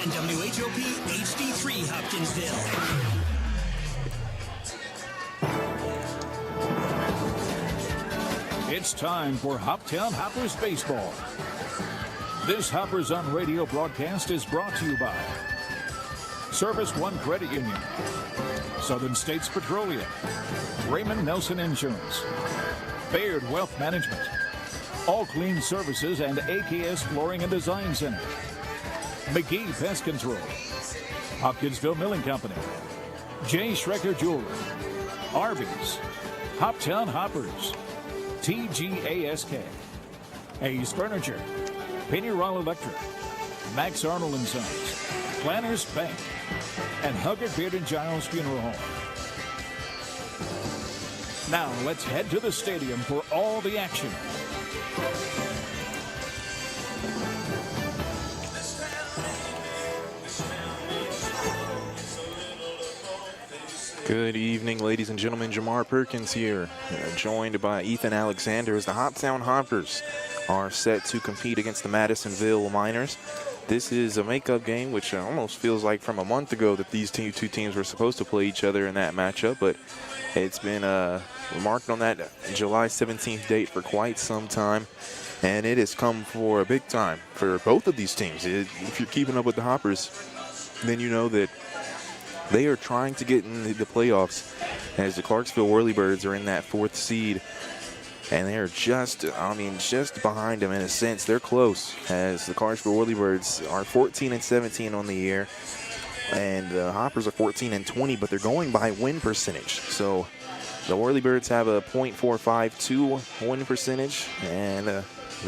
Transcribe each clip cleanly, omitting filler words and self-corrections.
and WHOP HD3 Hopkinsville. It's time for Hoptown Hoppers Baseball. This Hoppers on Radio broadcast is brought to you by Service One Credit Union, Southern States Petroleum, Raymond Nelson Insurance, Baird Wealth Management, All Clean Services and AKS Flooring and Design Center, McGee Pest Control, Hopkinsville Milling Company, J. Schrecker Jewelry, Arby's, Hoptown Hoppers, TGASK, Ace Furniture, Pennyroll Electric, Max Arnold & Sons, Planners Bank, and Huggard Beard and Giles Funeral Home. Now let's head to the stadium for all the action. Good evening, ladies and gentlemen. Jamar Perkins here, joined by Ethan Alexander as the Hoptown Hoppers are set to compete against the Madisonville Miners. This is a makeup game, which almost feels like from a month ago that these two teams were supposed to play each other in that matchup, but it's been marked on that July 17th date for quite some time, and it has come for a big time for both of these teams. If you're keeping up with the Hoppers, then you know that they are trying to get in the playoffs as the Clarksville Whirlybirds are in that 4th seed. And they're just behind them in a sense. They're close as the Clarksville Whirlybirds are 14-17 on the year. And the Hoppers are 14-20, but they're going by win percentage. So the Whirlybirds have a .452 win percentage, and the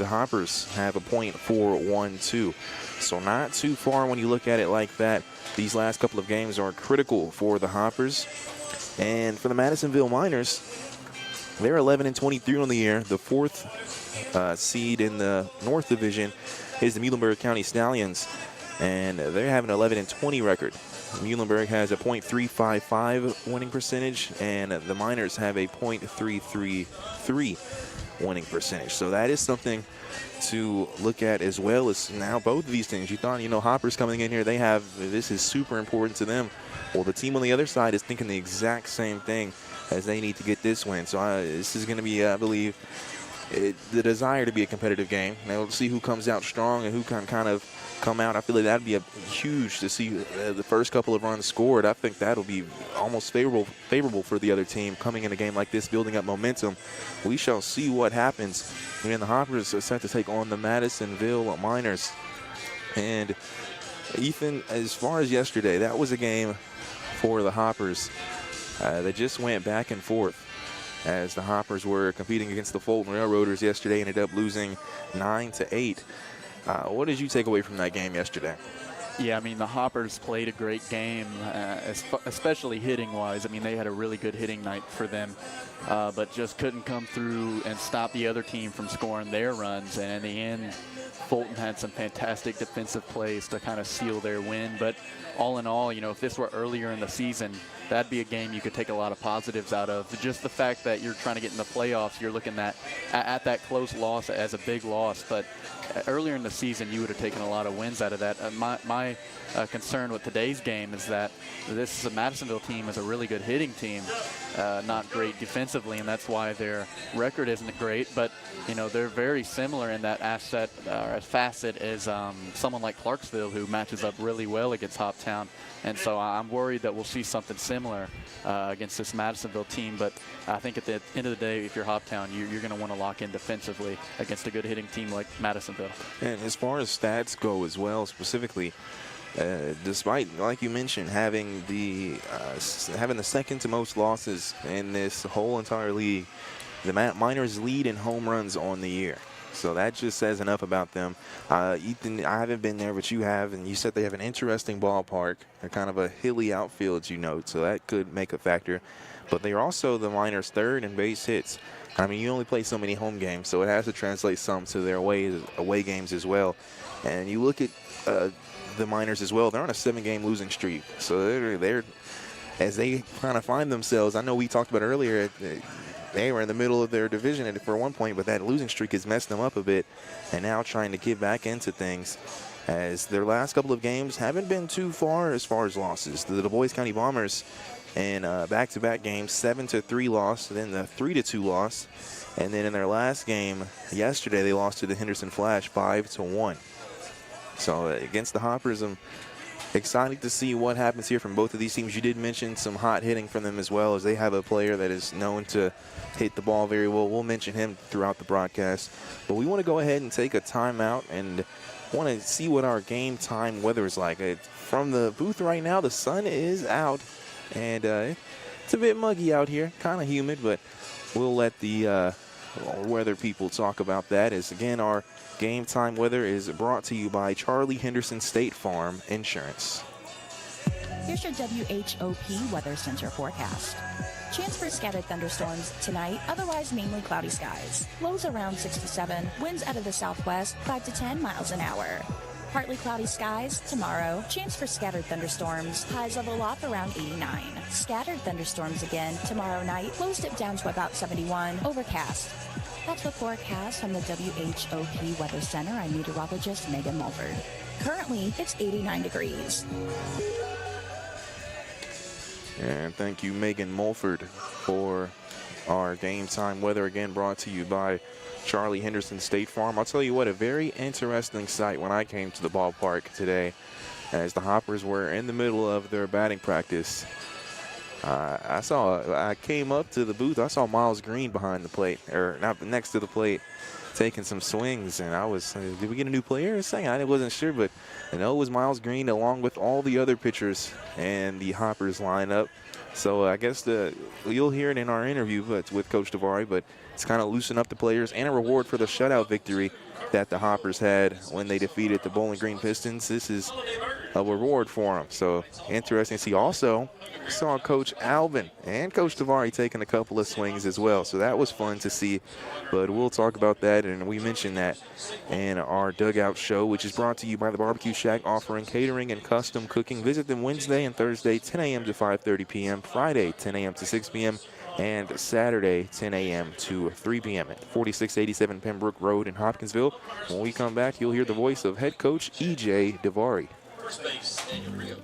Hoppers have a .412. So not too far when you look at it like that. These last couple of games are critical for the Hoppers. And for the Madisonville Miners, they're 11-23 on the year. The 4th seed in the North Division is the Muhlenberg County Stallions, and they have an 11-20 record. Muhlenberg has a .355 winning percentage, and the Miners have a .333 winning percentage. So that is something to look at, as well as now both of these teams. You thought, Hoppers coming in here, this is super important to them. Well, the team on the other side is thinking the exact same thing, as they need to get this win. So this is going to be, I believe, the desire to be a competitive game. Now we'll see who comes out strong and who can kind of come out. I feel like that'd be huge to see the first couple of runs scored. I think that'll be almost favorable for the other team coming in a game like this, building up momentum. We shall see what happens. And the Hoppers are set to take on the Madisonville Miners. And Ethan, as far as yesterday, that was a game for the Hoppers that just went back and forth, as the Hoppers were competing against the Fulton Railroaders yesterday, ended up losing 9-8. What did you take away from that game yesterday? Yeah, the Hoppers played a great game, especially hitting-wise. They had a really good hitting night for them, but just couldn't come through and stop the other team from scoring their runs. And in the end, Fulton had some fantastic defensive plays to kind of seal their win. But all in all, if this were earlier in the season, that'd be a game you could take a lot of positives out of. Just the fact that you're trying to get in the playoffs, you're looking at that close loss as a big loss. But earlier in the season, you would have taken a lot of wins out of that. My concern with today's game is that this Madisonville team is a really good hitting team, not great defensively, and that's why their record isn't great. But they're very similar in that facet as someone like Clarksville, who matches up really well against Hoptown. And so I'm worried that we'll see something similar against this Madisonville team. But I think at the end of the day, if you're Hoptown, you're going to want to lock in defensively against a good hitting team like Madisonville. And as far as stats go as well, specifically, despite, like you mentioned, having the second to most losses in this whole entire league, the Miners lead in home runs on the year. So that just says enough about them. Ethan, I haven't been there, but you have, and you said they have an interesting ballpark, a kind of a hilly outfield, so that could make a factor. But they're also the Miners' third in base hits. You only play so many home games, so it has to translate some to their away games as well. And you look at the Miners as well, they're on a 7-game losing streak. So they're as they kind of find themselves, I know we talked about earlier, they were in the middle of their division for one point, but that losing streak has messed them up a bit, and now trying to get back into things as their last couple of games haven't been too far as losses. The Du Bois County Bombers in back-to-back games, 7-3 loss, then the 3-2 loss. And then in their last game yesterday, they lost to the Henderson Flash 5-1. So against the Hoppers, I'm excited to see what happens here from both of these teams. You did mention some hot hitting from them as well, as they have a player that is known to hit the ball very well. We'll mention him throughout the broadcast. But we want to go ahead and take a timeout and want to see what our game time weather is like. From the booth right now, the sun is out, and it's a bit muggy out here, kind of humid, but we'll let the weather people talk about that. As again, our game time weather is brought to you by Charlie Henderson State Farm Insurance. Here's your WHOP Weather Center forecast. Chance for scattered thunderstorms tonight, otherwise mainly cloudy skies. Lows around 67, winds out of the southwest 5 to 10 miles an hour. Partly cloudy skies tomorrow. Chance for scattered thunderstorms. Highs level off around 89. Scattered thunderstorms again tomorrow night. Lows dip down to about 71. Overcast. That's the forecast from the WHOP Weather Center. I'm meteorologist Megan Mulford. Currently, it's 89 degrees. And thank you, Megan Mulford, for our game time weather, again brought to you by Charlie Henderson State Farm. I'll tell you what, a very interesting sight when I came to the ballpark today, as the Hoppers were in the middle of their batting practice. I came up to the booth, I saw Miles Green behind the plate, or not next to the plate, taking some swings, and I was, did we get a new player or something? I wasn't sure, but I know it was Miles Green along with all the other pitchers and the Hoppers lineup. So I guess you'll hear it in our interview with Coach Davari, but it's kind of loosen up the players and a reward for the shutout victory that the Hoppers had when they defeated the Bowling Green Pistons. This is a reward for them. So interesting to see. Also saw Coach Alvin and Coach Davari taking a couple of swings as well. So that was fun to see. But we'll talk about that, and we mentioned that in our Dugout show, which is brought to you by the Barbecue Shack, offering catering and custom cooking. Visit them Wednesday and Thursday, 10 a.m. to 5:30 p.m., Friday, 10 a.m. to 6 p.m., and Saturday, 10 a.m. to 3 p.m. at 4687 Pembroke Road in Hopkinsville. When we come back, you'll hear the voice of head coach E.J. Davari. First base, Daniel Rio.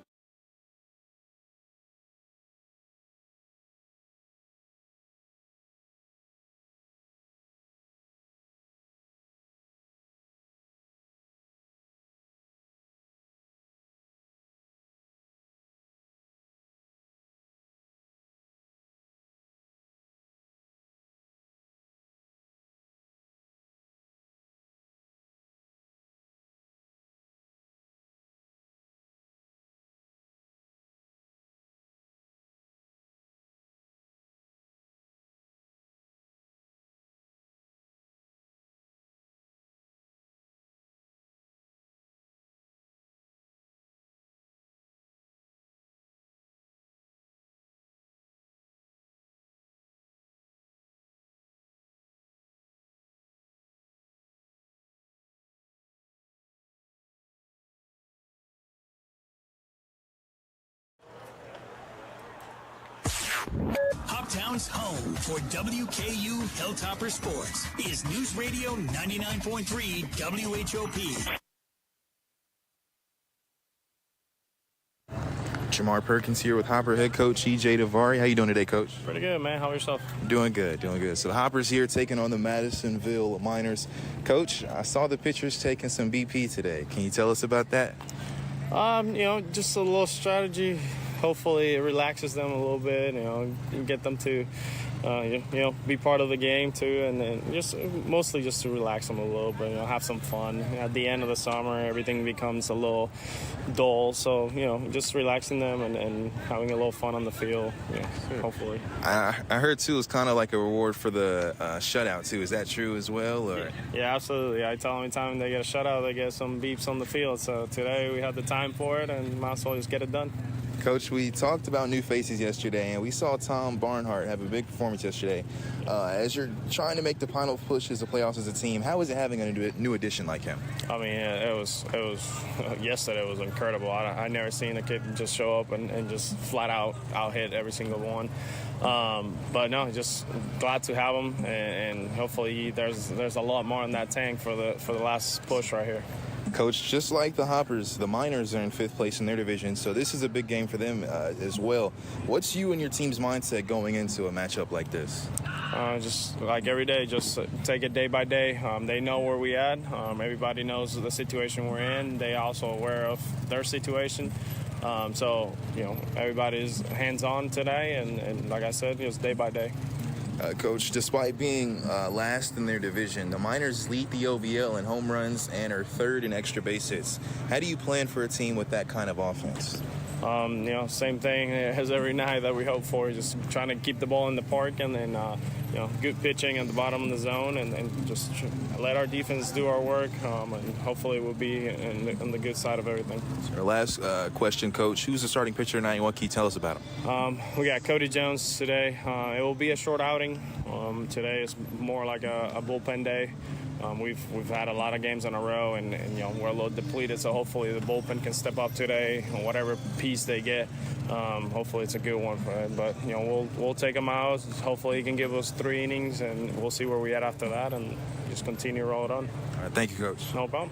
Hoptown's home for WKU Hilltopper Sports is News Radio 99.3 WHOP. Jamar Perkins here with Hopper head coach E.J. Davari. How you doing today, Coach? Pretty good, man. How about yourself? Doing good, doing good. So the Hoppers here taking on the Madisonville Miners. Coach, I saw the pitchers taking some BP today. Can you tell us about that? Just a little strategy. Hopefully it relaxes them a little bit, and get them to, be part of the game too, and then mostly just to relax them a little bit, have some fun. At the end of the summer, everything becomes a little dull, so, just relaxing them and having a little fun on the field, hopefully. I heard too it's kind of like a reward for the shutout too. Is that true as well? Or? Yeah, absolutely. I tell them anytime they get a shutout, they get some beeps on the field. So today we had the time for it, and might as well just get it done. Coach, we talked about new faces yesterday, and we saw Tom Barnhart have a big performance yesterday. As you're trying to make the final push as the playoffs as a team, how is it having a new addition like him? I mean, it was yesterday was incredible. I never seen a kid just show up and just flat out hit every single one. But no, just glad to have him, and hopefully there's a lot more in that tank for the last push right here. Coach, just like the Hoppers, the Miners are in 5th place in their division, so this is a big game for them as well. What's you and your team's mindset going into a matchup like this? Just like every day, just take it day by day. They know where we at. Everybody knows the situation we're in. They also aware of their situation. So, everybody's hands-on today, and like I said, just day by day. Coach, despite being last in their division, the Miners lead the OVL in home runs and are 3rd in extra base hits. How do you plan for a team with that kind of offense? Same thing as every night that we hope for, just trying to keep the ball in the park and then, good pitching at the bottom of the zone and just let our defense do our work, and hopefully we'll be on the good side of everything. Our last question, Coach. Who's the starting pitcher tonight and what can you tell us about him? We got Cody Jones today. It will be a short outing. Today is more like a bullpen day. We've had a lot of games in a row, and we're a little depleted. So hopefully the bullpen can step up today, and whatever piece they get. Hopefully it's a good one for it. But we'll take him out. Hopefully he can give us 3 innings, and we'll see where we at after that, and just continue to roll it on. All right, thank you, Coach. No problem.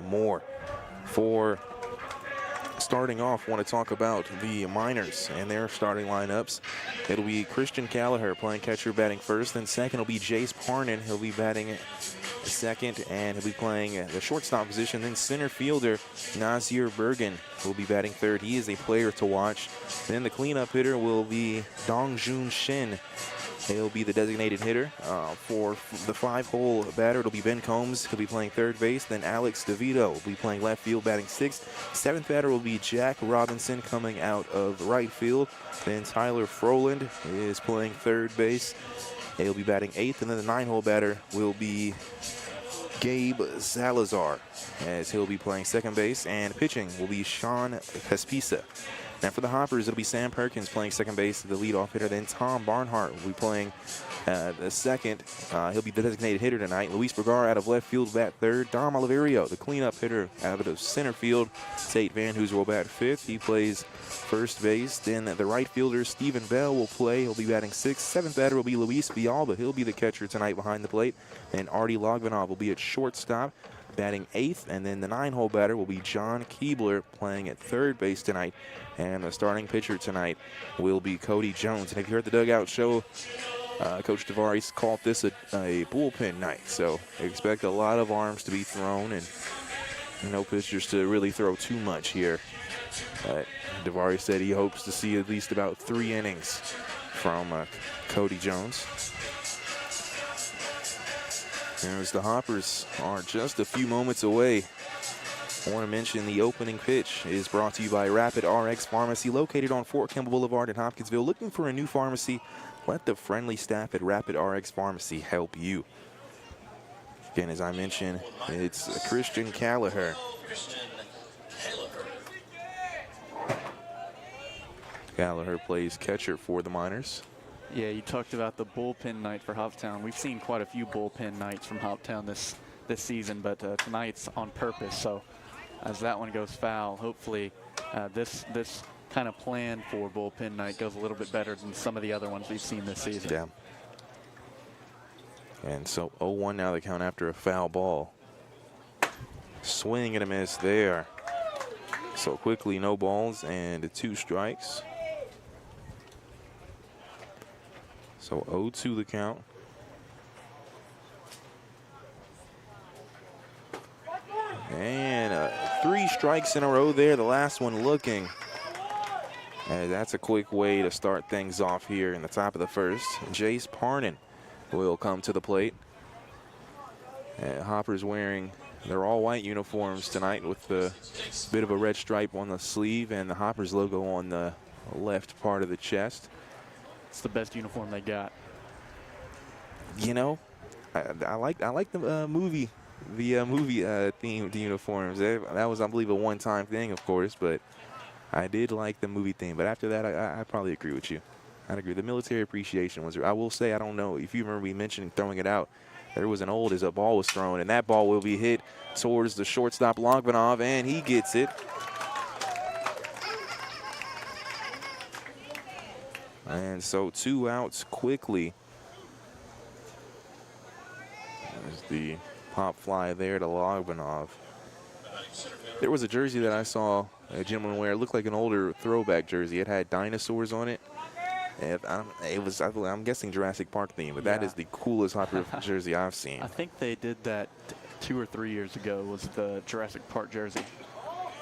More for starting off. Want to talk about the Miners and their starting lineups. It'll be Christian Callagher playing catcher, batting first. Then second will be Jace Parnan. He'll be batting second, and he'll be playing the shortstop position. Then center fielder Nazir Bergen will be batting third. He is a player to watch. Then the cleanup hitter will be Dongjun Shin. He'll be the designated hitter. For the 5-hole batter, it'll be Ben Combs. He'll be playing third base. Then Alex DeVito will be playing left field, batting sixth. 7th batter will be Jack Robinson coming out of right field. Then Tyler Froland is playing third base. He'll be batting 8th. And then the 9-hole batter will be Gabe Salazar, as he'll be playing second base. And pitching will be Sean Pespisa. Now for the Hoppers, it'll be Sam Perkins playing second base, the leadoff hitter. Then Tom Barnhart will be playing the second. He'll be the designated hitter tonight. Luis Bergar out of left field, bat third. Dom Oliverio, the cleanup hitter, out of center field. Tate Van Hooser will bat fifth. He plays first base. Then the right fielder, Stephen Bell, will play. He'll be batting sixth. 7th batter will be Luis Villalba. He'll be the catcher tonight behind the plate. And Artie Logvanov will be at shortstop, batting 8th. And then the 9-hole batter will be John Keebler playing at third base tonight. And the starting pitcher tonight will be Cody Jones. And if you heard the dugout show, Coach Tavares called this a bullpen night. So expect a lot of arms to be thrown and no pitchers to really throw too much here. But DeVary said he hopes to see at least about 3 innings from Cody Jones. And as the Hoppers are just a few moments away, I want to mention the opening pitch is brought to you by Rapid RX Pharmacy, located on Fort Campbell Boulevard in Hopkinsville. Looking for a new pharmacy? Let the friendly staff at Rapid RX Pharmacy help you. Again, as I mentioned, it's Christian Callagher. Gallagher plays catcher for the Miners. Yeah, you talked about the bullpen night for Hoptown. We've seen quite a few bullpen nights from Hoptown this season, but tonight's on purpose. So as that one goes foul, hopefully this kind of plan for bullpen night goes a little bit better than some of the other ones we've seen this season. Yeah. And so 0-1 now the count after a foul ball. Swing and a miss there. So quickly, no balls and 2 strikes. So 0-2 the count. And 3 strikes in a row there. The last one looking. And that's a quick way to start things off here in the top of the first. Jace Parnan will come to the plate. Hopper's wearing their all-white uniforms tonight with a bit of a red stripe on the sleeve and the Hoppers logo on the left part of the chest. It's the best uniform they got. You know, I like the movie themed uniforms. That was, I believe, a one-time thing, of course, but I did like the movie theme. But after that, I probably agree with you. I'd agree. The military appreciation was. I will say, I don't know if you remember me mentioning throwing it out. There was an old as a ball was thrown, and that ball will be hit towards the shortstop Logvanov, and he gets it. And so 2 outs quickly. There's the pop fly there to Logvanov. There was a jersey that I saw a gentleman wear. It looked like an older throwback jersey. It had dinosaurs on it. And I'm guessing Jurassic Park theme, but that is the coolest Hopper jersey I've seen. I think they did that 2 or 3 years ago, was the Jurassic Park jersey.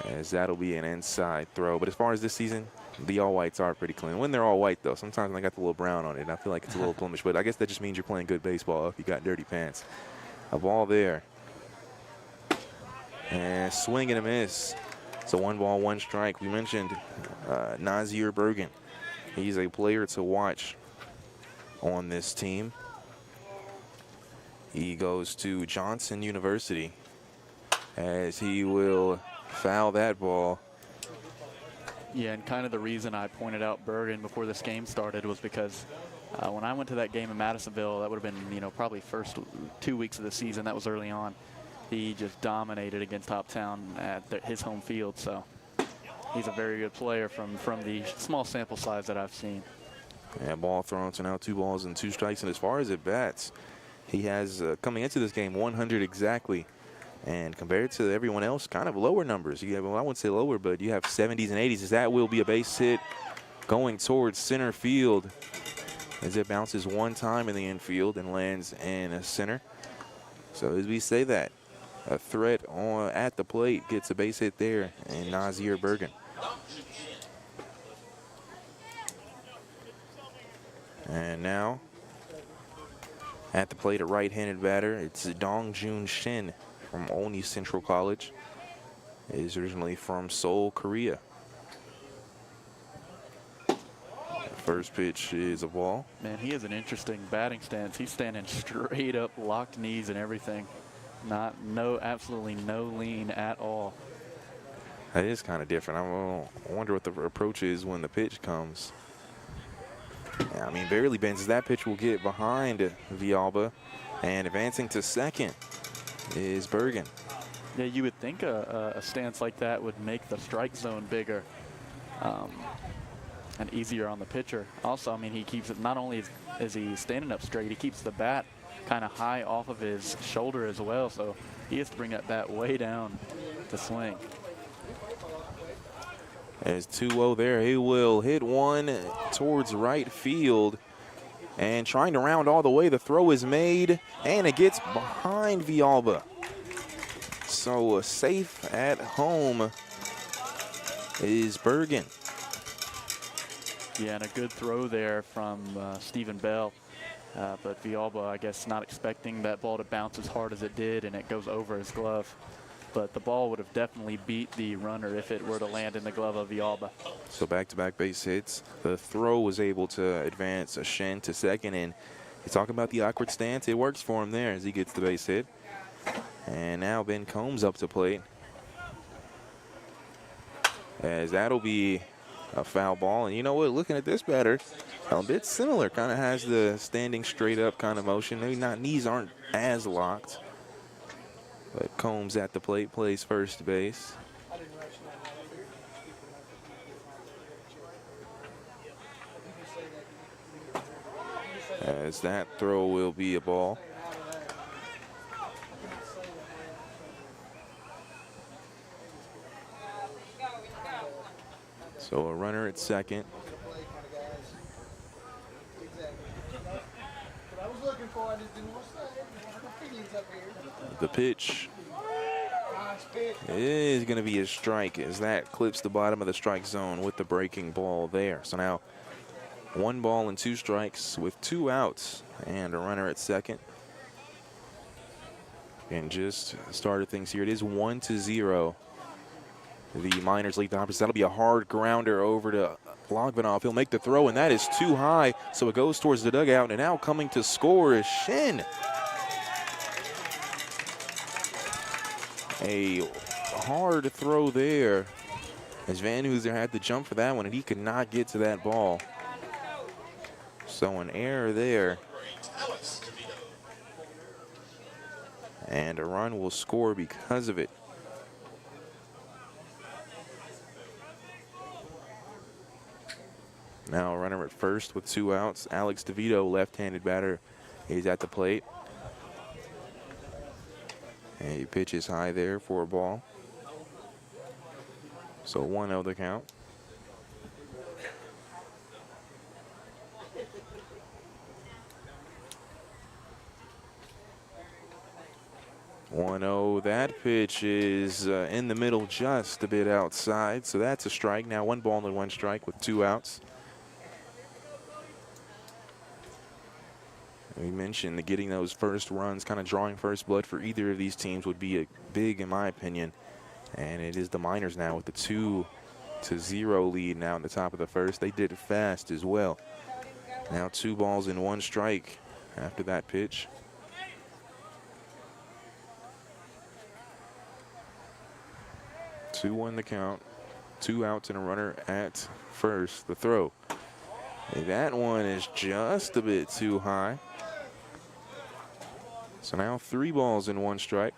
As that'll be an inside throw. But as far as this season, the all-whites are pretty clean. When they're all white, though, sometimes they got the little brown on it, and I feel like it's a little blemish. But I guess that just means you're playing good baseball if you got dirty pants. A ball there. And swing and a miss. So 1 ball, 1 strike. We mentioned Nazir Bergen. He's a player to watch on this team. He goes to Johnson University as he will foul that ball. Yeah, and kind of the reason I pointed out Bergen before this game started was because when I went to that game in Madisonville, that would have been, probably first 2 weeks of the season. That was early on. He just dominated against Hoptown at his home field. So he's a very good player from the small sample size that I've seen. Yeah, ball thrown, so now 2 balls and 2 strikes. And as far as at bats, he has, coming into this game, 100 exactly. And compared to everyone else, kind of lower numbers. You have, well, I wouldn't say lower, but you have 70s and 80s. As that will be a base hit going towards center field as it bounces 1 time in the infield and lands in center. So as we say that, a threat at the plate gets a base hit there, and Nazir Bergen. And now at the plate, a right-handed batter. It's Dongjun Shin from Olney Central College. He's originally from Seoul, Korea. First pitch is a ball. Man, he has an interesting batting stance. He's standing straight up, locked knees and everything. Absolutely no lean at all. That is kind of different. I wonder what the approach is when the pitch comes. Yeah, I mean, barely bends. That pitch will get behind Villalba, and advancing to second is Bergen. Yeah, you would think a stance like that would make the strike zone bigger and easier on the pitcher. Also, I mean, he keeps it, not only is he standing up straight, he keeps the bat kind of high off of his shoulder as well, so he has to bring that bat way down to swing. There's 2-0 there. He will hit one towards right field and trying to round all the way. The throw is made and it gets behind Villalba. So safe at home is Bergen. Yeah, and a good throw there from Stephen Bell. But Villalba, I guess, not expecting that ball to bounce as hard as it did, and it goes over his glove. But the ball would have definitely beat the runner if it were to land in the glove of Villalba. So back-to-back base hits. The throw was able to advance Shen to second, and you talk about the awkward stance. It works for him there as he gets the base hit. And now Ben Combs up to plate, as that'll be a foul ball. And you know what, looking at this batter, a bit similar, kind of has the standing straight up kind of motion. Maybe not, knees aren't as locked, but Combs at the plate, plays first base. As that throw will be a ball. So a runner at second. The pitch is going to be a strike as that clips the bottom of the strike zone with the breaking ball there. So now 1 ball and 2 strikes with 2 outs and a runner at second. And just started things here. It is 1-0. The Miners lead the Hoppers. That'll be a hard grounder over to Logvinoff. He'll make the throw, and that is too high, so it goes towards the dugout. And now coming to score is Shen. A hard throw there, as Van Hooser had to jump for that one, and he could not get to that ball. So an error there. And a run will score because of it. Now a runner at first with 2 outs. Alex DeVito, left-handed batter, is at the plate. And he pitches high there for a ball. So 1-0 the count. That pitch is in the middle, just a bit outside. So that's a strike. Now 1 ball and 1 strike with 2 outs. We mentioned that getting those first runs, kind of drawing first blood for either of these teams would be big, in my opinion. And it is the Miners now with the 2-0 lead now in the top of the first. They did it fast as well. Now 2 balls and 1 strike after that pitch. Two-1 the count. 2 outs and a runner at first. The throw. And that one is just a bit too high. So now 3 balls and 1 strike.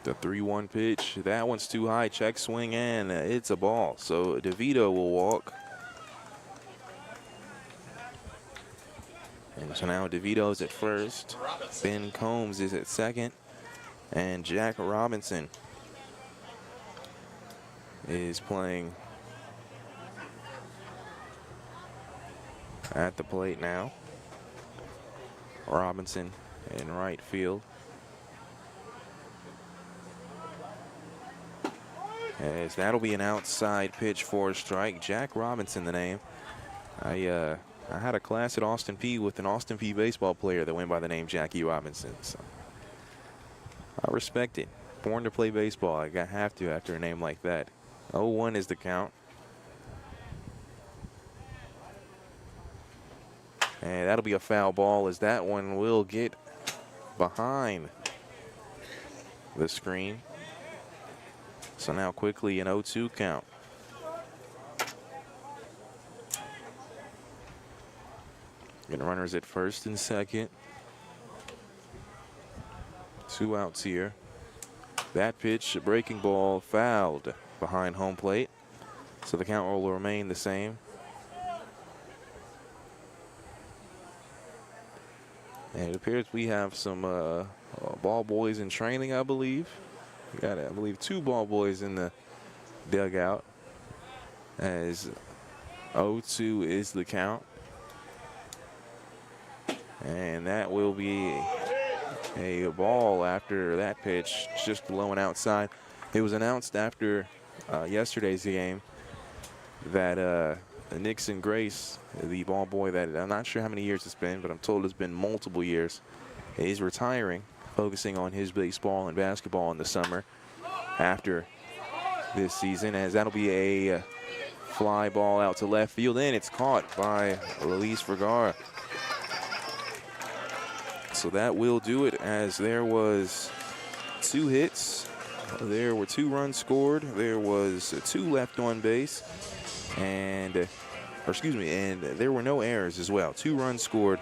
The 3-1 pitch. That one's too high. Check swing, and it's a ball. So DeVito will walk. And so now DeVito's at first. Ben Combs is at second. And Jack Robinson is playing at the plate now. Robinson in right field. As that'll be an outside pitch for a strike. Jack Robinson, the name. I had a class at Austin P with an Austin P baseball player that went by the name Jackie Robinson. So I respect it. Born to play baseball. I have to after a name like that. 0-1 is the count. And that'll be a foul ball, as that one will get behind the screen. So now quickly an 0-2 count. Getting runners at first and second. 2 outs here. That pitch, a breaking ball, fouled behind home plate. So the count will remain the same. And it appears we have some ball boys in training, I believe. We got, I believe, 2 ball boys in the dugout, as 0-2 is the count. And that will be a ball after that pitch, just low and outside. It was announced after yesterday's game that Nixon Grace, the ball boy that I'm not sure how many years it's been, but I'm told it's been multiple years, is retiring, focusing on his baseball and basketball in the summer after this season, as that'll be a fly ball out to left field, and it's caught by Luis Vergara. So that will do it, as there was 2 hits. There were 2 runs scored. There was 2 left on base, and there were no errors as well. 2 runs scored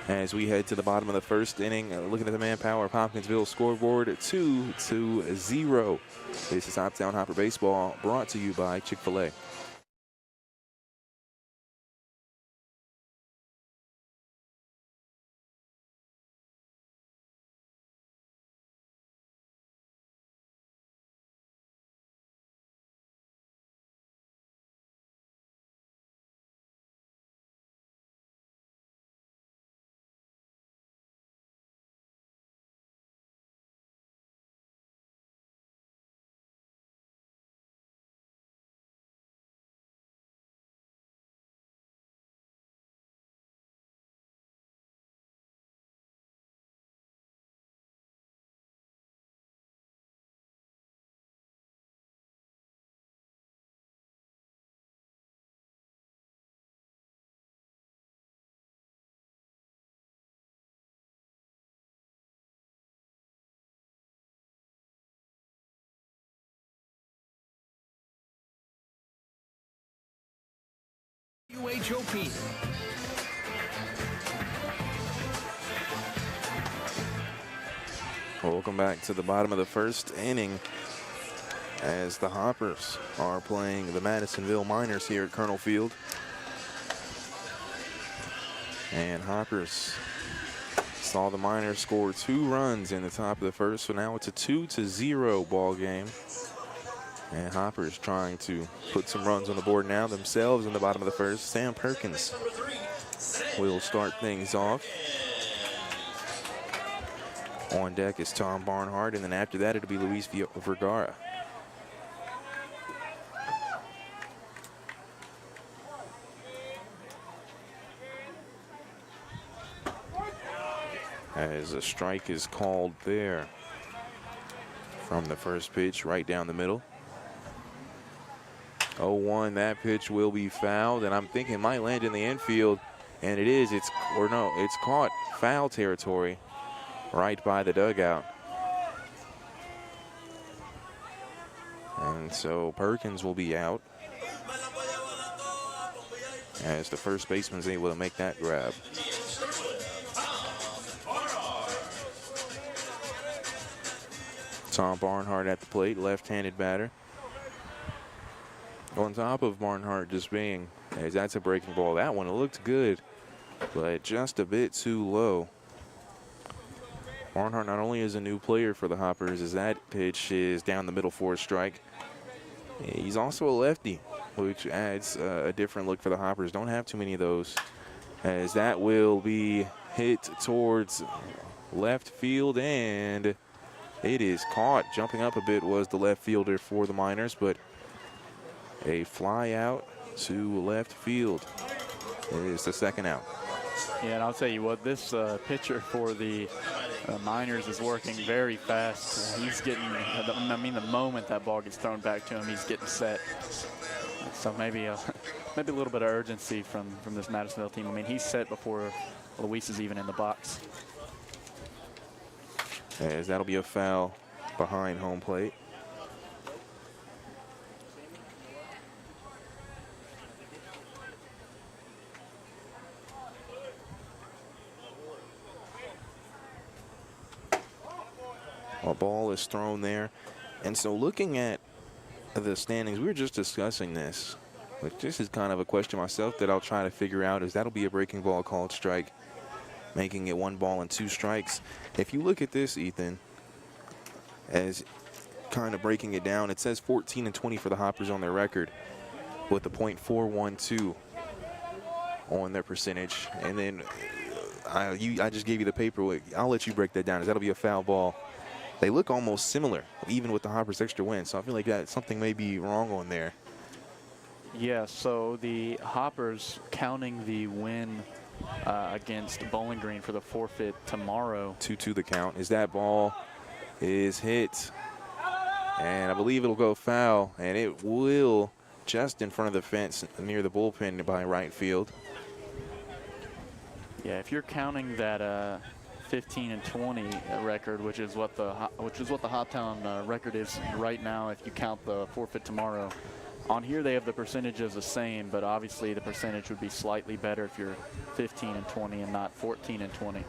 as we head to the bottom of the first inning. Looking at the manpower of Hopkinsville scoreboard, 2-0. This is Hoptown Hopper Baseball, brought to you by Chick-fil-A. WHOP. Welcome back to the bottom of the first inning, as the Hoppers are playing the Madisonville Miners here at Colonel Field. And Hoppers saw the Miners score 2 runs in the top of the first, so now it's a 2-0 ball game. And Hoppers trying to put some runs on the board now themselves in the bottom of the first. Sam Perkins will start things off. On deck is Tom Barnhart, and then after that it'll be Luis Vergara. As a strike is called there from the first pitch, right down the middle. 0-1, that pitch will be fouled, and I'm thinking it might land in the infield, and it is. It's caught foul territory right by the dugout. And so Perkins will be out, as the first baseman's able to make that grab. Tom Barnhart at the plate, left-handed batter. On top of Barnhart just being, as that's a breaking ball. That one, it looked good, but just a bit too low. Barnhart not only is a new player for the Hoppers, as that pitch is down the middle for a strike, he's also a lefty, which adds a different look for the Hoppers. Don't have too many of those, as that will be hit towards left field, and it is caught. Jumping up a bit was the left fielder for the Miners, but a fly out to left field is the second out. Yeah, and I'll tell you what, this pitcher for the Miners is working very fast. He's getting, I mean, the moment that ball gets thrown back to him, he's getting set. So maybe a little bit of urgency from this Madisonville team. I mean, he's set before Luis is even in the box. As that'll be a foul behind home plate. A ball is thrown there. And so looking at the standings, we were just discussing this. But this is kind of a question myself that I'll try to figure out, is that'll be a breaking ball called strike, making it 1 ball and 2 strikes. If you look at this, Ethan, as kind of breaking it down, it says 14-20 for the Hoppers on their record with a .412 on their percentage. And then I just gave you the paper. I'll let you break that down. That'll be a foul ball. They look almost similar, even with the Hoppers' extra win. So I feel like something may be wrong on there. Yeah, so the Hoppers counting the win against Bowling Green for the forfeit tomorrow. 2-2 the count. Is that ball is hit. And I believe it'll go foul. And it will just in front of the fence near the bullpen by right field. Yeah, if you're counting that 15-20 record, which is what the Hoptown record is right now, if you count the forfeit tomorrow. On here, they have the percentages the same, but obviously the percentage would be slightly better if you're 15-20 and not 14-20.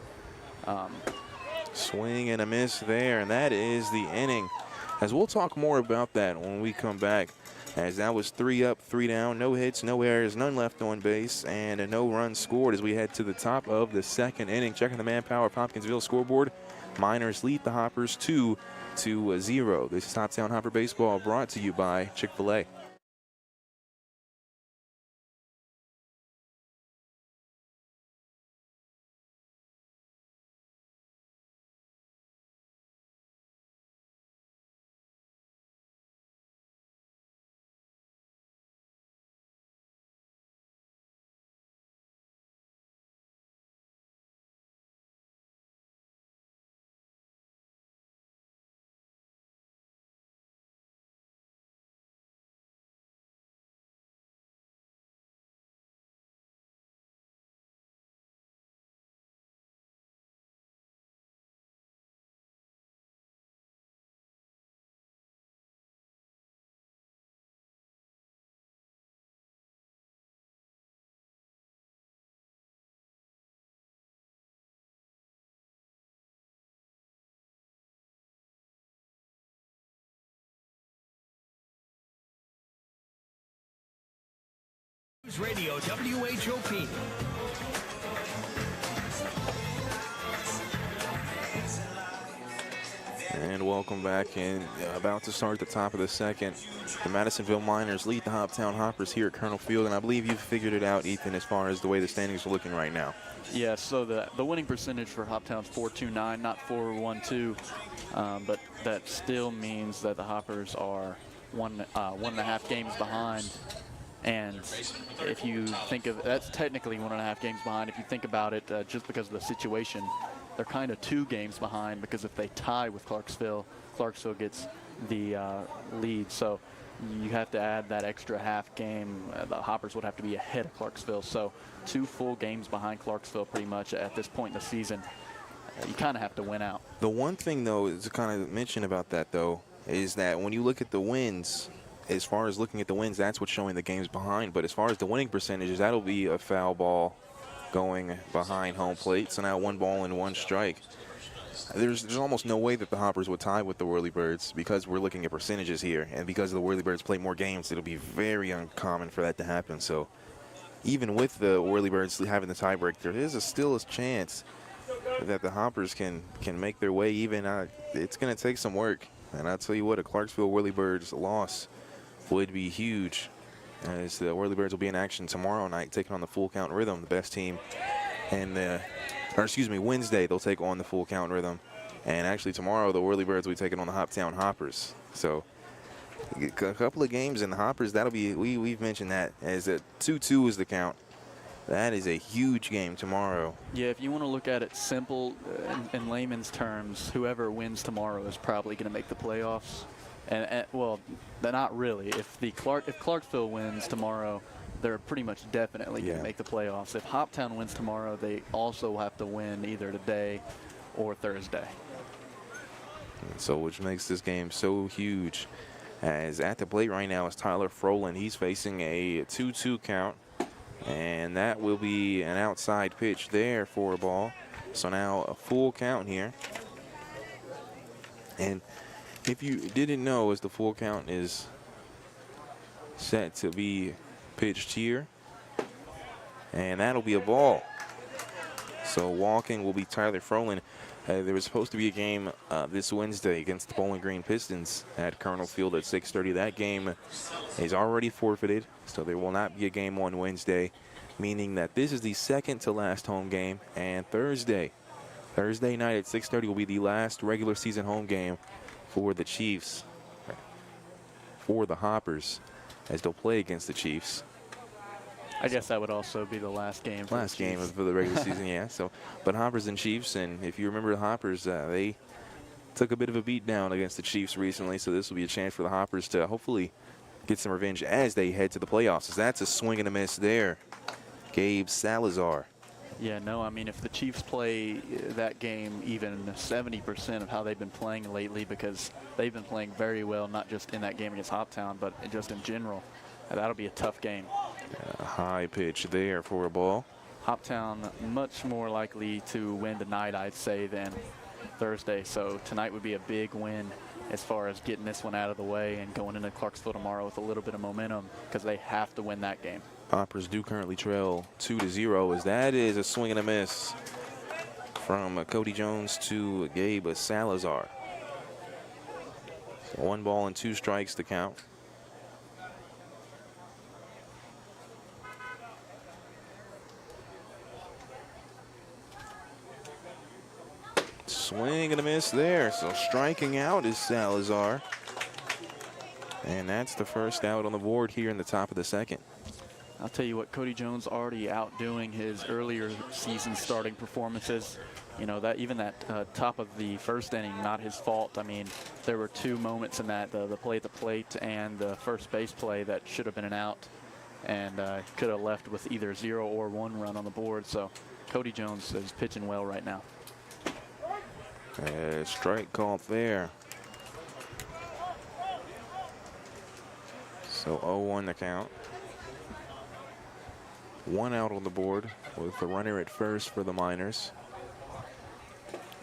Swing and a miss there, and that is the inning. As we'll talk more about that when we come back, as that was 3 up, 3 down, no hits, no errors, none left on base, and no runs scored as we head to the top of the second inning. Checking the Manpower Hopkinsville scoreboard, Miners lead the Hoppers 2-0. This is Hoptown Hopper Baseball brought to you by Chick-fil-A. News Radio WHOP. And welcome back in. About to start the top of the second. The Madisonville Miners lead the Hoptown Hoppers here at Colonel Field, and I believe you've figured it out, Ethan, as far as the way the standings are looking right now. Yeah, so the winning percentage for Hoptown's 4.29, not 4.12, but that still means that the Hoppers are 1.5 games behind. And if you think of that's technically 1.5 games behind. If you think about it, just because of the situation, they're kind of 2 games behind, because if they tie with Clarksville gets the lead. So you have to add that extra half game. The Hoppers would have to be ahead of Clarksville. So 2 full games behind Clarksville pretty much at this point in the season. You kind of have to win out. The one thing, though, is to kind of mention about that, though, is that when you look at the wins, as far as looking at the wins, that's what's showing the games behind. But as far as the winning percentages, that'll be a foul ball going behind home plate. So now 1 ball and 1 strike. There's almost no way that the Hoppers would tie with the Whirlybirds, because we're looking at percentages here. And because the Whirlybirds play more games, it'll be very uncommon for that to happen. So even with the Whirlybirds having the tiebreak, there is still a chance that the Hoppers can make their way even. It's going to take some work. And I'll tell you what, a Clarksville Whirlybirds loss would be huge, as the Whirlybirds will be in action tomorrow night, taking on the Full Count Rhythm, the best team. And Wednesday they'll take on the Full Count Rhythm, and actually tomorrow the Whirlybirds will be taking on the Hoptown Hoppers. So a couple of games in the Hoppers. That'll be we've mentioned that as a 2-2 is the count. That is a huge game tomorrow. Yeah, if you want to look at it simple in layman's terms, whoever wins tomorrow is probably going to make the playoffs. And well, they're not really. If Clarksville wins tomorrow, they're pretty much definitely going to make the playoffs. If Hoptown wins tomorrow, they also have to win either today or Thursday. So which makes this game so huge. As at the plate right now is Tyler Froland. He's facing a 2-2 count, and that will be an outside pitch there for a ball. So now a full count here. And if you didn't know, as the full count is set to be pitched here, and that'll be a ball. So walking will be Tyler Froland. There was supposed to be a game this Wednesday against the Bowling Green Pistons at Colonel Field at 6:30. That game is already forfeited, so there will not be a game on Wednesday. meaning that this is the second to last home game, and Thursday night at 6:30 will be the last regular season home game for the Chiefs, for the Hoppers, as they'll play against the Chiefs. I guess that would also be the last game. For Last game for the regular season, yeah. So, but Hoppers and Chiefs, and if you remember the Hoppers, they took a bit of a beat down against the Chiefs recently, so this will be a chance for the Hoppers to hopefully get some revenge as they head to the playoffs. As that's a swing and a miss there. Gabe Salazar. Yeah, no, I mean, if the Chiefs play that game even 70% of how they've been playing lately, because they've been playing very well, not just in that game against Hoptown, but just in general, that'll be a tough game. A high pitch there for a ball. Hoptown much more likely to win tonight, I'd say, than Thursday. So tonight would be a big win as far as getting this one out of the way and going into Clarksville tomorrow with a little bit of momentum, because they have to win that game. Hoppers do currently trail 2-0, as that is a swing and a miss from Cody Jones to Gabe Salazar. So 1 ball and 2 strikes to count. Swing and a miss there. So striking out is Salazar. And that's the first out on the board here in the top of the second. I'll tell you what, Cody Jones already outdoing his earlier season starting performances. You know, that even that top of the first inning, not his fault. I mean, there were 2 moments in that, the play at the plate and the first base play, that should have been an out, and could have left with either 0 or 1 run on the board. So Cody Jones is pitching well right now. Strike called there. So 0-1 the count. 1 out on the board with the runner at first for the Miners.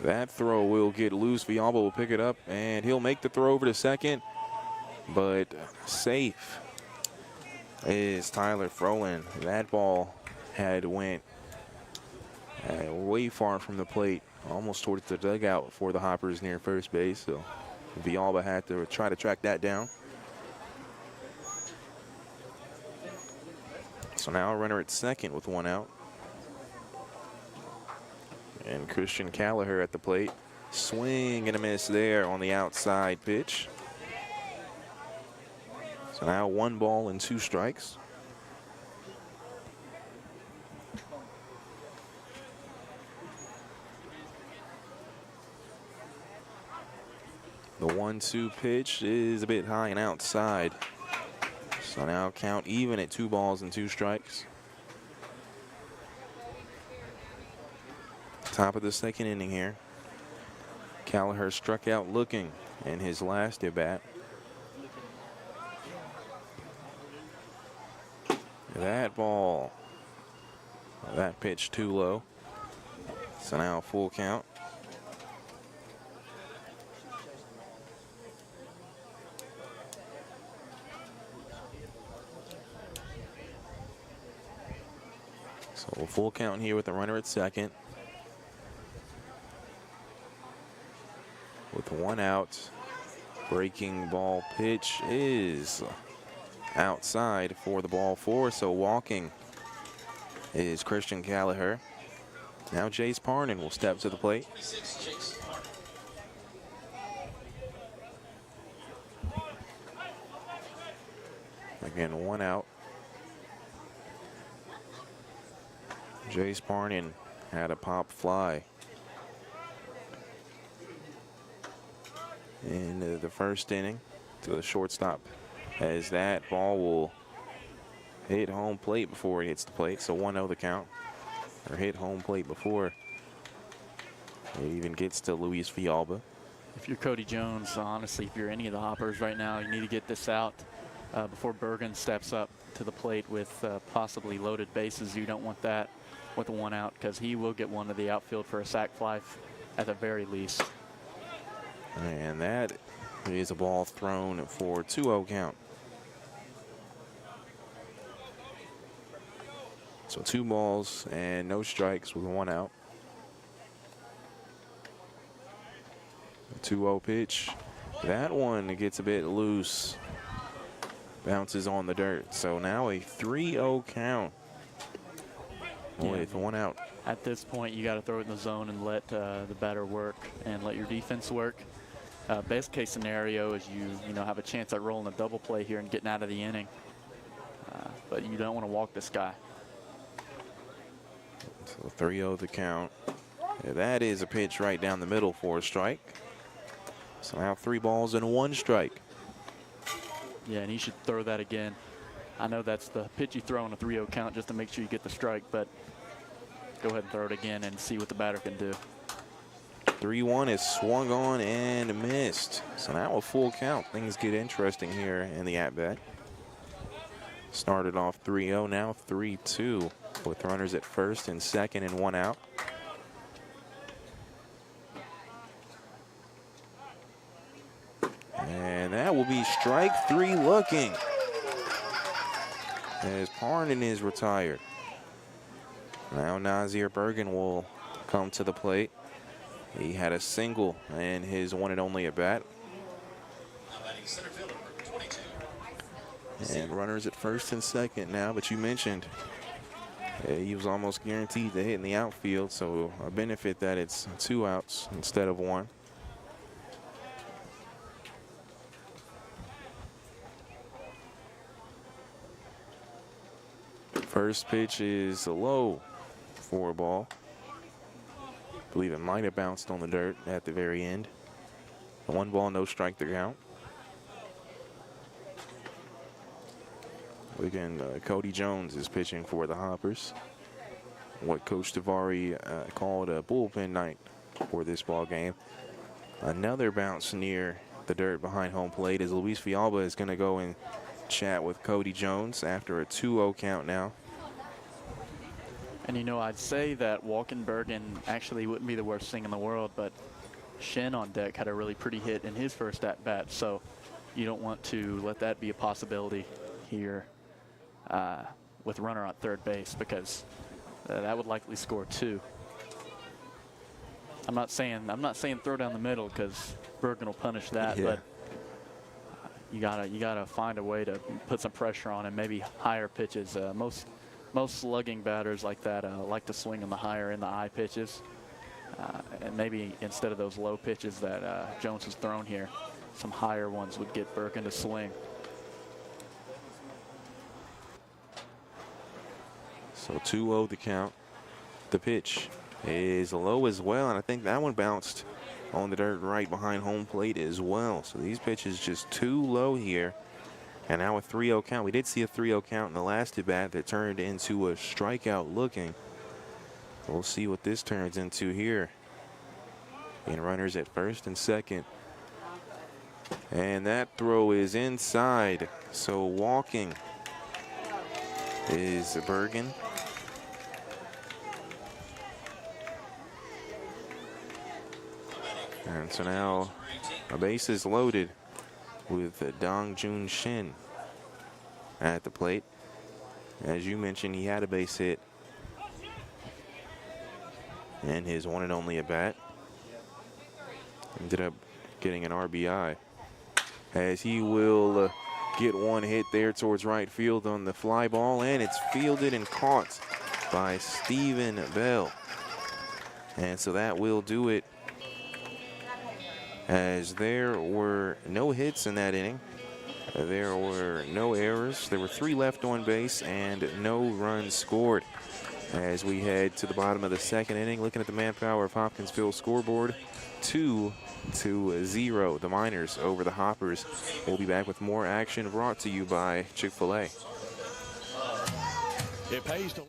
That throw will get loose. Villalba will pick it up, and he'll make the throw over to second. But safe is Tyler Froland. That ball had went way far from the plate, almost towards the dugout for the Hoppers near first base. So Villalba had to try to track that down. So now a runner at second with 1 out. And Christian Callagher at the plate. Swing and a miss there on the outside pitch. So now 1 ball and 2 strikes. The 1-2 pitch is a bit high and outside. So now count even at 2 balls and 2 strikes. Top of the second inning here. Callagher struck out looking in his last at bat. That ball, that pitch too low. So now a full count. So a full count here with the runner at second. With 1 out, breaking ball pitch is outside for the ball 4. So walking is Christian Callagher. Now Jace Parnan will step to the plate. Again, 1 out. Jace Parnan had a pop fly in the first inning to the shortstop, as that ball will hit home plate before it hits the plate. So 1-0 the count, or hit home plate before it even gets to Luis Villalba. If you're Cody Jones, honestly, if you're any of the Hoppers right now, you need to get this out before Bergen steps up to the plate with possibly loaded bases. You don't want that with a 1 out, because he will get one to the outfield for a sac fly at the very least. And that is a ball thrown for 2-0 count. So 2 balls and no strikes with 1 out. 2-0 pitch. That one gets a bit loose. Bounces on the dirt. So now a 3-0 count with one out. At this point, you got to throw it in the zone and let the batter work and let your defense work. Best case scenario is you have a chance at rolling a double play here and getting out of the inning. But you don't want to walk this guy. So 3-0 the count. Yeah, that is a pitch right down the middle for a strike. So now 3 balls and 1 strike. Yeah, and he should throw that again. I know that's the pitch you throw on a 3-0 count just to make sure you get the strike, but go ahead and throw it again and see what the batter can do. 3-1 is swung on and missed. So now a full count. Things get interesting here in the at-bat. Started off 3-0, now 3-2 with runners at first and second and 1 out. And that will be strike 3 looking as Parnan is retired. Now Nazir Bergen will come to the plate. He had a single in his one and only at bat. And runners at first and second now, but you mentioned he was almost guaranteed to hit in the outfield, so a benefit that it's 2 outs instead of 1. First pitch is low for a ball. I believe it might have bounced on the dirt at the very end. 1 ball, no strike to count. Again, Cody Jones is pitching for the Hoppers. What Coach Tavari called a bullpen night for this ball game. Another bounce near the dirt behind home plate as Luis Fialba is going to go and chat with Cody Jones after a 2-0 count now. And I'd say that walking Bergen actually wouldn't be the worst thing in the world, but Shen on deck had a really pretty hit in his first at bat, so you don't want to let that be a possibility here with runner on third base, because that would likely score 2. I'm not saying throw down the middle, because Bergen will punish that, yeah. But you gotta find a way to put some pressure on him, maybe higher pitches. Most slugging batters like that like to swing on the higher in the eye pitches, and maybe instead of those low pitches that Jones has thrown here, some higher ones would get Bergen to swing. So 2-0 the count. The pitch is low as well, and I think that one bounced on the dirt right behind home plate as well. So these pitches just too low here. And now a 3-0 count. We did see a 3-0 count in the last at bat that turned into a strikeout looking. We'll see what this turns into here. And runners at first and second. And that throw is inside. So walking is Bergen. And so now a base is loaded with Dong Jun Shin at the plate. As you mentioned, he had a base hit in his one and only at bat. Ended up getting an RBI, as he will get one hit there towards right field on the fly ball, and it's fielded and caught by Stephen Bell. And so that will do it, as there were no hits in that inning. There were no errors. There were 3 left on base and no runs scored. As we head to the bottom of the second inning, looking at the manpower of Hopkinsville scoreboard, 2-0, the Miners over the Hoppers. We'll be back with more action brought to you by Chick-fil-A. It pays to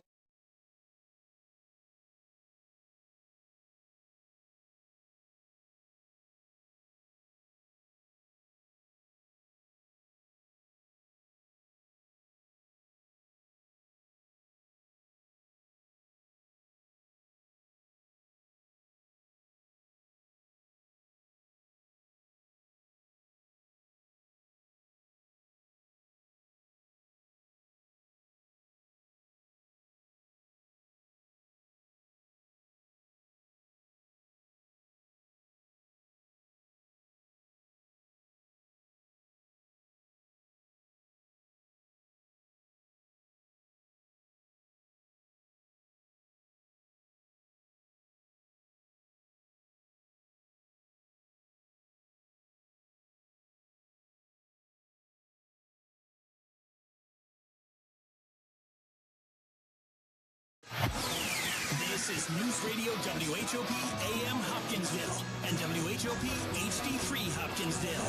This is News Radio WHOP AM Hopkinsville and WHOP HD3 Hopkinsville.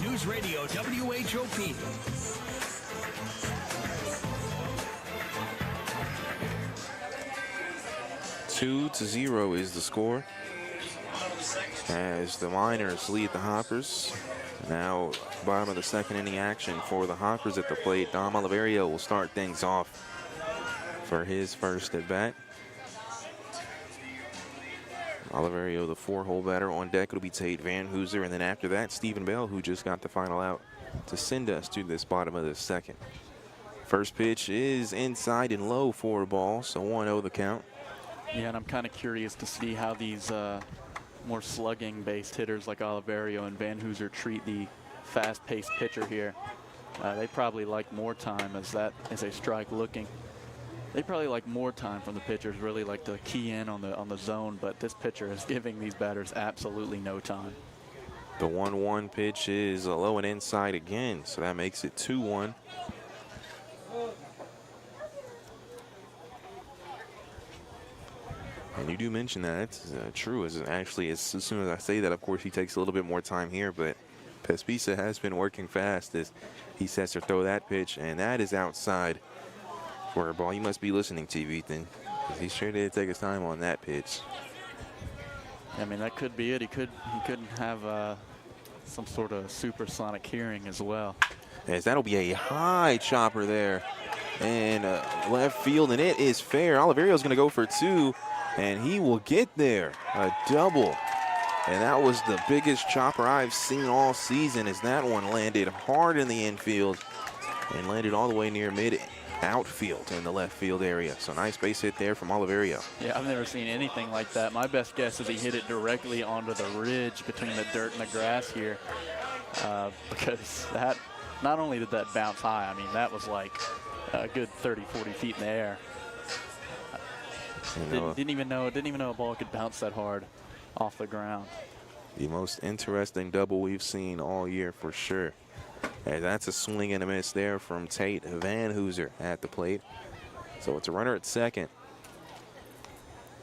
News Radio WHOP. Two to 0 is the score as the Miners lead the Hoppers. Now, bottom of the second inning action for the Hoppers at the plate. Dom Oliverio will start things off for his first at bat. Oliverio, the 4-hole batter. On deck it'll be Tate Van Hooser, and then after that, Stephen Bell, who just got the final out to send us to this bottom of the second. First pitch is inside and low for a ball, so 1-0 the count. Yeah, and I'm kind of curious to see how these more slugging-based hitters like Oliverio and Van Hooser treat the fast-paced pitcher here. They probably like more time as that is a strike looking. They probably like more time from the pitchers, really like to key in on the zone, but this pitcher is giving these batters absolutely no time. The 1-1 pitch is low and inside again, so that makes it 2-1. And you do mention that. It's true. As soon as I say that, of course, he takes a little bit more time here, but Pespisa has been working fast as he sets to throw that pitch, and that is outside for a ball. You must be listening to Ethan, because he sure did take his time on that pitch. I mean, that could be it. He could have some sort of supersonic hearing as well. As that'll be a high chopper there in left field, and it is fair. Oliverio's going to go for 2. And he will get there, a double. And that was the biggest chopper I've seen all season, as that one landed hard in the infield and landed all the way near mid-outfield in the left field area. So nice base hit there from Oliverio. Yeah, I've never seen anything like that. My best guess is he hit it directly onto the ridge between the dirt and the grass here, because that, not only did that bounce high, I mean, that was like a good 30, 40 feet in the air. Didn't even know a ball could bounce that hard off the ground. The most interesting double we've seen all year for sure. And that's a swing and a miss there from Tate Van Hooser at the plate. So it's a runner at second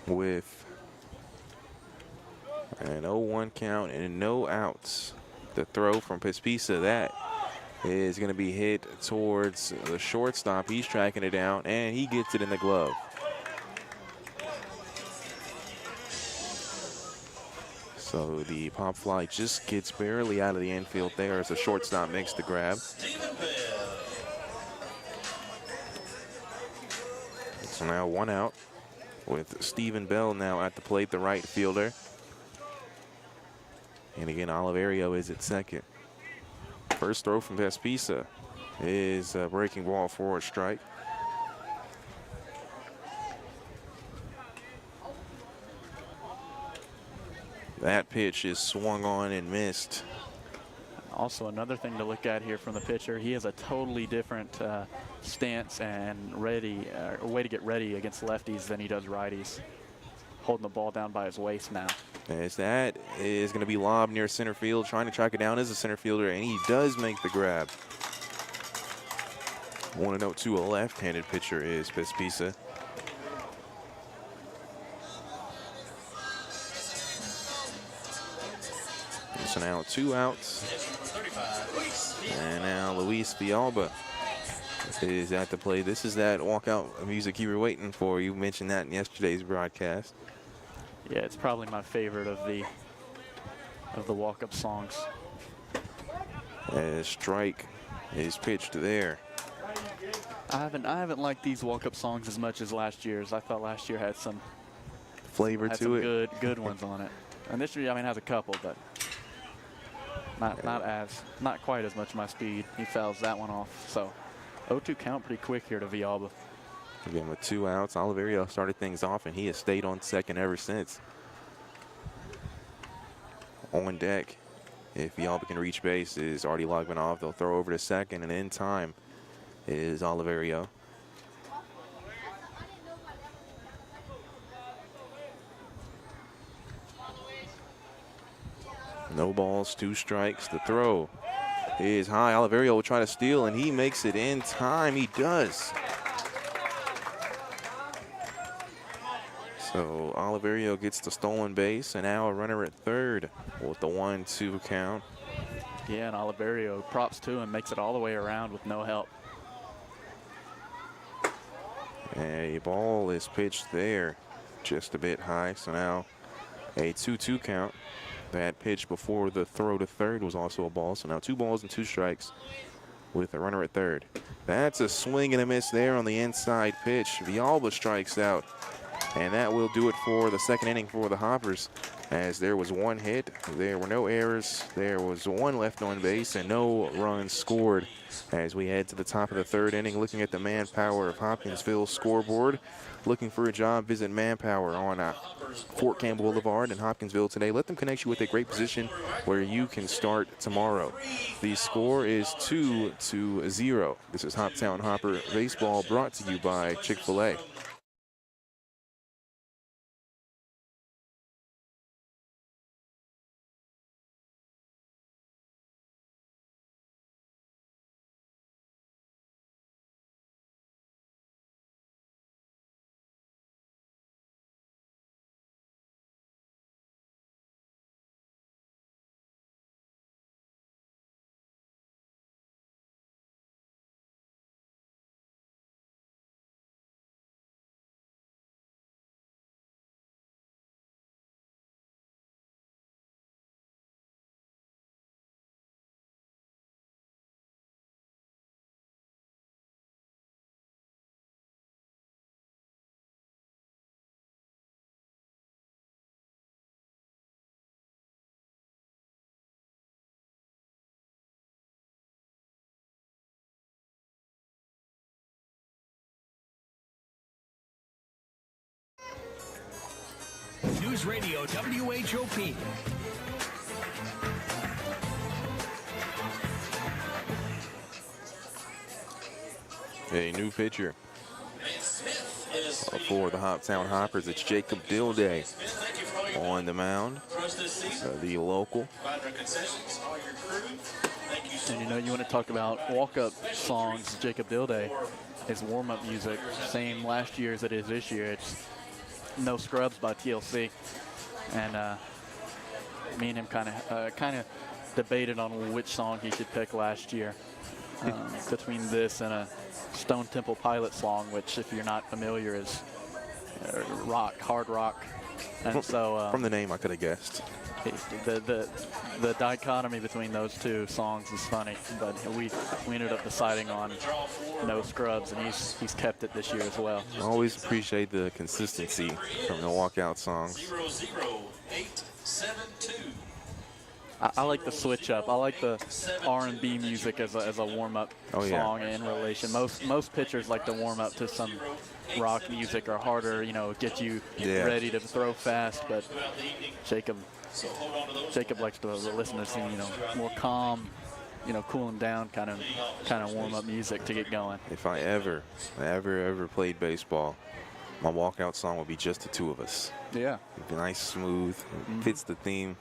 with an 0-1 count and no outs. The throw from Pespisa, that is going to be hit towards the shortstop. He's tracking it down, and he gets it in the glove. So the pop fly just gets barely out of the infield there as the shortstop makes the grab. So now 1 out with Stephen Bell now at the plate, the right fielder. And again, Oliverio is at second. First throw from Pespisa is a breaking ball for a strike. That pitch is swung on and missed. Also, another thing to look at here from the pitcher, he has a totally different stance and way to get ready against lefties than he does righties. Holding the ball down by his waist now. As that is going to be lobbed near center field, trying to track it down as a center fielder, and he does make the grab. 1-0 to a left-handed pitcher is Pespisa. So now 2 outs. And now Luis Villalba is at the plate. This is that walkout music you were waiting for. You mentioned that in yesterday's broadcast. Yeah, it's probably my favorite of the walk-up songs. As strike is pitched there. I haven't liked these walk-up songs as much as last year's. I thought last year had some flavor to it. Good ones on it. And this year, I mean, has a couple, but not quite as much my speed. He fouls that one off. So 0-2 count pretty quick here to Villalba. Again, with 2 outs, Oliverio started things off, and he has stayed on second ever since. On deck, if Villalba can reach base, is already logging off. They'll throw over to second, and in time is Oliverio. No balls, 2 strikes. The throw is high. Oliverio will try to steal, and he makes it in time. He does. So Oliverio gets the stolen base, and now a runner at third with the 1-2 count. Yeah, and Oliverio, props to him, makes it all the way around with no help. A ball is pitched there, just a bit high. So now a 2-2 count. That pitch before the throw to third was also a ball. So now 2 balls and 2 strikes with a runner at third. That's a swing and a miss there on the inside pitch. Villalba strikes out, and that will do it for the second inning for the Hoppers, as there was 1 hit, there were no errors, there was 1 left on base, and no runs scored. As we head to the top of the third inning, looking at the Manpower of Hopkinsville scoreboard. Looking for a job, visit Manpower on Fort Campbell Boulevard in Hopkinsville today. Let them connect you with a great position where you can start tomorrow. The score is 2-0. This is Hoptown Hopper Baseball, brought to you by Chick-fil-A. News Radio WHOP. A new pitcher for the Hoptown Hoppers. It's Jacob Dilday on the mound, the local. And you know, you want to talk about walk-up songs. Jacob Dilday, his warm-up music, same last year as it is this year. It's No Scrubs by TLC, and me and him kind of debated on which song he should pick last year, between this and a Stone Temple Pilots song, which, if you're not familiar, is rock, hard rock. And so from the name, I could have guessed. The dichotomy between those two songs is funny, but we ended up deciding on No Scrubs, and he's kept it this year as well. I always appreciate the consistency from the walkout songs. 00872. I like the switch up. I like the R&B music as a warm-up song in relation. Most pitchers like to warm up to some rock music or harder, get you ready to throw fast. But Jacob likes to listen to some, more calm, cooling down kind of warm-up music to get going. If I ever played baseball, my walkout song would be just the two of us. Yeah. It'd be nice, smooth, fits the theme.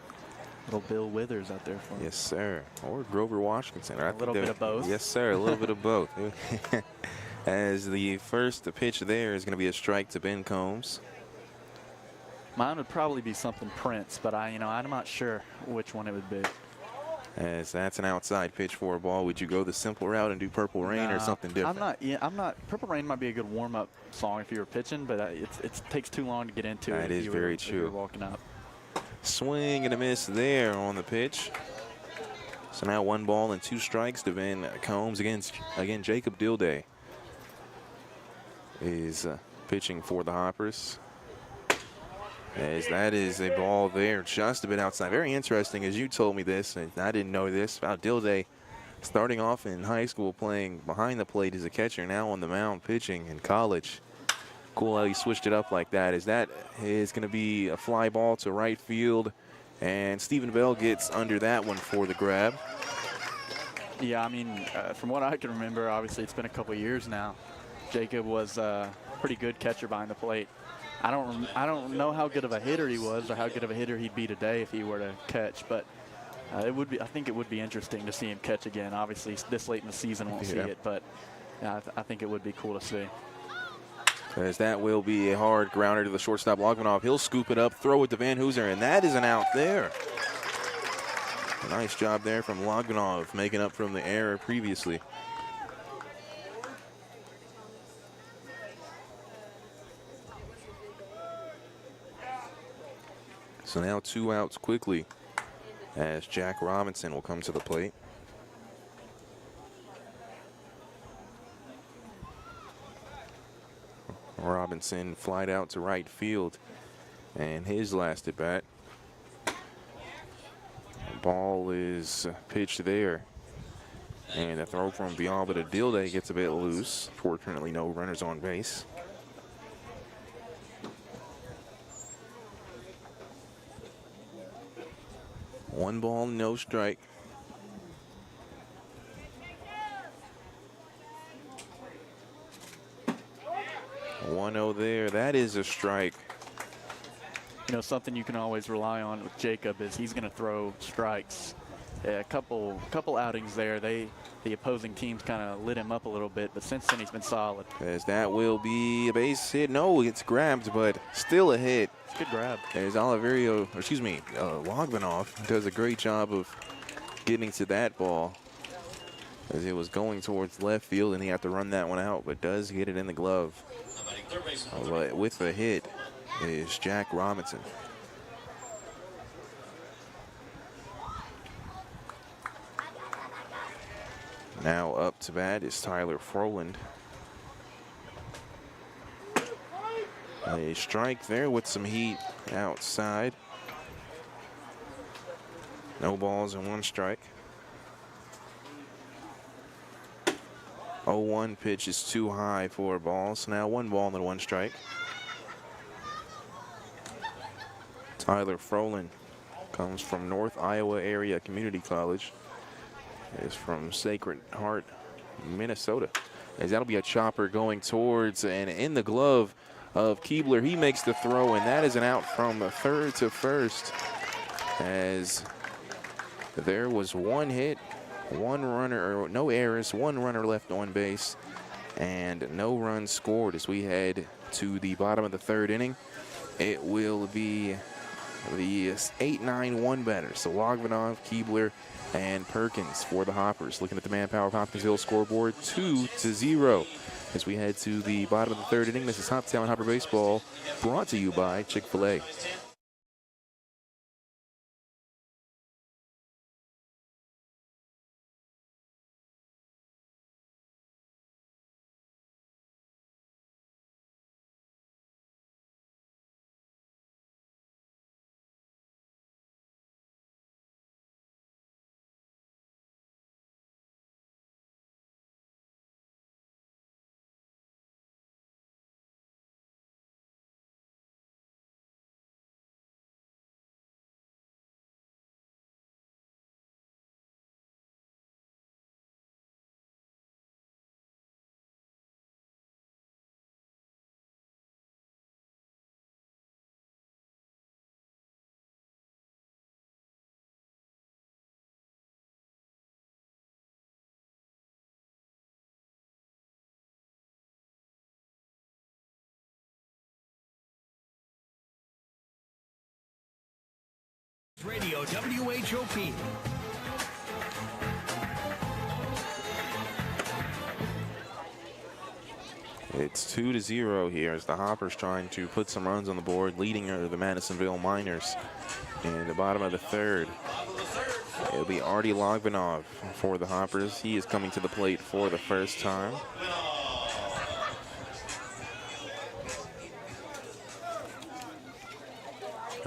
Little Bill Withers out there for you. Yes, sir. Or Grover Washington. A little bit of both. Yes, sir. A little bit of both. As the first pitch there is going to be a strike to Ben Combs. Mine would probably be something Prince, but I'm not sure which one it would be. As that's an outside pitch for a ball. Would you go the simple route and do Purple Rain or something different? I'm not. Purple Rain might be a good warm-up song if you were pitching, but it takes too long to get into it. That is very true. If you're walking up. Swing and a miss there on the pitch. So now 1 ball and 2 strikes to Ben Combs. Again, Jacob Dilday is pitching for the Hoppers. As that is a ball there just a bit outside. Very interesting, as you told me this, and I didn't know this about Dilday. Starting off in high school playing behind the plate as a catcher, now on the mound pitching in college. Cool how he switched it up like that. As that is going to be a fly ball to right field, and Stephen Bell gets under that one for the grab. Yeah, from what I can remember, obviously it's been a couple of years now. Jacob was a pretty good catcher behind the plate. I don't know how good of a hitter he was or how good of a hitter he'd be today if he were to catch, but I think it would be interesting to see him catch again. Obviously, this late in the season won't see it, but I think it would be cool to see. As that will be a hard grounder to the shortstop, Logmanov. He'll scoop it up, throw it to Van Hooser, and that is an out there. A nice job there from Logmanov, making up from the error previously. So now 2 outs quickly as Jack Robinson will come to the plate. Robinson flied out to right field, and his last at bat. Ball is pitched there, and the throw from Villalba to Dilday gets a bit loose. Fortunately, no runners on base. One ball, no strike. One-oh there. That is a strike. You know, something you can always rely on with Jacob is he's going to throw strikes. A couple outings there, the opposing teams kind of lit him up a little bit, but since then he's been solid. As that will be a base hit. No, it's grabbed, but still a hit. It's a good grab. As Logmanov does a great job of getting to that ball as it was going towards left field, and he had to run that one out, but does get it in the glove. But with the hit is Jack Robinson. Now up to bat is Tyler Froland. A strike there with some heat outside. No balls and 1 strike. 0-1 pitch is too high for balls. Now 1 ball and 1 strike. Tyler Froland comes from North Iowa Area Community College. Is from Sacred Heart, Minnesota. As that'll be a chopper going towards and in the glove of Keebler. He makes the throw, and that is an out from third to first. As there was 1 hit, 1 runner, or no errors, 1 runner left on base, and no runs scored as we head to the bottom of the 3rd inning. It will be the 8-9-1 batters. So Logmanov, Keebler, and Perkins for the Hoppers. Looking at the Manpower Hopkinsville scoreboard, 2-0 as we head to the bottom of the 3rd inning. This is Hoptown Hopper Baseball, brought to you by Chick-fil-A. Radio WHOP. It's 2-0 here as the Hoppers trying to put some runs on the board, leading the Madisonville Miners in the bottom of the 3rd. It'll be Artie Logmanov for the Hoppers. He is coming to the plate for the first time.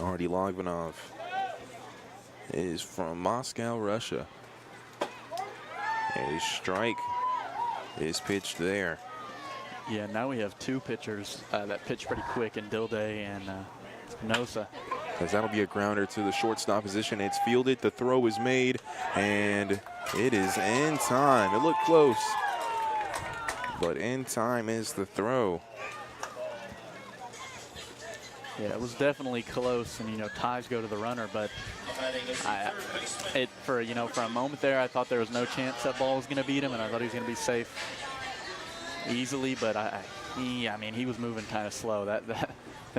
Artie Logmanov is from Moscow, Russia. A strike is pitched there. Yeah, now we have 2 pitchers that pitch pretty quick in Dilday and Nosa. As that'll be a grounder to the shortstop position. It's fielded, the throw is made, and it is in time. It looked close, but in time is the throw. Yeah, it was definitely close, and ties go to the runner. But for a moment there, I thought there was no chance that ball was going to beat him, and I thought he was going to be safe easily. But I mean, he was moving kind of slow. That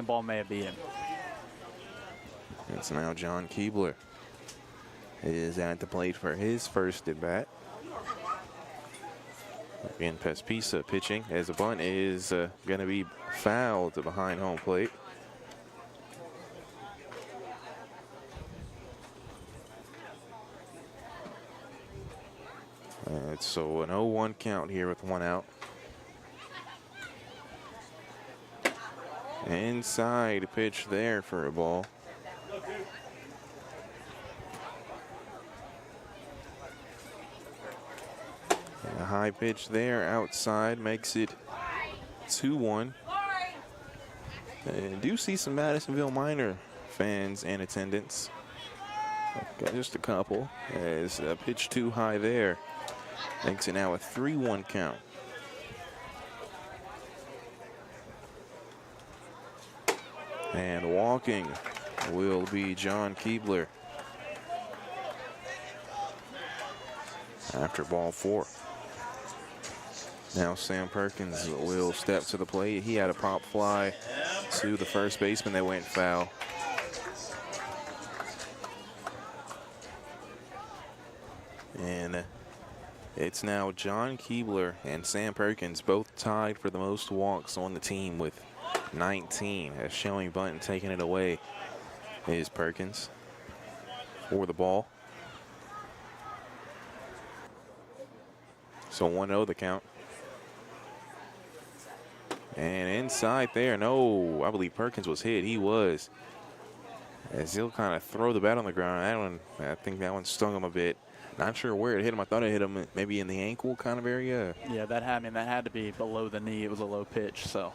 ball may have beat him. It's now John Keebler is at the plate for his first at bat. Again, Pespisa pitching as a bunt is going to be fouled to behind home plate. So an 0-1 count here with 1 out. Inside pitch there for a ball. And a high pitch there outside makes it 2-1. And do see some Madisonville Minor fans in attendance. Got just a couple. As a pitch too high there. Makes it now a 3-1 count. And walking will be John Keebler after ball 4. Now Sam Perkins will step to the plate. He had a pop fly to the first baseman that went foul. And it's now John Keebler and Sam Perkins both tied for the most walks on the team with 19. As showing bunt and taking it away is Perkins for the ball. So 1-0 the count. And inside there, no, I believe Perkins was hit. He was. As he'll kind of throw the bat on the ground. That one, I think that one stung him a bit. Not sure where it hit him. I thought it hit him maybe in the ankle kind of area. Yeah, that had to be below the knee. It was a low pitch, so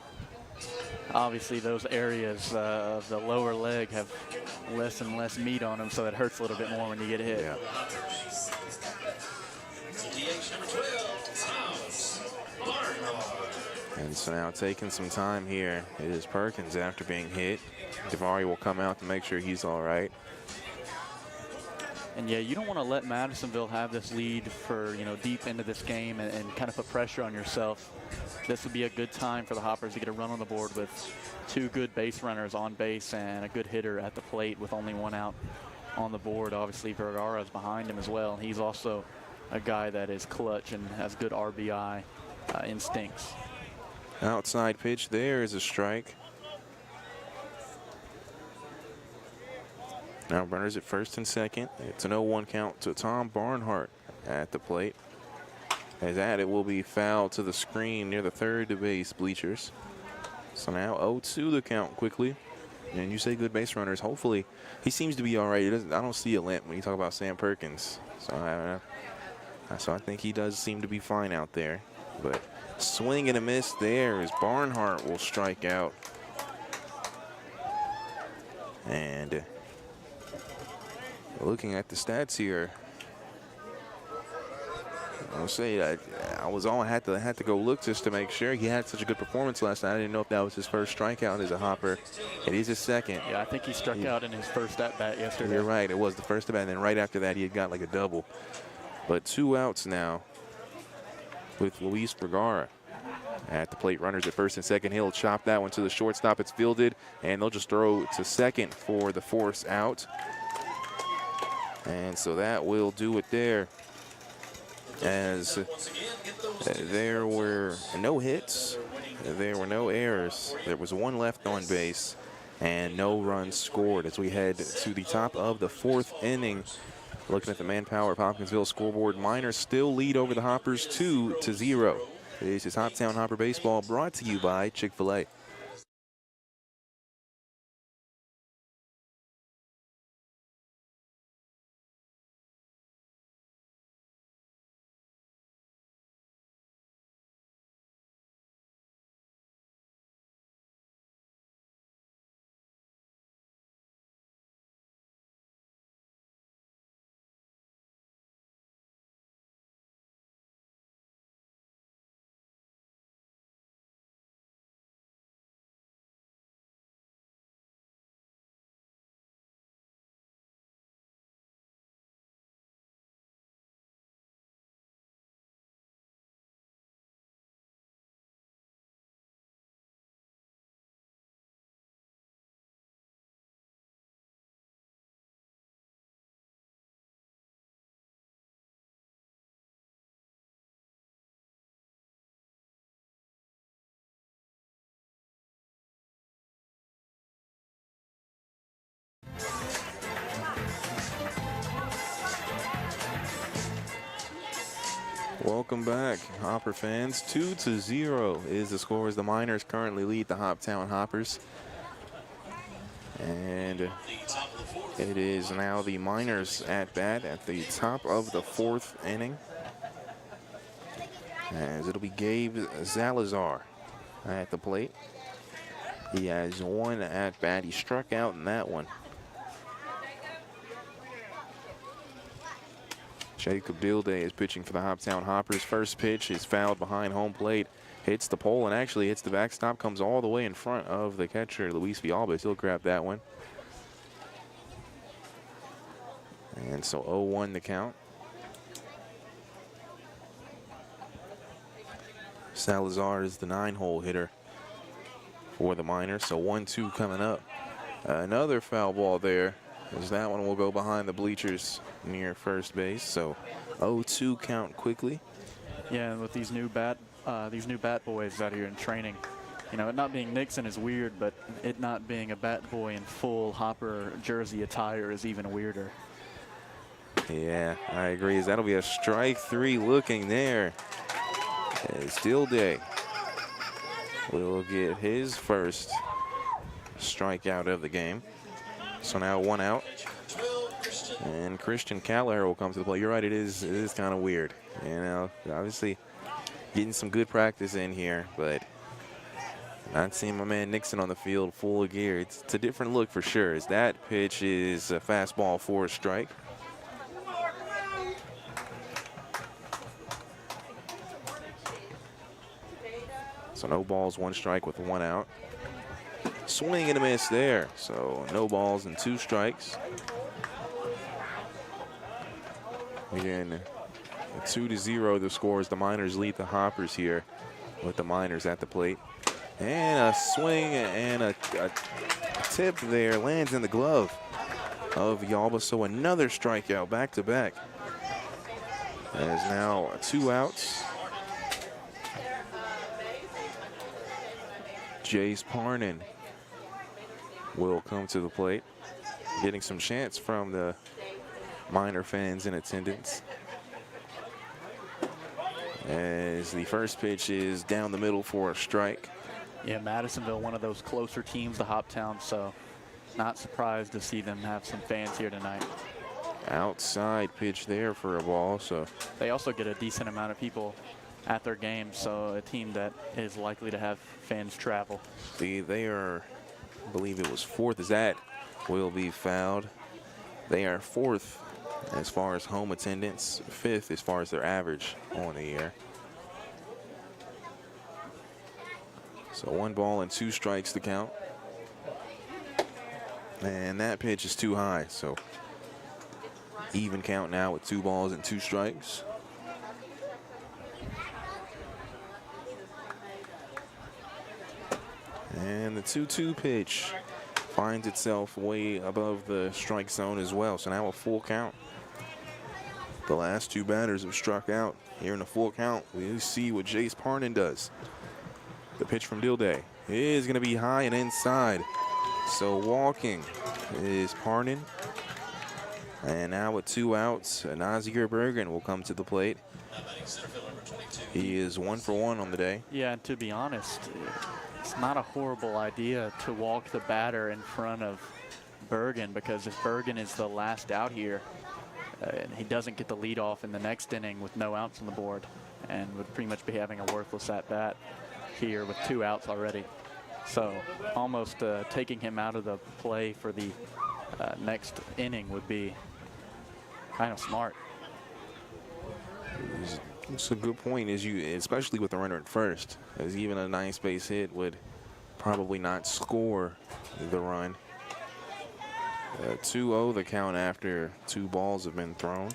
obviously those areas of the lower leg have less and less meat on them, so it hurts a little bit more when you get hit. Yeah. And so now taking some time here is Perkins after being hit. Davari will come out to make sure he's all right. And yeah, you don't want to let Madisonville have this lead for, deep into this game and kind of put pressure on yourself. This would be a good time for the Hoppers to get a run on the board with 2 good base runners on base and a good hitter at the plate with only 1 out on the board. Obviously, Vergara's behind him as well. He's also a guy that is clutch and has good RBI instincts. Outside pitch there is a strike. Now runners at first and second. It's an 0-1 count to Tom Barnhart at the plate. As that, it will be fouled to the screen near the third base bleachers. So now 0-2 the count quickly. And you say good base runners. Hopefully, he seems to be all right. I don't see a limp when you talk about Sam Perkins. So I think he does seem to be fine out there. But swing and a miss there as Barnhart will strike out. And looking at the stats here, I'll say I had to go look just to make sure. He had such a good performance last night. I didn't know if that was his first strikeout as a Hopper. It is his second. Yeah, I think he struck out in his first at-bat yesterday. You're right. It was the first at-bat, and then right after that, he had got like a double. But 2 outs now with Luis Vergara at the plate. Runners at first and second. He'll chop that one to the shortstop. It's fielded, and they'll just throw to second for the force out. And so that will do it there. As there were no hits, there were no errors, there was 1 left on base, and no runs scored as we head to the top of the 4th inning. Looking at the manpower of Hopkinsville scoreboard, Miners still lead over the Hoppers 2-0. This is Hoptown Hopper Baseball brought to you by Chick-fil-A. Welcome back, Hopper fans. 2-0 is the score as the Miners currently lead the Hoptown Hoppers. And it is now the Miners at bat at the top of the 4th inning. As it'll be Gabe Zalazar at the plate. He has 1 at bat. He struck out in that one. Jacob Dilday is pitching for the Hoptown Hoppers. First pitch is fouled behind home plate. Hits the pole and actually hits the backstop. Comes all the way in front of the catcher, Luis Villalba. He'll grab that one. And so 0-1 the count. Salazar is the 9-hole hitter for the Miners. So 1-2 coming up. Another foul ball there, as that one will go behind the bleachers near first base. So 0-2 count quickly. Yeah, and with these new bat boys out here in training, you know, it not being Nixon is weird, but it not being a bat boy in full Hopper jersey attire is even weirder. Yeah, I agree. That'll be a strike 3 looking there. Dilday will get his first strikeout of the game. So now 1 out. And Christian Callaher will come to the plate. You're right, it is kind of weird. You know, obviously getting some good practice in here, but not seeing my man Nixon on the field full of gear. It's a different look for sure, as that pitch is a fastball for a strike. So no balls, 1 strike with 1 out. Swing and a miss there. So no balls and 2 strikes. Again, 2-0 the score as the Miners lead the Hoppers here, with the Miners at the plate. And a swing and a tip there lands in the glove of Villalba. So another strikeout back to back. As now 2 outs. Jace Parnan will come to the plate, getting some chants from the Miner fans in attendance. As the first pitch is down the middle for a strike. Yeah, Madisonville, one of those closer teams to Hoptown, so not surprised to see them have some fans here tonight. Outside pitch there for a ball. So they also get a decent amount of people at their games, so a team that is likely to have fans travel. They are, I believe it was 4th, as that will be fouled. They are 4th as far as home attendance, 5th as far as their average on the year. So 1 ball and 2 strikes to count. And that pitch is too high, so even count now with 2 balls and 2 strikes. And the 2-2 pitch finds itself way above the strike zone as well. So now a full count. The last 2 batters have struck out. Here in the full count, we see what Jace Parnan does. The pitch from Dilday is going to be high and inside. So walking is Parnan. And now with 2 outs, Nazir Bergen will come to the plate. He is 1 for 1 on the day. Yeah, and to be honest, it's not a horrible idea to walk the batter in front of Bergen, because if Bergen is the last out here, and he doesn't get the lead off in the next inning with no outs on the board, and would pretty much be having a worthless at bat here with 2 outs already. So almost taking him out of the play for the next inning would be kind of smart. It's a good point, especially with the runner at first, as even a nice base hit would probably not score the run. 2-0 the count after 2 balls have been thrown.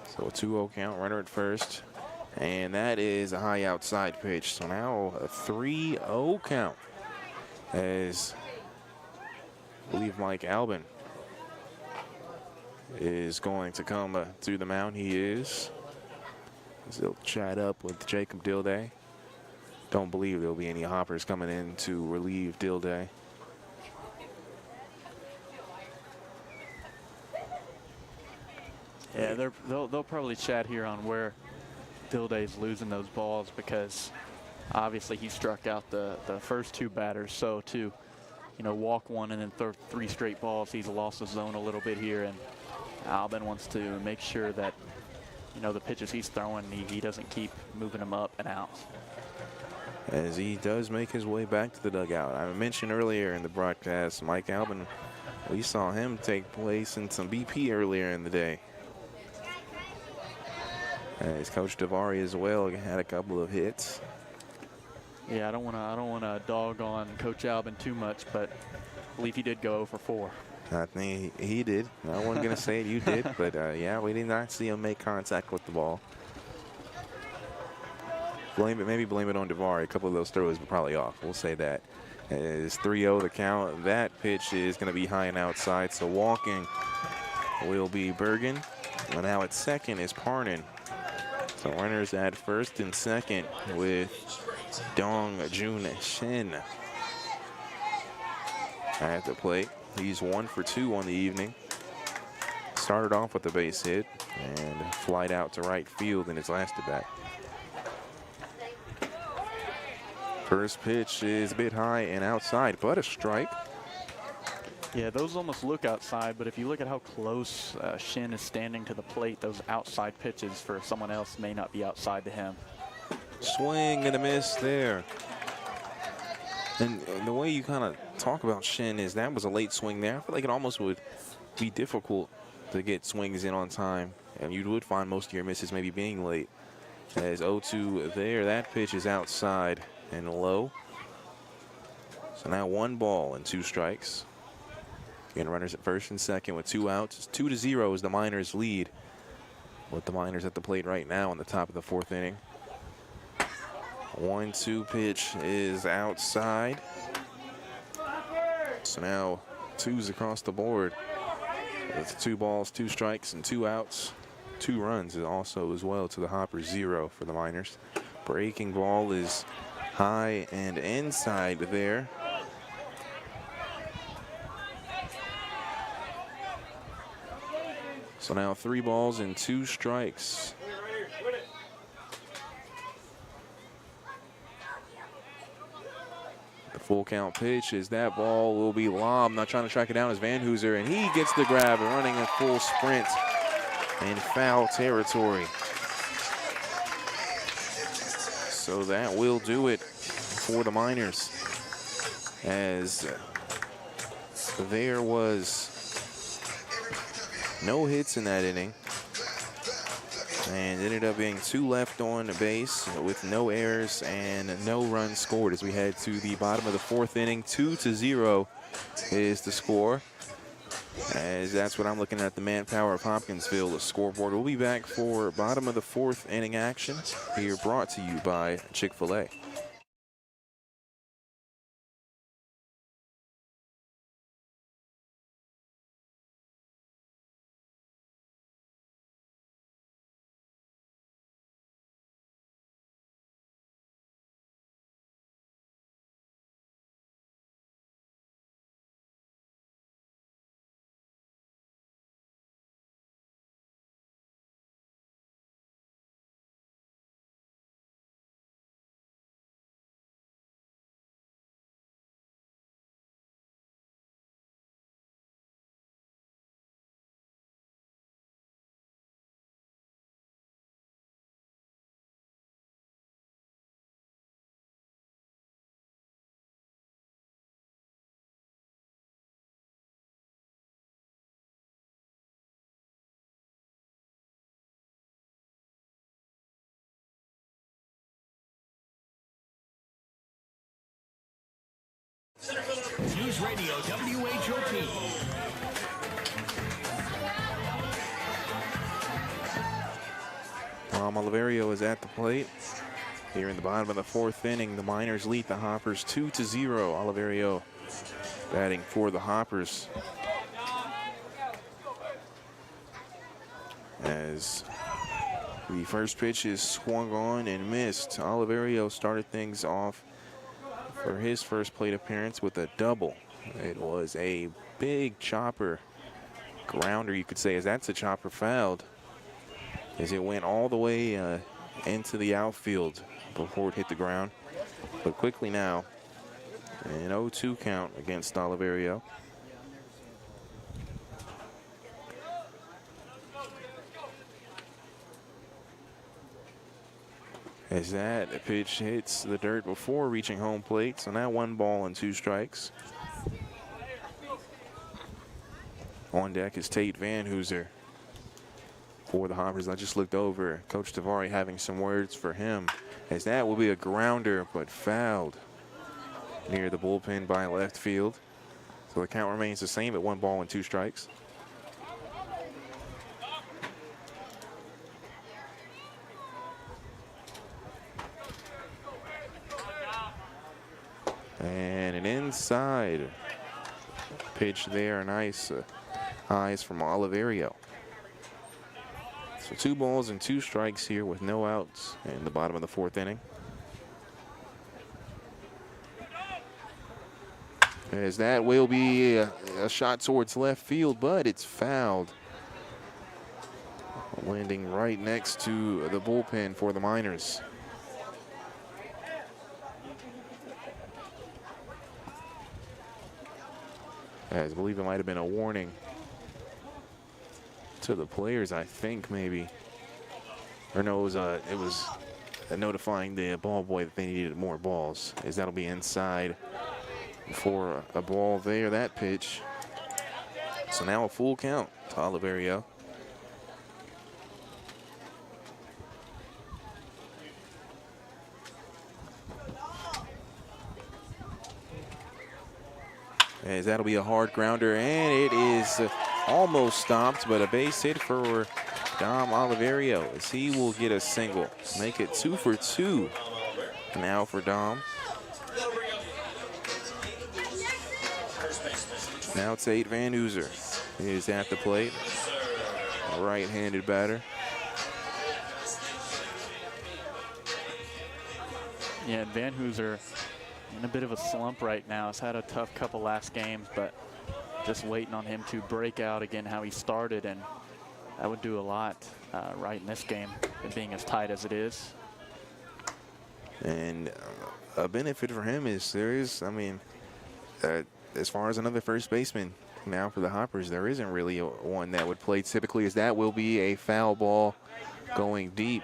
So a 2-0 count, runner at first. And that is a high outside pitch. So now a 3-0 count, as I believe Mike Albin is going to come through the mound. He is. He'll chat up with Jacob Dilday. Don't believe there'll be any Hoppers coming in to relieve Dilday. Yeah, they'll probably chat here on where Dilday's losing those balls, because obviously he struck out the first 2 batters. So to, walk one and then throw 3 straight balls, he's lost the zone a little bit here. And Albin wants to make sure that, the pitches he's throwing, he doesn't keep moving them up and out. As he does make his way back to the dugout. I mentioned earlier in the broadcast, Mike Albin, we saw him take place in some BP earlier in the day. As Coach Davari as well had a couple of hits. Yeah, I don't want to dog on Coach Albin too much, but I believe he did go 0 for 4. I think he did. I wasn't going to say it, you did, but yeah, we did not see him make contact with the ball. Maybe blame it on Davari. A couple of those throws were probably off. We'll say that. It's 3-0 the count. That pitch is going to be high and outside, so walking will be Bergen. And now at second is Parnan. So runners at first and second with Dong Jun Shin at the plate. He's 1 for 2 on the evening. Started off with a base hit and flied out to right field in his last at bat. First pitch is a bit high and outside, but a strike. Yeah, those almost look outside, but if you look at how close Shin is standing to the plate, those outside pitches for someone else may not be outside to him. Swing and a miss there. And the way you kind of talk about Shin is that was a late swing there. I feel like it almost would be difficult to get swings in on time, and you would find most of your misses maybe being late. As 0-2 there, that pitch is outside and low. So now 1 ball and 2 strikes. Again, runners at first and second with 2 outs. 2-0 is the Miners' lead, with the Miners at the plate right now in the top of the 4th inning. 1-2 pitch is outside. So now 2s across the board with 2 balls, 2 strikes, and 2 outs. 2 runs is also as well to the Hoppers, 0 for the Miners. Breaking ball is high and inside there. So now 3 balls and 2 strikes. The full count pitch is that ball will be lobbed. Not trying to track it down is Van Hooser, and he gets the grab, running a full sprint in foul territory. So that will do it for the Miners, as there was no hits in that inning, and ended up being 2 left on the base with no errors and no runs scored as we head to the bottom of the 4th inning. 2-0 is the score, as that's what I'm looking at, the manpower of Hopkinsville, the scoreboard. We'll be back for bottom of the 4th inning action here, brought to you by Chick-fil-A. News Radio WHOP. Oliverio is at the plate. Here in the bottom of the 4th inning, the Miners lead the Hoppers 2-0. Oliverio batting for the Hoppers, as the first pitch is swung on and missed. Oliverio started things off for his first plate appearance with a double. It was a big chopper, grounder you could say, as that's a chopper fouled as it went all the way into the outfield before it hit the ground. But quickly now, an 0-2 count against Oliverio. As that pitch hits the dirt before reaching home plate. So now 1 ball and 2 strikes. On deck is Tate Van Hooser for the Hoppers. I just looked over. Coach Tavari having some words for him, as that will be a grounder, but fouled near the bullpen by left field. So the count remains the same at 1 ball and 2 strikes. And an inside pitch there. Nice eyes from Oliverio. So 2 balls and 2 strikes here with no outs in the bottom of the 4th inning. As that will be a shot towards left field, but it's fouled. Landing right next to the bullpen for the Miners. As I believe it might have been a warning to the players, I think, maybe. Or no, it was notifying the ball boy that they needed more balls, as that'll be inside for a ball there, that pitch. So now a full count to Oliverio. As that'll be a hard grounder, and it is almost stopped, but a base hit for Dom Oliverio, as he will get a single. Make it 2 for 2 now for Dom. Now Tate Van Hooser is at the plate, a right-handed batter. Yeah, Van Hooser in a bit of a slump right now. Has had a tough couple last games, but just waiting on him to break out again how he started, and that would do a lot right in this game, it being as tight as it is. And a benefit for him is as far as another first baseman now for the Hoppers, there isn't really one that would play typically, as that will be a foul ball going deep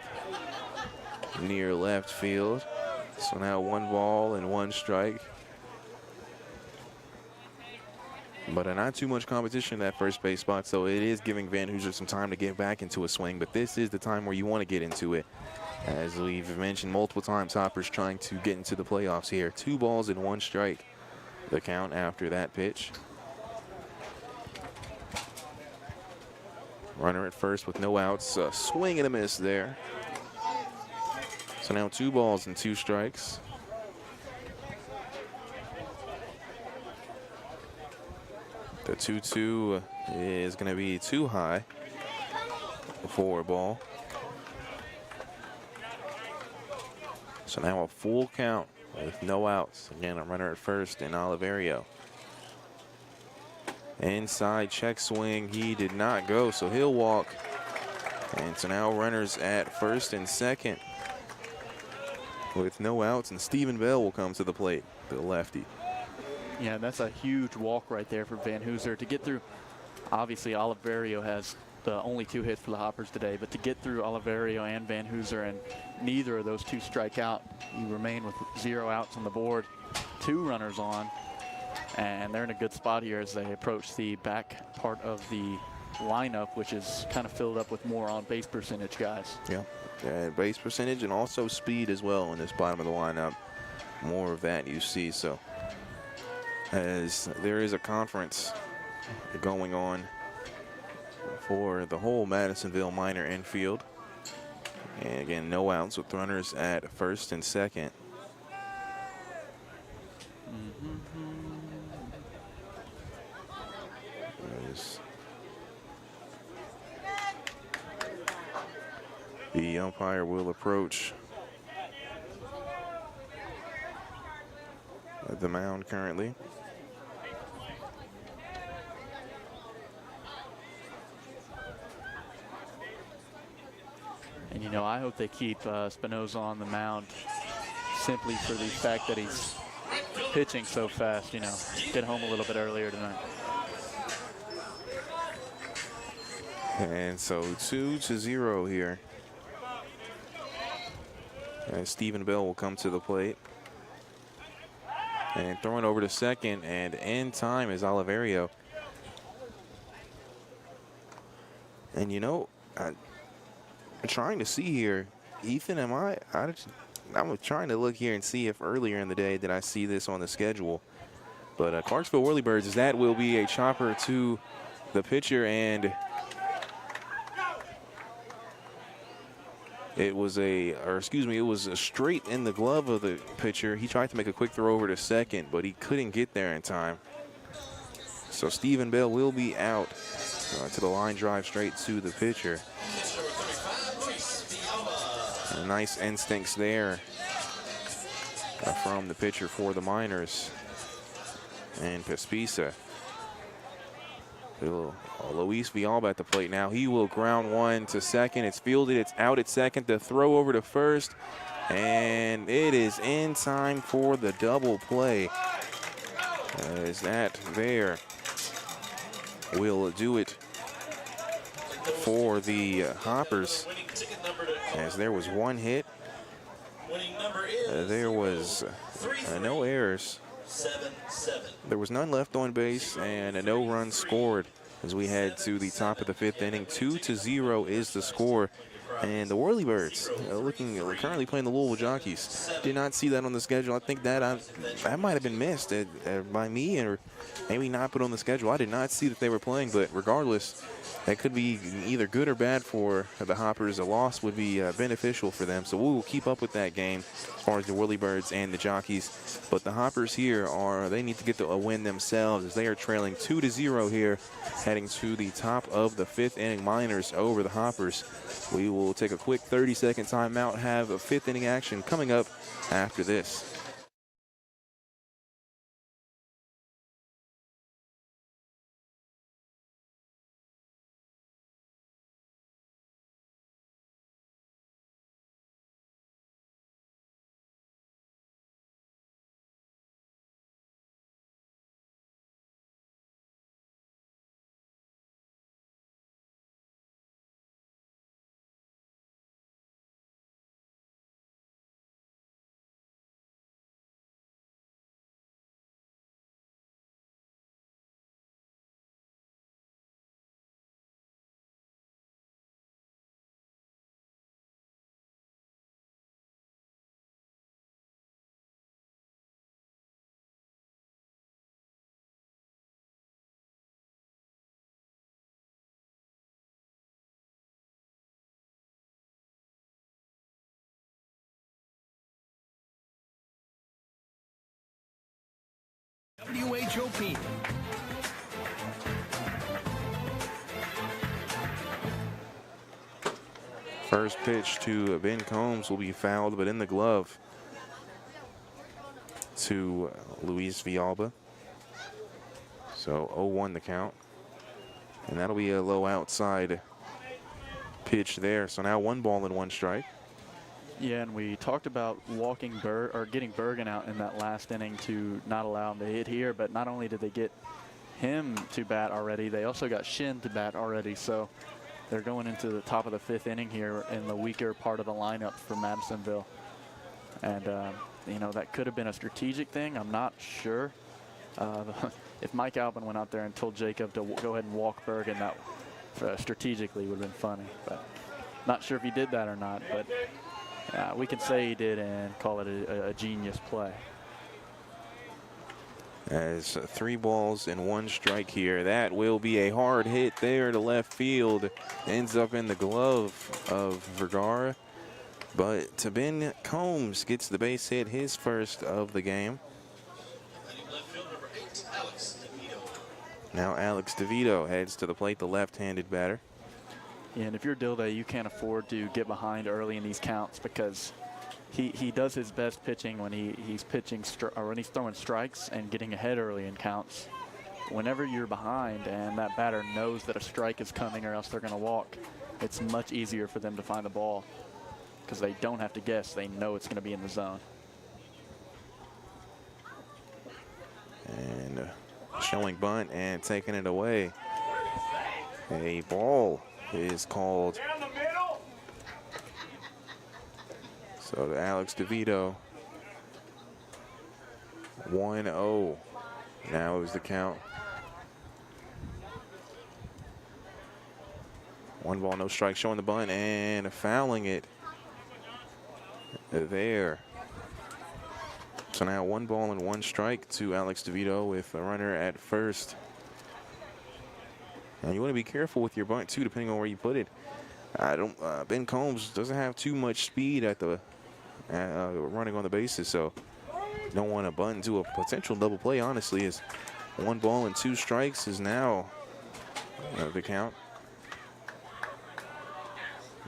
near left field. So now 1 ball and 1 strike. But not too much competition in that first base spot, so it is giving Van Hooser some time to get back into a swing, but this is the time where you want to get into it. As we've mentioned multiple times, Hoppers trying to get into the playoffs here. 2 balls and 1 strike, the count after that pitch. Runner at first with no outs, swing and a miss there. So now 2 balls and 2 strikes. The 2-2 is going to be too high for a ball. So now a full count with no outs. Again, a runner at first in Oliverio. Inside check swing, he did not go, so he'll walk. And so now runners at first and second with no outs, and Stephen Bell will come to the plate, the lefty. Yeah, that's a huge walk right there for Van Hooser to get through. Obviously, Oliverio has the only 2 hits for the Hoppers today, but to get through Oliverio and Van Hooser and neither of those 2 strike out, you remain with 0 outs on the board, 2 runners on, and they're in a good spot here as they approach the back part of the lineup, which is kind of filled up with more on base percentage guys. Yeah, and base percentage and also speed as well in this bottom of the lineup. More of that you see. So as there is a conference going on for the whole Madisonville minor infield. And again, no outs with runners at first and second. The umpire will approach the mound currently. I hope they keep Spinoza on the mound simply for the fact that he's pitching so fast, get home a little bit earlier tonight. And so 2-0 here. And Stephen Bell will come to the plate. And throwing over to second, and in time is Oliverio. And I'm trying to see here, Ethan, I'm trying to look here and see if earlier in the day did I see this on the schedule. But Clarksville Whirlybirds, that will be a chopper to the pitcher, and it was a straight in the glove of the pitcher. He tried to make a quick throw over to second, but he couldn't get there in time. So Stephen Bell will be out to the line drive straight to the pitcher. Nice instincts there from the pitcher for the Miners. And Pespisa. Luis Villalba at the plate now. He will ground one to second. It's fielded. It's out at second. The throw over to first. And it is in time for the double play. Is that there? Will do it for the Hoppers. As there was one hit. There was no errors. There was none left on base and no runs scored as we head to the top of the 5th inning. 2-0 is the score. And the Whirlybirds currently playing the Louisville Jockeys. Did not see that on the schedule. I think that might have been missed by me, or maybe not put on the schedule. I did not see that they were playing, but regardless, that could be either good or bad for the Hoppers. A loss would be beneficial for them. So we will keep up with that game as far as the Whirlybirds and the Jockeys. But the Hoppers here they need to get a win themselves as they are trailing 2-0 here, heading to the top of the 5th inning. Miners over the Hoppers. We will take a quick 30-second timeout, have a 5th inning action coming up after this. WHOP. First pitch to Ben Combs will be fouled, but in the glove to Luis Villalba. So 0-1 the count. And that'll be a low outside pitch there. So now 1 ball and 1 strike. Yeah, and we talked about getting Bergen out in that last inning to not allow him to hit here, but not only did they get him to bat already, they also got Shin to bat already. So they're going into the top of the 5th inning here in the weaker part of the lineup for Madisonville. And, that could have been a strategic thing. I'm not sure. If Mike Albin went out there and told Jacob to go ahead and walk Bergen, that strategically would have been funny. But not sure if he did that or not. But we can say he did and call it a genius play. As 3 balls and 1 strike here. That will be a hard hit there to left field. Ends up in the glove of Vergara. But to Ben Combs gets the base hit, his first of the game. Now Alex DeVito heads to the plate, the left-handed batter. And if you're Dilday, you can't afford to get behind early in these counts because he does his best pitching when he's pitching or when he's throwing strikes and getting ahead early in counts. Whenever you're behind and that batter knows that a strike is coming or else they're going to walk, it's much easier for them to find the ball. because they don't have to guess. They know it's going to be in the zone. And showing bunt and taking it away. A ball is called. So to Alex DeVito. 1-0. Now is the count. 1 ball, no strike, showing the bunt and fouling it there. So now 1 ball and 1 strike to Alex DeVito with a runner at first. And you want to be careful with your bunt too, depending on where you put it. Ben Combs doesn't have too much speed at the running on the bases, so don't want to bunt into a potential double play. Honestly, is 1 ball and 2 strikes is now the count.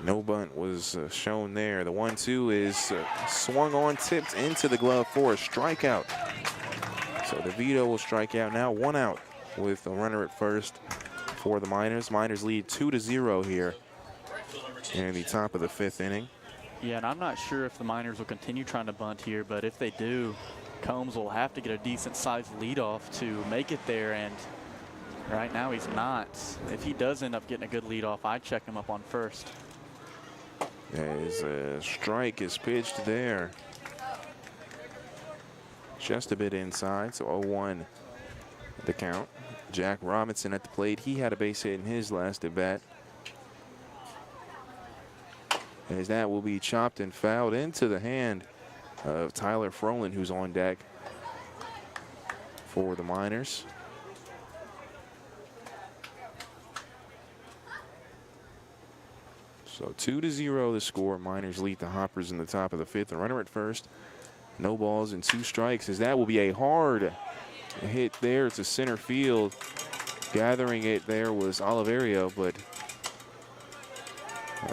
No bunt was shown there. The 1-2 is swung on, tipped into the glove for a strikeout. So DeVito will strike out. Now 1 out with a runner at first for the Miners. Miners lead 2-0 here in the top of the 5th inning. Yeah, and I'm not sure if the Miners will continue trying to bunt here, but if they do, Combs will have to get a decent-sized leadoff to make it there, and right now he's not. If he does end up getting a good leadoff, I'd check him up on first. As a strike is pitched there. Just a bit inside, so 0-1 the count. Jack Robinson at the plate. He had a base hit in his last at bat. As that will be chopped and fouled into the hand of Tyler Froland, who's on deck for the Miners. So 2-0 the score. Miners lead the Hoppers in the top of the 5th. The runner at first. No balls and 2 strikes, as that will be a hard hit there to center field. Gathering it there was Oliverio, but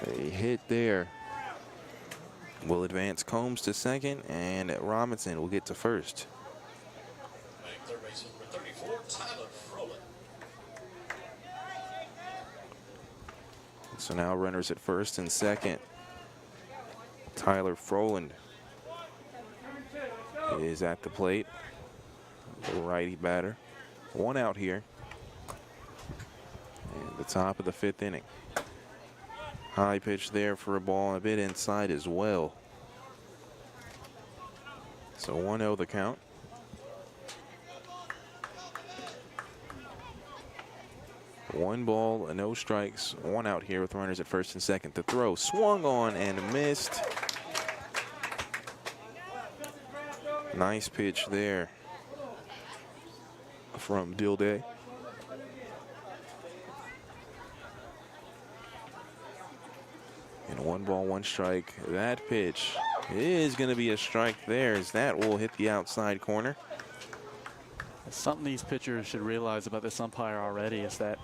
a hit there will advance Combs to second, and Robinson will get to first. Third baseman number 34, Tyler Froland. So now runners at first and second. Tyler Froland is at the plate. The righty batter. 1 out here. And the top of the 5th inning. High pitch there for a ball, a bit inside as well. So 1-0 the count. One ball, no strikes, 1 out here with runners at first and second. The throw swung on and missed. Nice pitch there from Dilday. And 1 ball, 1 strike. That pitch is going to be a strike there, as that will hit the outside corner. Something these pitchers should realize about this umpire already is that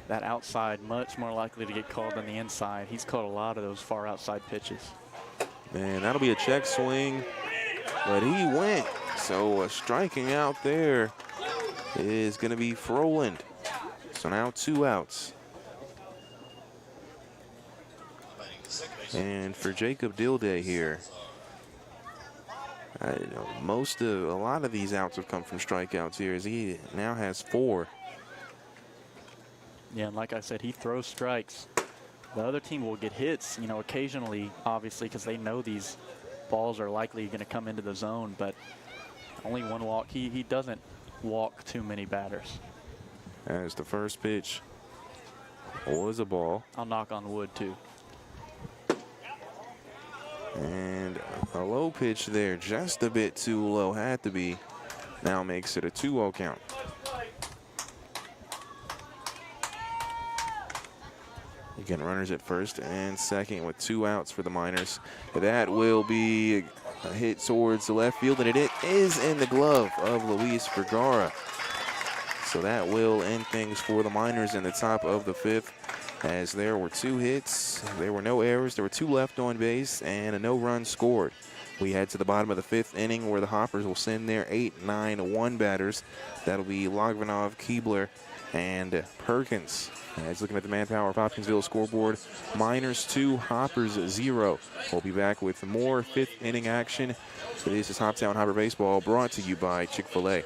outside much more likely to get called than the inside. He's called a lot of those far outside pitches. And that'll be a check swing, but he went. So striking out there is going to be Froland. So now 2 outs. And for Jacob Dilday here, a lot of these outs have come from strikeouts here, as he now has 4. Yeah, and like I said, he throws strikes. The other team will get hits, occasionally, obviously, because they know these balls are likely going to come into the zone, but only 1 walk. He doesn't walk too many batters. As the first pitch was a ball. I'll knock on wood, too. And a low pitch there, just a bit too low, had to be. Now makes it a 2-0 count. Again, runners at first and second with 2 outs for the Miners. That will be a hit towards the left field, and it is in the glove of Luis Vergara. So that will end things for the Miners in the top of the 5th, as there were 2 hits, there were no errors, there were 2 left on base, and a no run scored. We head to the bottom of the 5th inning, where the Hoppers will send their 8, 9, 1 batters. That'll be Logvanov, Keebler, and Perkins. As looking at the manpower of Hopkinsville scoreboard, Miners 2, Hoppers 0. We'll be back with more 5th inning action. This is Hoptown Hopper Baseball, brought to you by Chick-fil-A.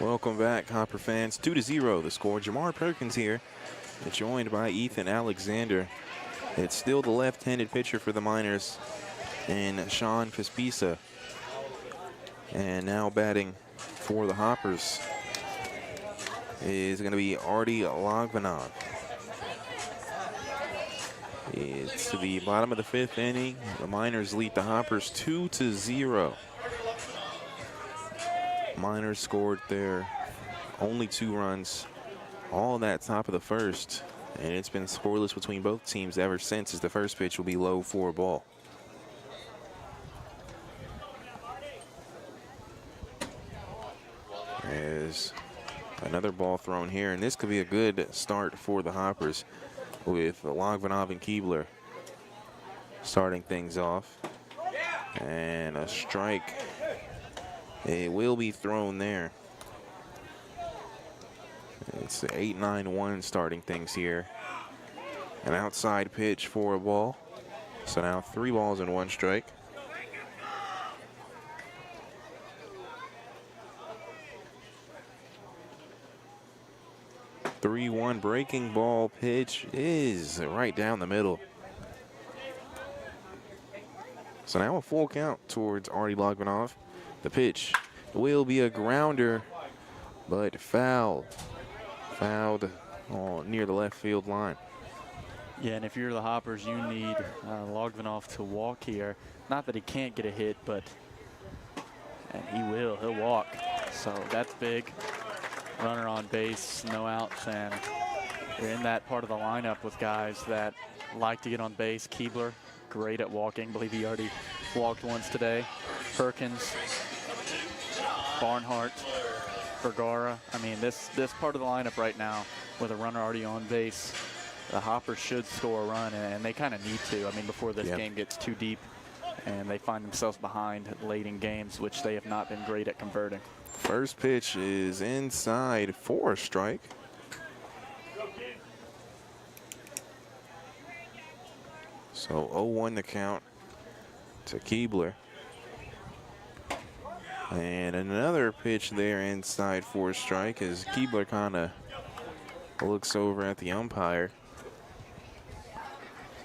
Welcome back, Hopper fans. 2-0 the score. Jamar Perkins here, joined by Ethan Alexander. It's still the left-handed pitcher for the Miners, and Sean Pispisa. And now batting for the Hoppers is going to be Artie Logvanov. It's the bottom of the 5th inning. The Miners lead the Hoppers 2-0. Miners scored their only 2 runs, all in that top of the 1st, and it's been scoreless between both teams ever since, as the first pitch will be low for a ball. There's another ball thrown here, and this could be a good start for the Hoppers with Logvanov and Keebler starting things off. And a strike. It will be thrown there. It's the 8-9-1 starting things here. An outside pitch for a ball. So now 3 balls and 1 strike. The 3-1 breaking ball pitch is right down the middle. So now a full count towards Artie Logvanov. The pitch will be a grounder, but fouled near the left field line. Yeah, and if you're the Hoppers, you need Logvanov to walk here. Not that he can't get a hit, but and he will. He'll walk. So that's big. Runner on base, no outs, and you're in that part of the lineup with guys that like to get on base. Keebler, great at walking. I believe he already walked once today. Perkins, Barnhart, Vergara. I mean, this part of the lineup right now with a runner already on base, the Hoppers should score a run, and they kind of need to. I mean, before this game gets too deep and they find themselves behind late in games, which they have not been great at converting. First pitch is inside for a strike. So 0-1 the count to Keebler. And another pitch there inside for a strike as Keebler kind of looks over at the umpire.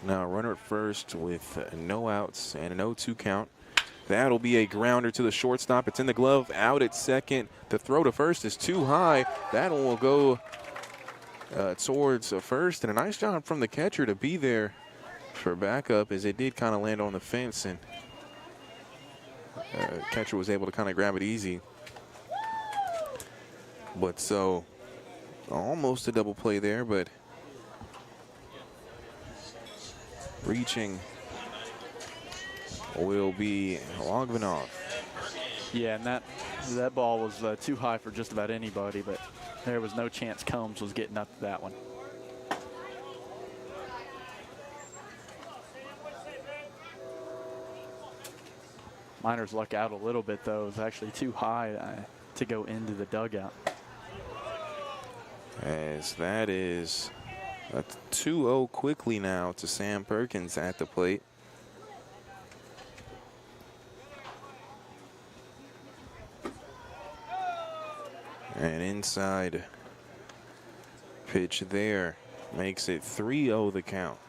Now runner at first with no outs and an 0-2 count. That'll be a grounder to the shortstop. It's in the glove, out at second. The throw to first is too high. That one will go towards first, and a nice job from the catcher to be there for backup, as it did kind of land on the fence, and catcher was able to kind of grab it easy. But so almost a double play there, but reaching will be Logvanov. Yeah, and that ball was too high for just about anybody, but there was no chance Combs was getting up to that one. Miners luck out a little bit, though. It was actually too high to go into the dugout. As that is A 2-0 quickly now to Sam Perkins at the plate. And inside pitch there makes it 3-0 the count.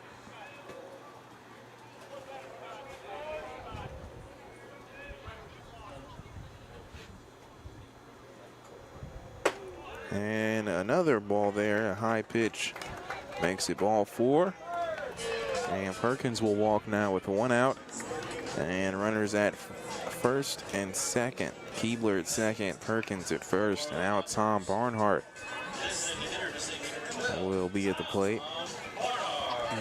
And another ball there, a high pitch, makes it ball 4. And Perkins will walk now with 1 out. And runners at first and second. Keebler at second, Perkins at first. And now Tom Barnhart will be at the plate.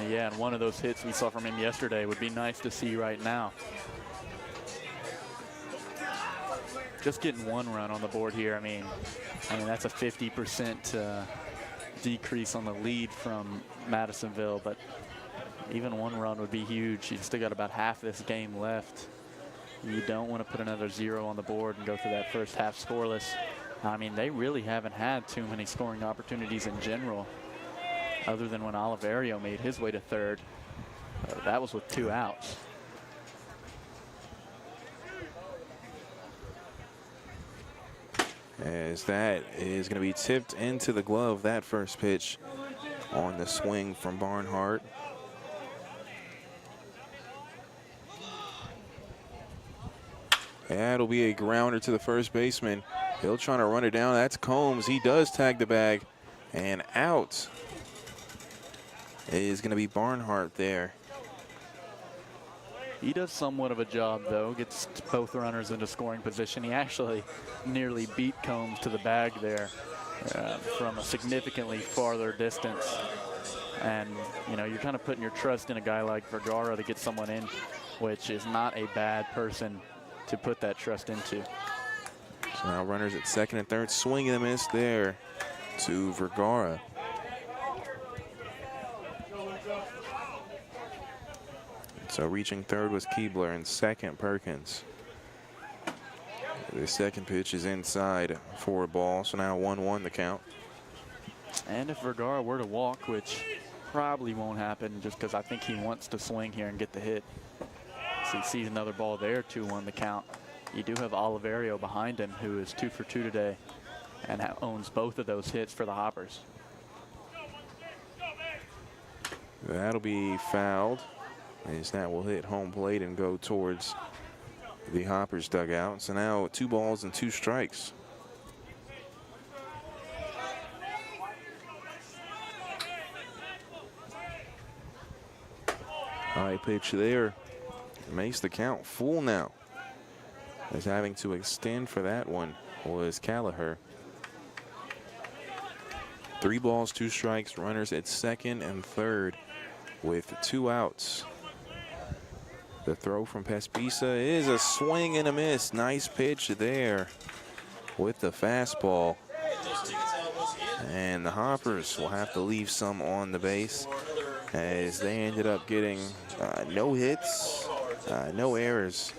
Yeah, and one of those hits we saw from him yesterday would be nice to see right now. Just getting 1 run on the board here, I mean that's a 50% decrease on the lead from Madisonville, but even 1 run would be huge. You still got about half this game left. You don't want to put another 0 on the board and go through that first half scoreless. I mean, they really haven't had too many scoring opportunities in general, other than when Oliverio made his way to third. That was with 2 outs. As that is going to be tipped into the glove, that first pitch on the swing from Barnhart. That'll be a grounder to the first baseman. He'll try to run it down. That's Combs. He does tag the bag. And out is going to be Barnhart there. He does somewhat of a job, though. Gets both runners into scoring position. He actually nearly beat Combs to the bag there from a significantly farther distance. And, you know, you're kind of putting your trust in a guy like Vergara to get someone in, which is not a bad person to put that trust into. So now runners at second and third. Swing and a miss there to Vergara. So reaching third was Keebler and second Perkins. The second pitch is inside for a ball, so now 1-1 the count. And if Vergara were to walk, which probably won't happen just because I think he wants to swing here and get the hit. So he sees another ball there, 2-1 the count. You do have Oliverio behind him, who is 2 for 2 today and owns both of those hits for the Hoppers. That'll be fouled, as that will hit home plate and go towards the Hoppers dugout. So now 2 balls and 2 strikes. High pitch there makes the count full now, as having to extend for that one was Callagher. 3 balls, 2 strikes, runners at second and third with 2 outs. The throw from Pespisa is a swing and a miss. Nice pitch there with the fastball. And the Hoppers will have to leave some on the base, as they ended up getting no hits, no errors.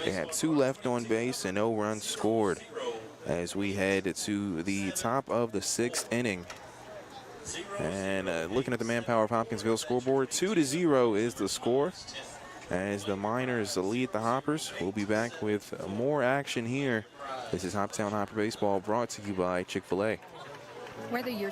They had 2 left on base and no runs scored as we head to the top of the 6th inning. And looking at the manpower of Hopkinsville scoreboard, 2-0 is the score as the Miners lead the Hoppers. We'll be back with more action here. This is Hoptown Hopper Baseball, brought to you by Chick-fil-A. Whether you're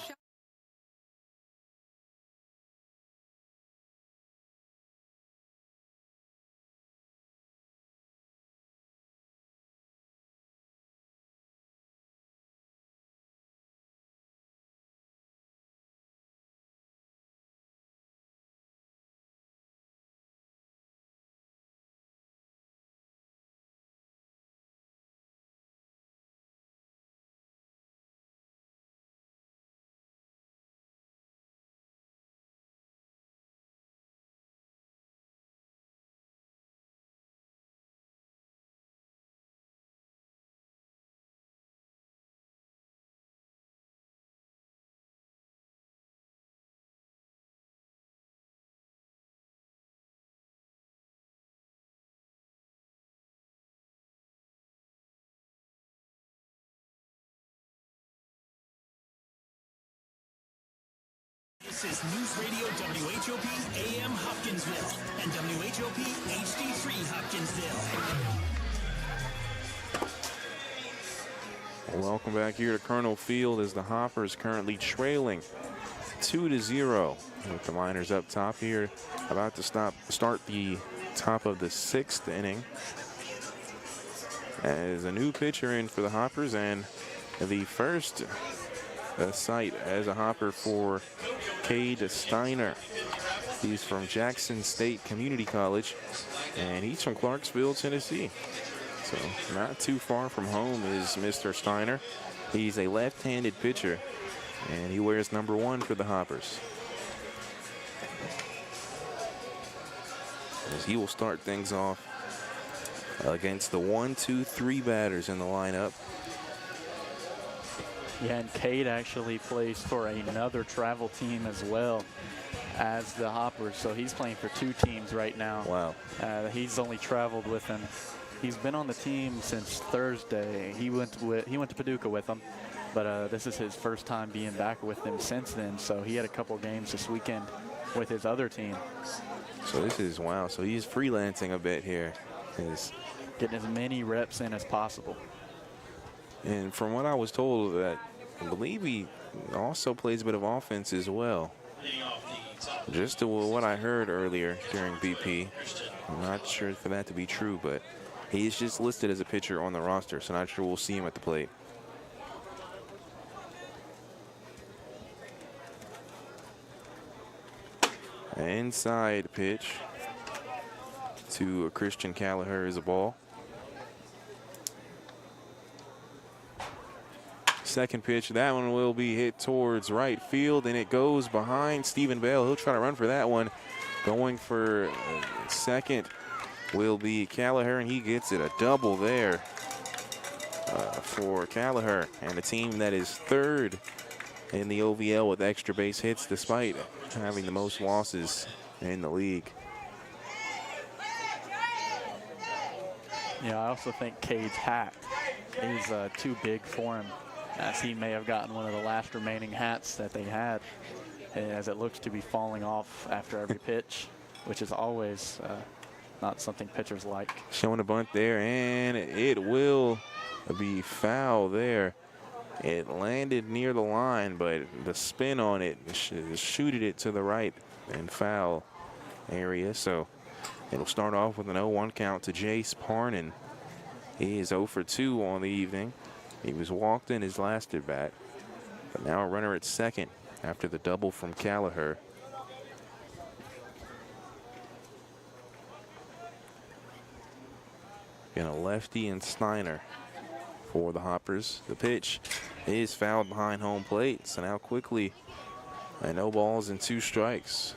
This is News Radio WHOP AM Hopkinsville and WHOP HD3 Hopkinsville. Welcome back here to Colonel Field as the Hoppers currently trailing 2-0 with the Miners up top here, about to start the top of the 6th inning. As a new pitcher in for the Hoppers, and the first sight as a Hopper for Cade Steiner. He's from Jackson State Community College, and he's from Clarksville, Tennessee. So not too far from home is Mr. Steiner. He's a left-handed pitcher, and he wears number 1 for the Hoppers. As he will start things off against the 1-2-3 batters in the lineup. Yeah, and Cade actually plays for another travel team as well as the Hoppers, so he's playing for 2 teams right now. Wow. He's only traveled with them. He's been on the team since Thursday. He went to Paducah with them, but this is his first time being back with them since then. So he had a couple games this weekend with his other team. So this is, wow, so he's freelancing a bit here. He's getting as many reps in as possible. And from what I was told, that I believe he also plays a bit of offense as well. Just to what I heard earlier during BP. I'm not sure for that to be true, but he's just listed as a pitcher on the roster, so not sure we'll see him at the plate. Inside pitch to Christian Callagher is a ball. Second pitch, that one will be hit towards right field, and it goes behind Stephen Bale. He'll try to run for that one. Going for second will be Callagher, and he gets it. A double there for Callagher, and a team that is 3rd in the OVL with extra base hits despite having the most losses in the league. Yeah, I also think Cade's hat is too big for him, as he may have gotten one of the last remaining hats that they had, as it looks to be falling off after every pitch, which is always not something pitchers like. Showing a bunt there, and it will be foul there. It landed near the line, but the spin on it shooted it to the right and foul area. So it'll start off with an 0-1 count to Jace Parnan. He is 0 for 2 on the evening. He was walked in his last at bat, but now a runner at second after the double from Callagher. And a lefty and Steiner for the Hoppers. The pitch is fouled behind home plate, so now quickly no balls and 2 strikes.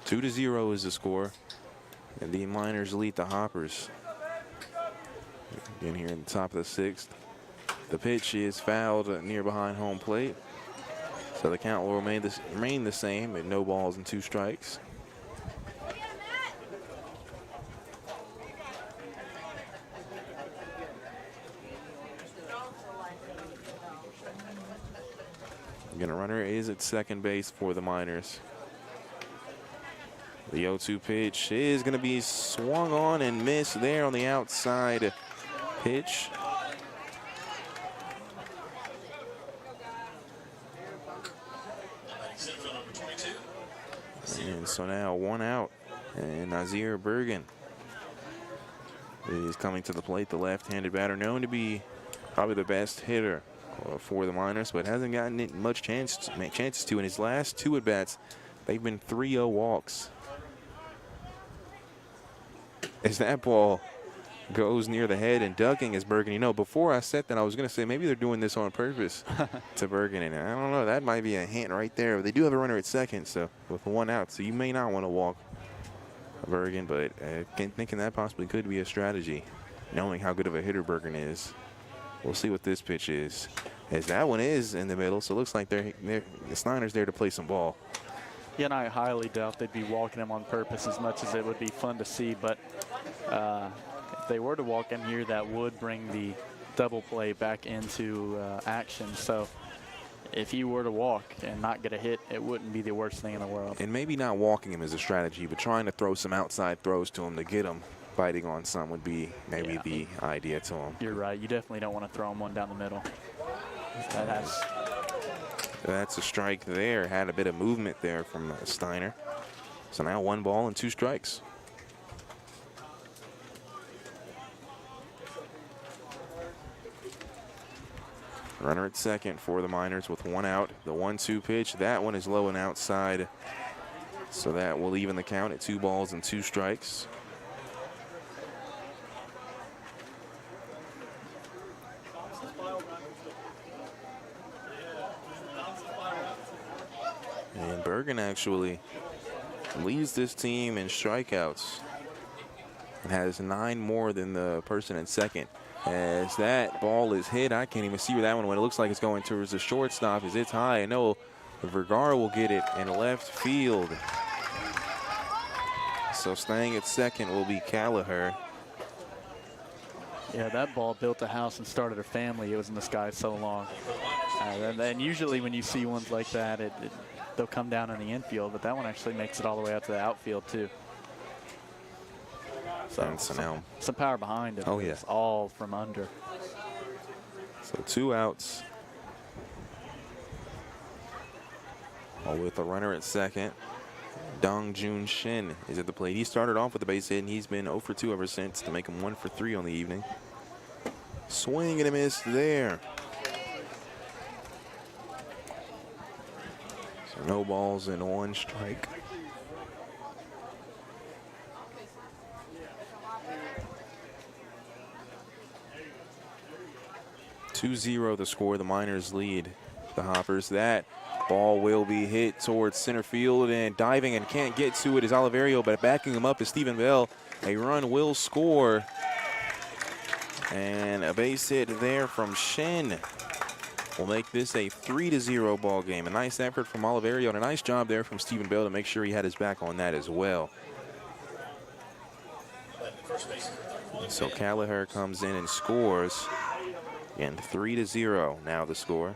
Two to 0 is the score, and the Miners lead the Hoppers. Again here in the top of the 6th. The pitch is fouled near behind home plate, so the count will remain the same at no balls and 2 strikes. Again, a runner is at second base for the Miners. The 0-2 pitch is going to be swung on and missed there on the outside pitch. And so now 1 out, and Nazir Bergen is coming to the plate. The left-handed batter, known to be probably the best hitter for the Miners, but hasn't gotten much chances to. In his last 2 at-bats, they've been 3-0 walks. As that ball goes near the head and ducking is Bergen. You know, before I said that, I was going to say maybe they're doing this on purpose to Bergen. And I don't know, that might be a hint right there. They do have a runner at second, so with 1 out, so you may not want to walk Bergen, but thinking that possibly could be a strategy, knowing how good of a hitter Bergen is. We'll see what this pitch is, as that one is in the middle, so it looks like the Steiner's there to play some ball. Yeah, and I highly doubt they'd be walking him on purpose, as much as it would be fun to see. But if they were to walk him here, that would bring the double play back into action. So if he were to walk and not get a hit, it wouldn't be the worst thing in the world. And maybe not walking him is a strategy, but trying to throw some outside throws to him to get him biting on some would be maybe the idea to him. You're right. You definitely don't want to throw him one down the middle. That's a strike there. Had a bit of movement there from Steiner. So now 1 ball and 2 strikes. Runner at second for the Miners with 1 out. The 1-2 pitch, that one is low and outside. So that will even the count at 2 balls and 2 strikes. And Bergen actually leads this team in strikeouts and has 9 more than the person in second. As that ball is hit, I can't even see where that one went. It looks like it's going towards the shortstop as it's high. I know Vergara will get it in left field. So staying at second will be Callagher. Yeah, that ball built a house and started a family. It was in the sky so long. And usually when you see ones like that, they'll come down in the infield, but that one actually makes it all the way out to the outfield too. So now some power behind it. Oh, yeah. It's all from under. So 2 outs. With a runner at second. Dong Jun Shin is at the plate. He started off with a base hit, and he's been 0 for 2 ever since to make him 1 for 3 on the evening. Swing and a miss there. So no balls and 1 strike. 2-0 the score. The Miners lead the Hoppers. That ball will be hit towards center field, and diving and can't get to it is Oliverio, but backing him up is Stephen Bell. A run will score. And a base hit there from Shin will make this a 3-0 ball game. A nice effort from Oliverio and a nice job there from Stephen Bell to make sure he had his back on that as well. So Callagher comes in and scores. Again, 3-0 now the score.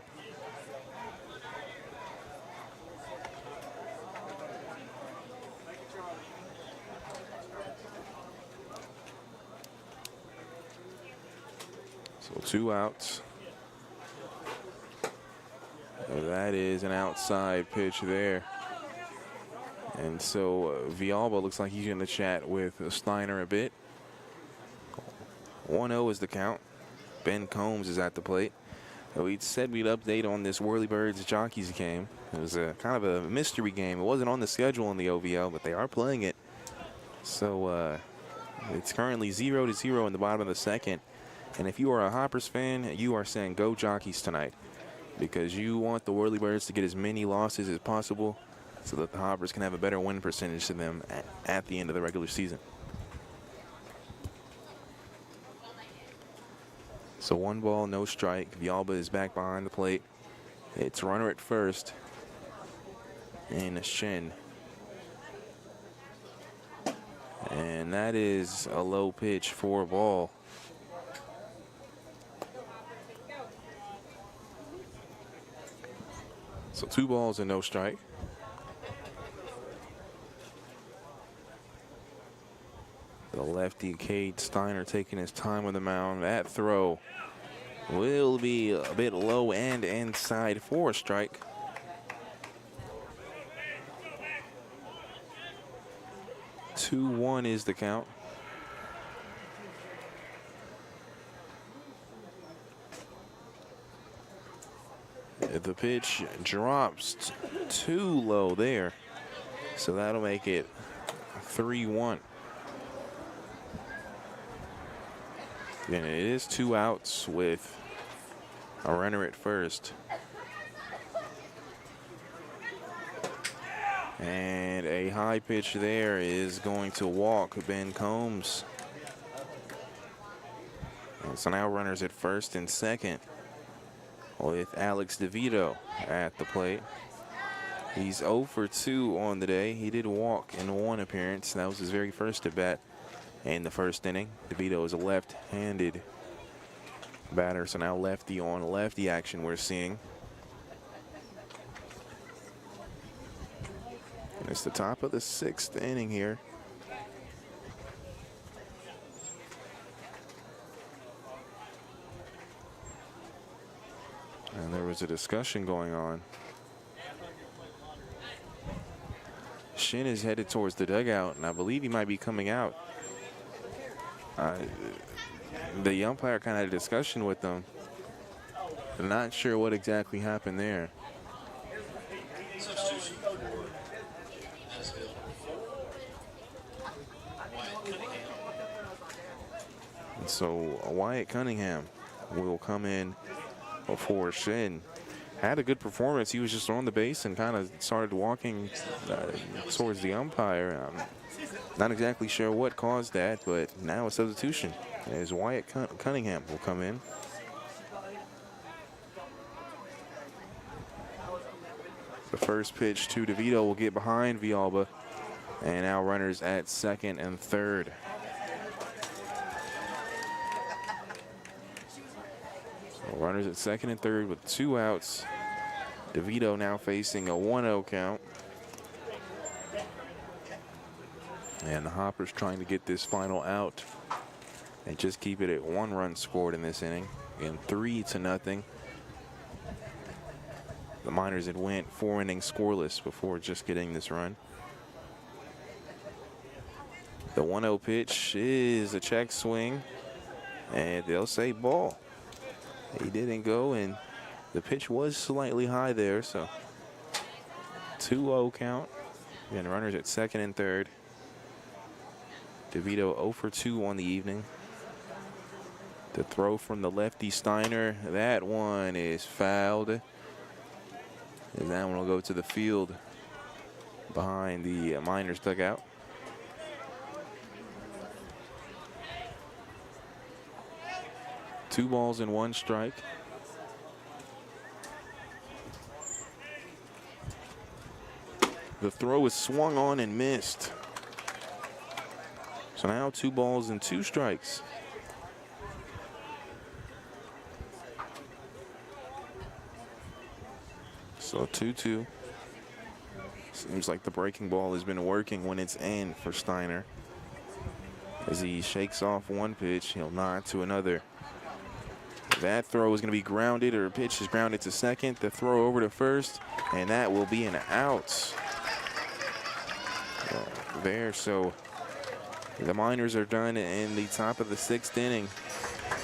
So 2 outs. That is an outside pitch there. And so Villalba looks like he's going to chat with Steiner a bit. 1-0 is the count. Ben Combs is at the plate. We said we'd update on this Whirlybirds Jockeys game. It was a kind of a mystery game. It wasn't on the schedule in the OVL, but they are playing it. So it's currently 0-0 in the bottom of the second. And if you are a Hoppers fan, you are saying go Jockeys tonight, because you want the Whirlybirds to get as many losses as possible so that the Hoppers can have a better win percentage to them at the end of the regular season. So 1 ball, no strike. Villalba is back behind the plate. It's runner at first. And a Shin. And that is a low pitch for a ball. So 2 balls and no strike. The lefty Cade Steiner taking his time on the mound. That throw will be a bit low and inside for a strike. Two-1 is the count. The pitch drops too low there, so that'll make it 3-1. And it is 2 outs with a runner at first. And a high pitch there is going to walk Ben Combs. And so now runners at first and second with Alex DeVito at the plate. He's 0 for 2 on the day. He did walk in one appearance. That was his very first at bat in the first inning. DeVito is a left-handed batter, so now lefty on lefty action we're seeing. And it's the top of the 6th inning here. And there was a discussion going on. Shin is headed towards the dugout, and I believe he might be coming out. The umpire kind of had a discussion with them. I'm not sure what exactly happened there. And so Wyatt Cunningham will come in before Shin. Had a good performance. He was just on the base and kind of started walking towards the umpire. Not exactly sure what caused that, but now a substitution as Wyatt Cunningham will come in. The first pitch to DeVito will get behind Villalba, and now runners at second and third. Runners at second and third with 2 outs. DeVito now facing a 1-0 count. And the Hoppers trying to get this final out and just keep it at 1 run scored in this inning. And 3-0. The Miners had went 4 innings scoreless before just getting this run. The 1-0 pitch is a check swing, and they'll say ball. He didn't go, and the pitch was slightly high there, so 2-0 count. And runners at second and third. DeVito 0 for 2 on the evening. The throw from the lefty Steiner, that one is fouled. And that one will go to the field behind the Miners dugout. Two balls and 1 strike. The throw is swung on and missed. So now 2 balls and 2 strikes. So 2-2. Seems like the breaking ball has been working when it's in for Steiner. As he shakes off one pitch, he'll nod to another. That throw is going to be grounded, or pitch is grounded to second. The throw over to first, and that will be an out. There, so the Miners are done in the top of the 6th inning,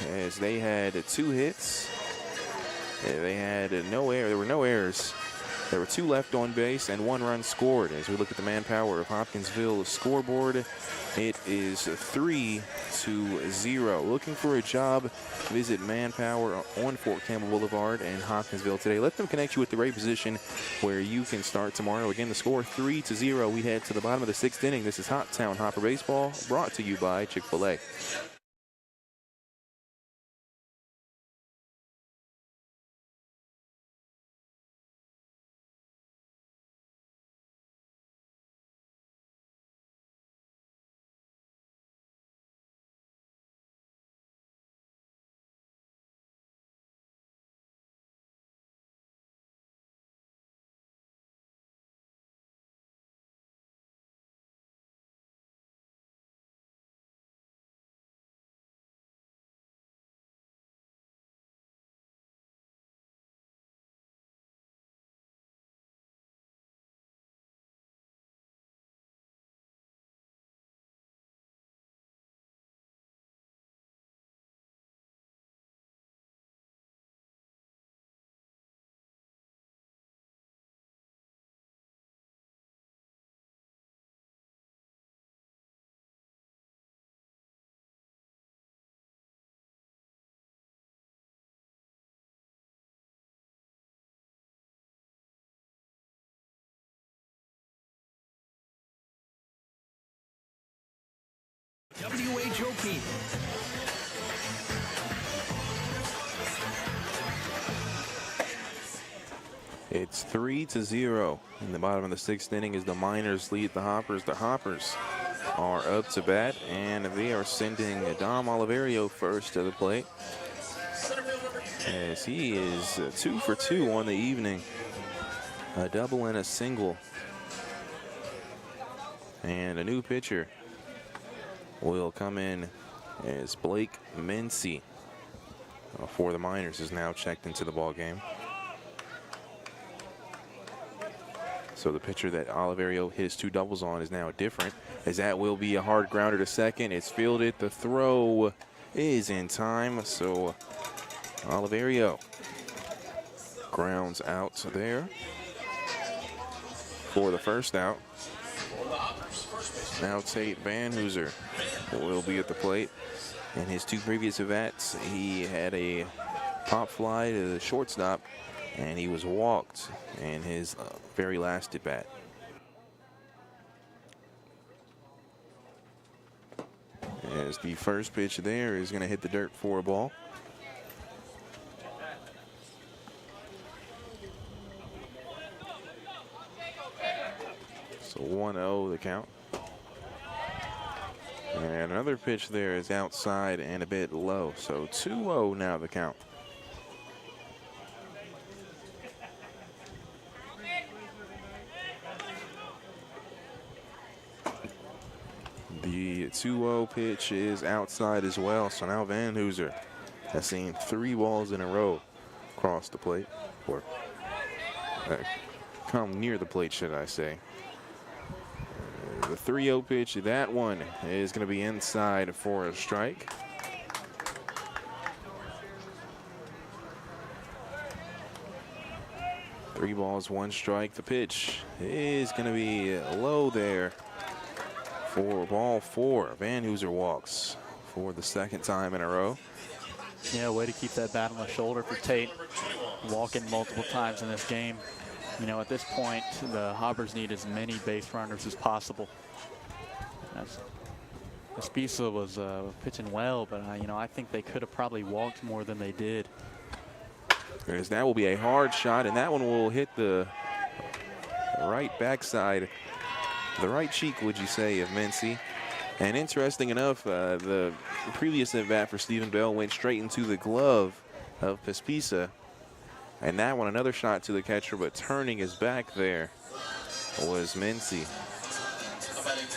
as they had 2 hits. They had no error. There were no errors. There were 2 left on base and 1 run scored. As we look at the manpower of Hopkinsville scoreboard, it is 3-0. Looking for a job? Visit Manpower on Fort Campbell Boulevard in Hopkinsville today. Let them connect you with the right position where you can start tomorrow. Again, the score 3-0. We head to the bottom of the 6th inning. This is Hoptown Hopper Baseball, brought to you by Chick-fil-A. WHOP. It's 3-0 in the bottom of the 6th inning as the Miners lead the Hoppers. The Hoppers are up to bat, and they are sending Dom Oliverio first to the plate, as he is 2 for 2 on the evening. A double and a single. And a new pitcher will come in as Blake Mincy for the Miners is now checked into the ball game. So the pitcher that Oliverio hits 2 doubles on is now different, as that will be a hard grounder to second. It's fielded. The throw is in time. So Oliverio grounds out there for the first out. Now Tate Van Hooser will be at the plate. In his 2 previous at-bats, he had a pop fly to the shortstop, and he was walked in his very last at-bat. As the first pitch there is going to hit the dirt for a ball. So 1-0 the count. And another pitch there is outside and a bit low. So 2-0 now the count. The 2-0 pitch is outside as well. So now Van Hooser has seen 3 balls in a row across the plate, or come near the plate, should I say. The 3-0 pitch, that one is going to be inside for a strike. Three balls, 1 strike. The pitch is going to be low there for ball 4. Van Hooser walks for the 2nd time in a row. Yeah, way to keep that bat on the shoulder for Tate. Walking multiple times in this game. You know, at this point, the Hoppers need as many base runners as possible. Espisa was pitching well, but you know, I think they could have probably walked more than they did. As that will be a hard shot, and that one will hit the right backside, the right cheek, would you say, of Mincy. And interesting enough, the previous at bat for Stephen Bell went straight into the glove of Pespisa. And that one, another shot to the catcher, but turning his back there was Mincy.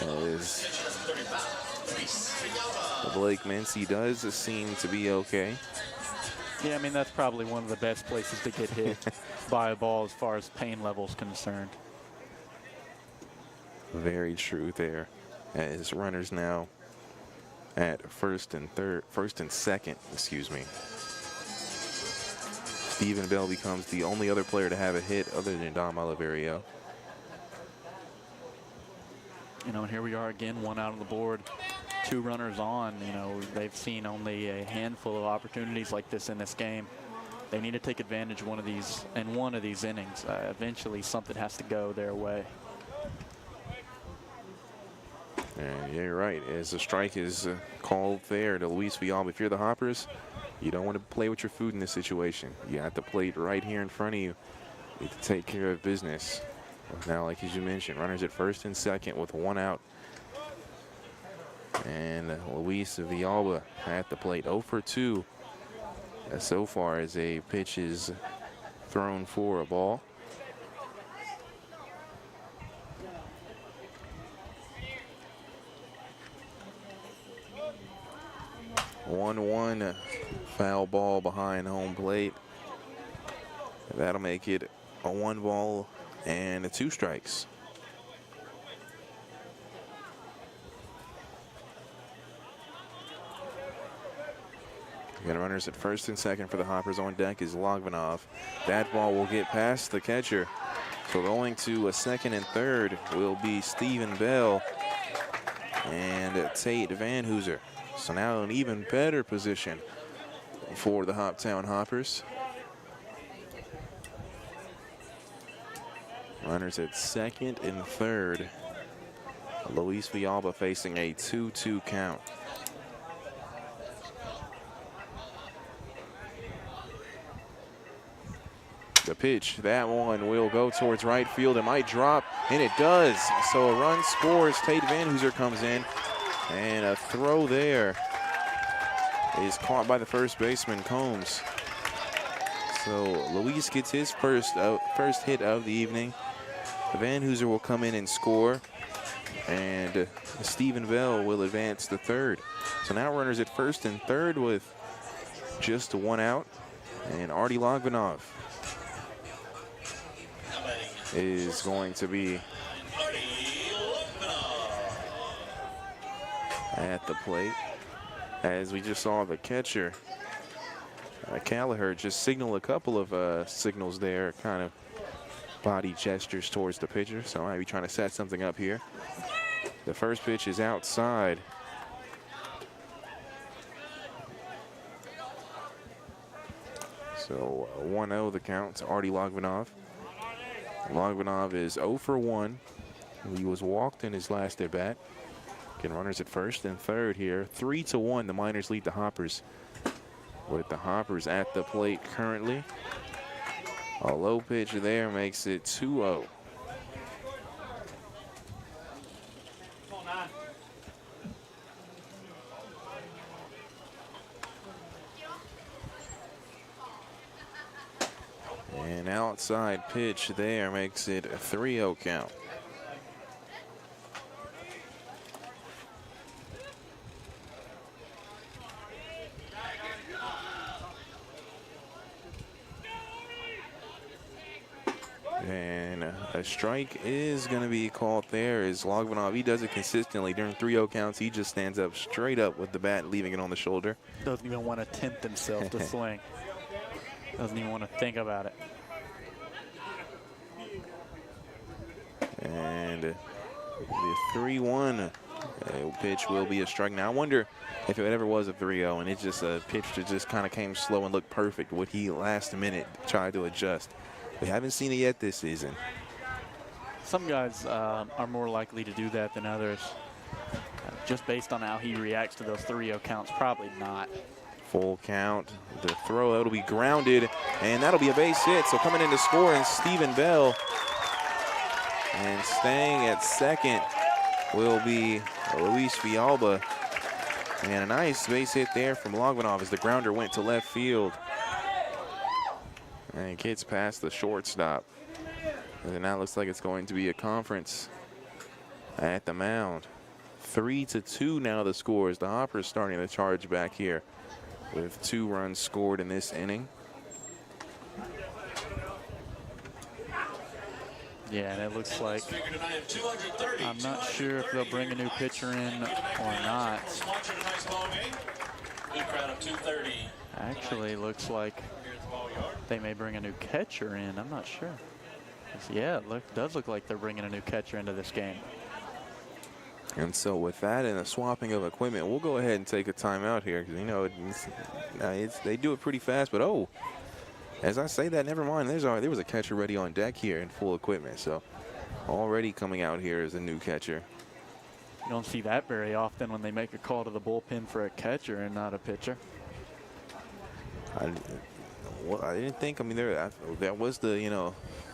As Blake Mincy does seem to be okay. Yeah, I mean, that's probably one of the best places to get hit by a ball as far as pain level is concerned. Very true there. As runners now at first and second, excuse me. Stephen Bell becomes the only other player to have a hit other than Dom Oliverio. You know, and here we are again, 1 out on the board, 2 runners on. You know, they've seen only a handful of opportunities like this in this game. They need to take advantage of one of these innings. Eventually, something has to go their way. And yeah, you're right. As the strike is called there to Luis Villalba, if you're the Hoppers, you don't want to play with your food in this situation. You got the plate right here in front of you. You need to take care of business. Now, like as you mentioned, runners at first and second with 1 out. And Luis Villalba at the plate, 0 for 2 so far as a pitch is thrown for a ball. One foul ball behind home plate. That'll make it a 1 ball and 2 strikes. Got runners at first and second for the Hoppers. On deck is Logvanov. That ball will get past the catcher. So going to a second and third will be Stephen Bell and Tate Van Hooser. So now an even better position for the Hoptown Hoppers. Runners at second and third. Luis Villalba facing a 2-2 count. The pitch, that one will go towards right field. It might drop, and it does. So a run scores. Tate Van Hooser comes in, and a throw there is caught by the first baseman, Combs. So Luis gets his first hit of the evening. Van Hooser will come in and score, and Stephen Bell will advance to third. So now runners at first and third with just one out, and Artie Logvinov is going to be at the plate. As we just saw the catcher, Callagher, just signal a couple of signals there, kind of body gestures towards the pitcher. So I might be trying to set something up here. The first pitch is outside. So 1-0 the count to Artie Logvinov. Logvinov is 0 for 1. He was walked in his last at bat. Getting runners at first and third here. 3-1, the Miners lead the Hoppers. With the Hoppers at the plate currently. A low pitch there makes it 2-0. An outside pitch there makes it a 3-0 count. And a strike is going to be called there as Logvinov, he does it consistently during 3-0 counts. He just stands up straight up with the bat, leaving it on the shoulder. Doesn't even want to tempt himself to swing. Doesn't even want to think about it. And the 3-1 pitch will be a strike. Now, I wonder if it ever was a 3-0 and it's just a pitch that just kind of came slow and looked perfect, would he last minute try to adjust? We haven't seen it yet this season. Some guys are more likely to do that than others. Just based on how he reacts to those 3-0 counts, probably not. Full count. The throw, that'll be grounded, and that'll be a base hit. So coming in to score is Stephen Bell. And staying at second will be Luis Villalba. And a nice base hit there from Logvinov as the grounder went to left field. And it gets past the shortstop. And now it looks like it's going to be a conference at the mound. 3-2 now the score as the Hoppers starting to charge back here with 2 runs scored in this inning. Yeah, and it looks like, I'm not sure if they'll bring a new pitcher in or not. Actually, looks like they may bring a new catcher in. I'm not sure. Yeah, it does look like they're bringing a new catcher into this game. And so with that and a swapping of equipment, we'll go ahead and take a timeout here because, you know, they do it pretty fast. But, oh, as I say that, never mind. There was a catcher ready on deck here in full equipment. So already coming out here is a new catcher. You don't see that very often when they make a call to the bullpen for a catcher and not a pitcher. I didn't think, I mean, that was the, you know,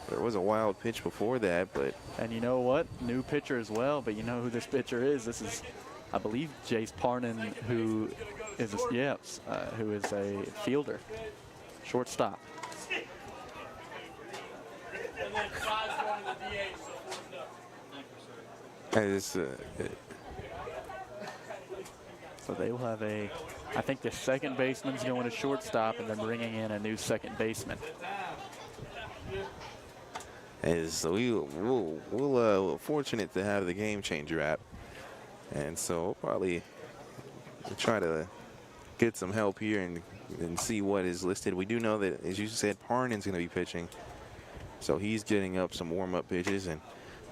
there was a wild pitch before that, but. And you know what? New pitcher as well, but you know who this pitcher is? This is, I believe, Jace Parnan, who is a fielder, shortstop. So they will have I think the second baseman's going to shortstop and then bringing in a new second baseman. So we're fortunate to have the Game Changer app. And so we'll probably try to get some help here and see what is listed. We do know that, as you said, Parnan's going to be pitching. So he's getting up some warm-up pitches, and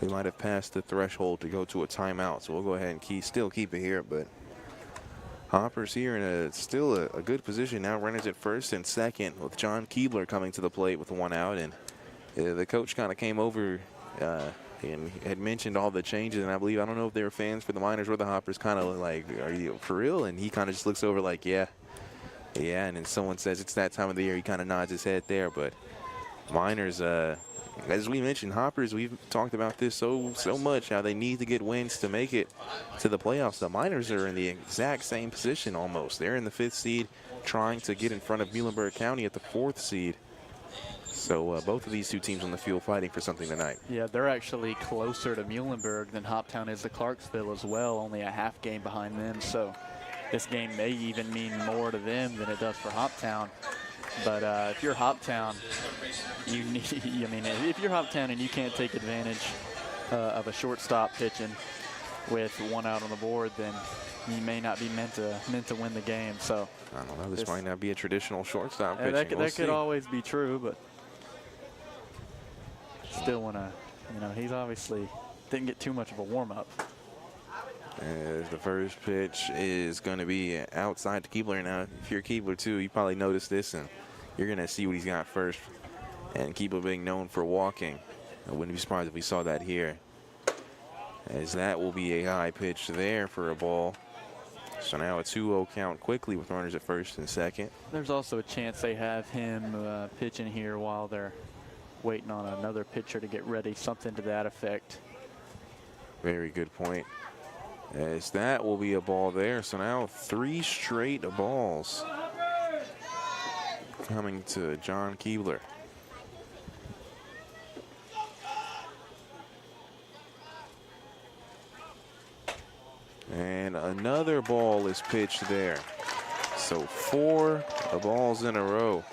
we might have passed the threshold to go to a timeout. So we'll go ahead and still keep it here. But Hoppers here in still a good position now. Runners at first and second with John Keebler coming to the plate with 1 out. And the coach kind of came over and had mentioned all the changes. And I don't know if they were fans for the Miners or the Hoppers, kind of like, are you for real? And he kind of just looks over like, yeah. And then someone says it's that time of the year. He kind of nods his head there. But Miners, as we mentioned, Hoppers, we've talked about this so much, how they need to get wins to make it to the playoffs. The Miners are in the exact same position almost. They're in the 5th seed, trying to get in front of Muhlenberg County at the 4th seed. So both of these two teams on the field fighting for something tonight. Yeah, they're actually closer to Muhlenberg than Hoptown is to Clarksville as well, only a half game behind them. So this game may even mean more to them than it does for Hoptown. But if you're Hoptown, you need, I mean, if you're Hoptown and you can't take advantage of a shortstop pitching with 1 out on the board, then you may not be meant to win the game. So I don't know. This might not be a traditional shortstop pitching. That could always be true, but still want to, you know, he's obviously didn't get too much of a warm up. As the first pitch is going to be outside to Keebler. Now, if you're Keebler too, you probably noticed this, and you're going to see what he's got first. And Keebler being known for walking, I wouldn't be surprised if we saw that here. As that will be a high pitch there for a ball. So now a 2-0 count quickly with runners at first and second. There's also a chance they have him pitching here while they're waiting on another pitcher to get ready, something to that effect. Very good point. As that will be a ball there. So now 3 straight balls coming to John Keebler. And another ball is pitched there. So 4 balls in a row.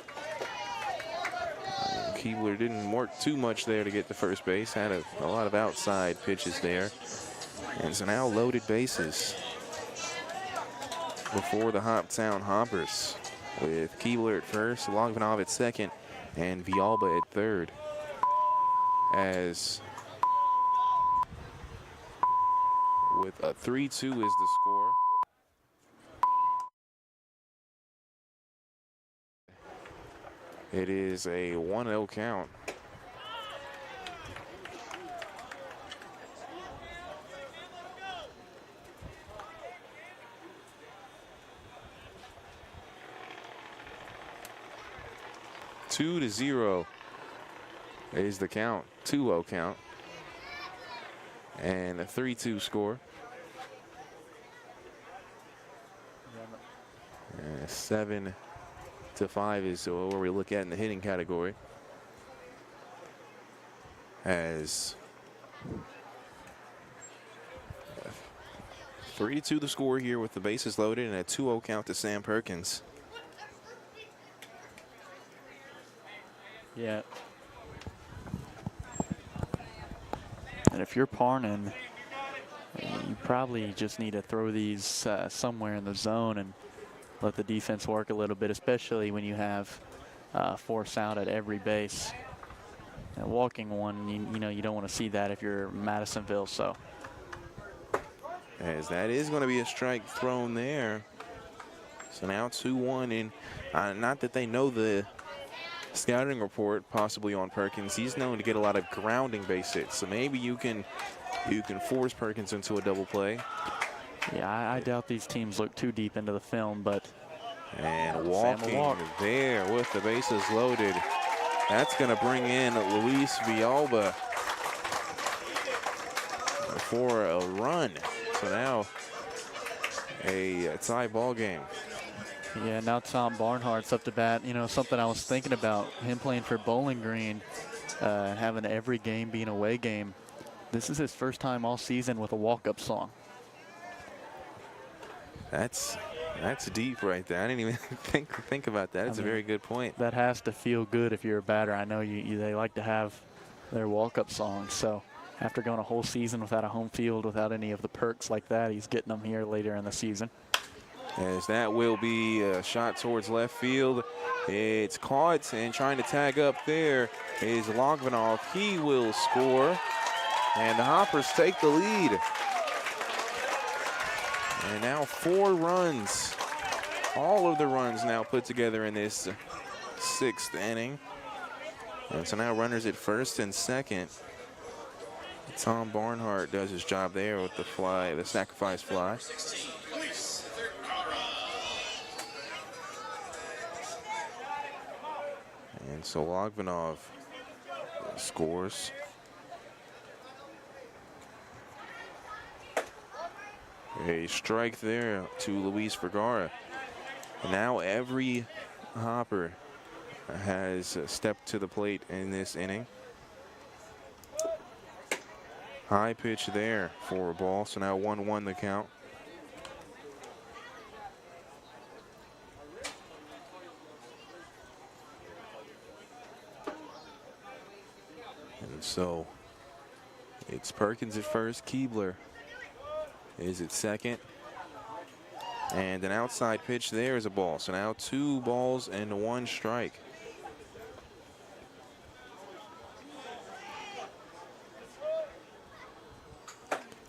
Keebler didn't work too much there to get to first base. Had a lot of outside pitches there. And so now loaded bases before the Hoptown Hoppers, with Keebler at first, Longvanov at second, and Villalba at third. As with a 3-2 is the score. It is a 1-0 count. Two to 0 is the count, 2-0 count, and a 3-2 score. 7 to 5 is where we look at in the hitting category. As 3-2 the score here with the bases loaded, and a 2-0 count to Sam Perkins. Yeah. And if you're Parnan, you probably just need to throw these somewhere in the zone and let the defense work a little bit, especially when you have force out at every base. And walking one, you know, you don't want to see that if you're Madisonville. So, as that is going to be a strike thrown there. So now 2-1, and not that they know the scouting report possibly on Perkins. He's known to get a lot of grounding base hits, so maybe you can force Perkins into a double play. Yeah, I doubt these teams look too deep into the film, but and walking there with the bases loaded. That's going to bring in Luis Villalba for a run. So now a tie ball game. Yeah, now Tom Barnhart's up to bat. You know, something I was thinking about, him playing for Bowling Green, having every game be an away game. This is his first time all season with a walk-up song. That's deep right there. I didn't even think about that. It's a very good point. That has to feel good if you're a batter. I know they like to have their walk-up songs. So after going a whole season without a home field, without any of the perks like that, he's getting them here later in the season. As that will be a shot towards left field. It's caught, and trying to tag up there is Longvanov. He will score, and the Hoppers take the lead. And now 4 runs. All of the runs now put together in this 6th inning. And so now runners at first and second. Tom Barnhart does his job there with the fly, the sacrifice fly. And so Longvanov scores. A strike there to Luis Vergara. Now every Hopper has stepped to the plate in this inning. High pitch there for a ball, so now 1-1 the count. And so it's Perkins at first, Keebler is at second. And an outside pitch there is a ball. So now 2 balls and 1 strike.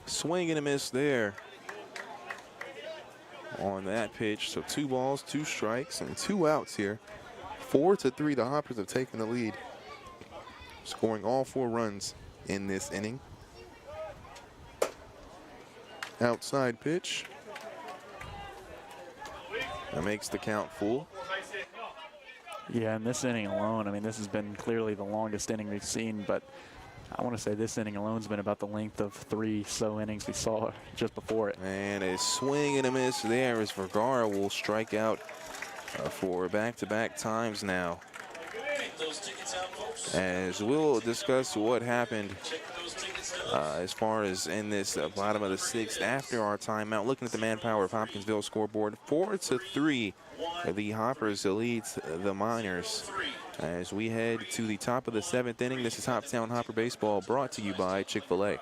Swing and a miss there on that pitch. So 2 balls, 2 strikes, and 2 outs here. 4-3, the Hoppers have taken the lead, scoring all 4 runs in this inning. Outside pitch. That makes the count full. Yeah, in this inning alone, I mean, this has been clearly the longest inning we've seen, but I want to say this inning alone has been about the length of 3 innings we saw just before it. And a swing and a miss there as Vergara will strike out for back-to-back times now. As we'll discuss what happened as far as in this bottom of the 6th after our timeout. Looking at the manpower of Hopkinsville scoreboard, 4-3. The Hoppers leads the Miners. As we head to the top of the 7th inning, this is Hoptown Hopper Baseball, brought to you by Chick-fil-A.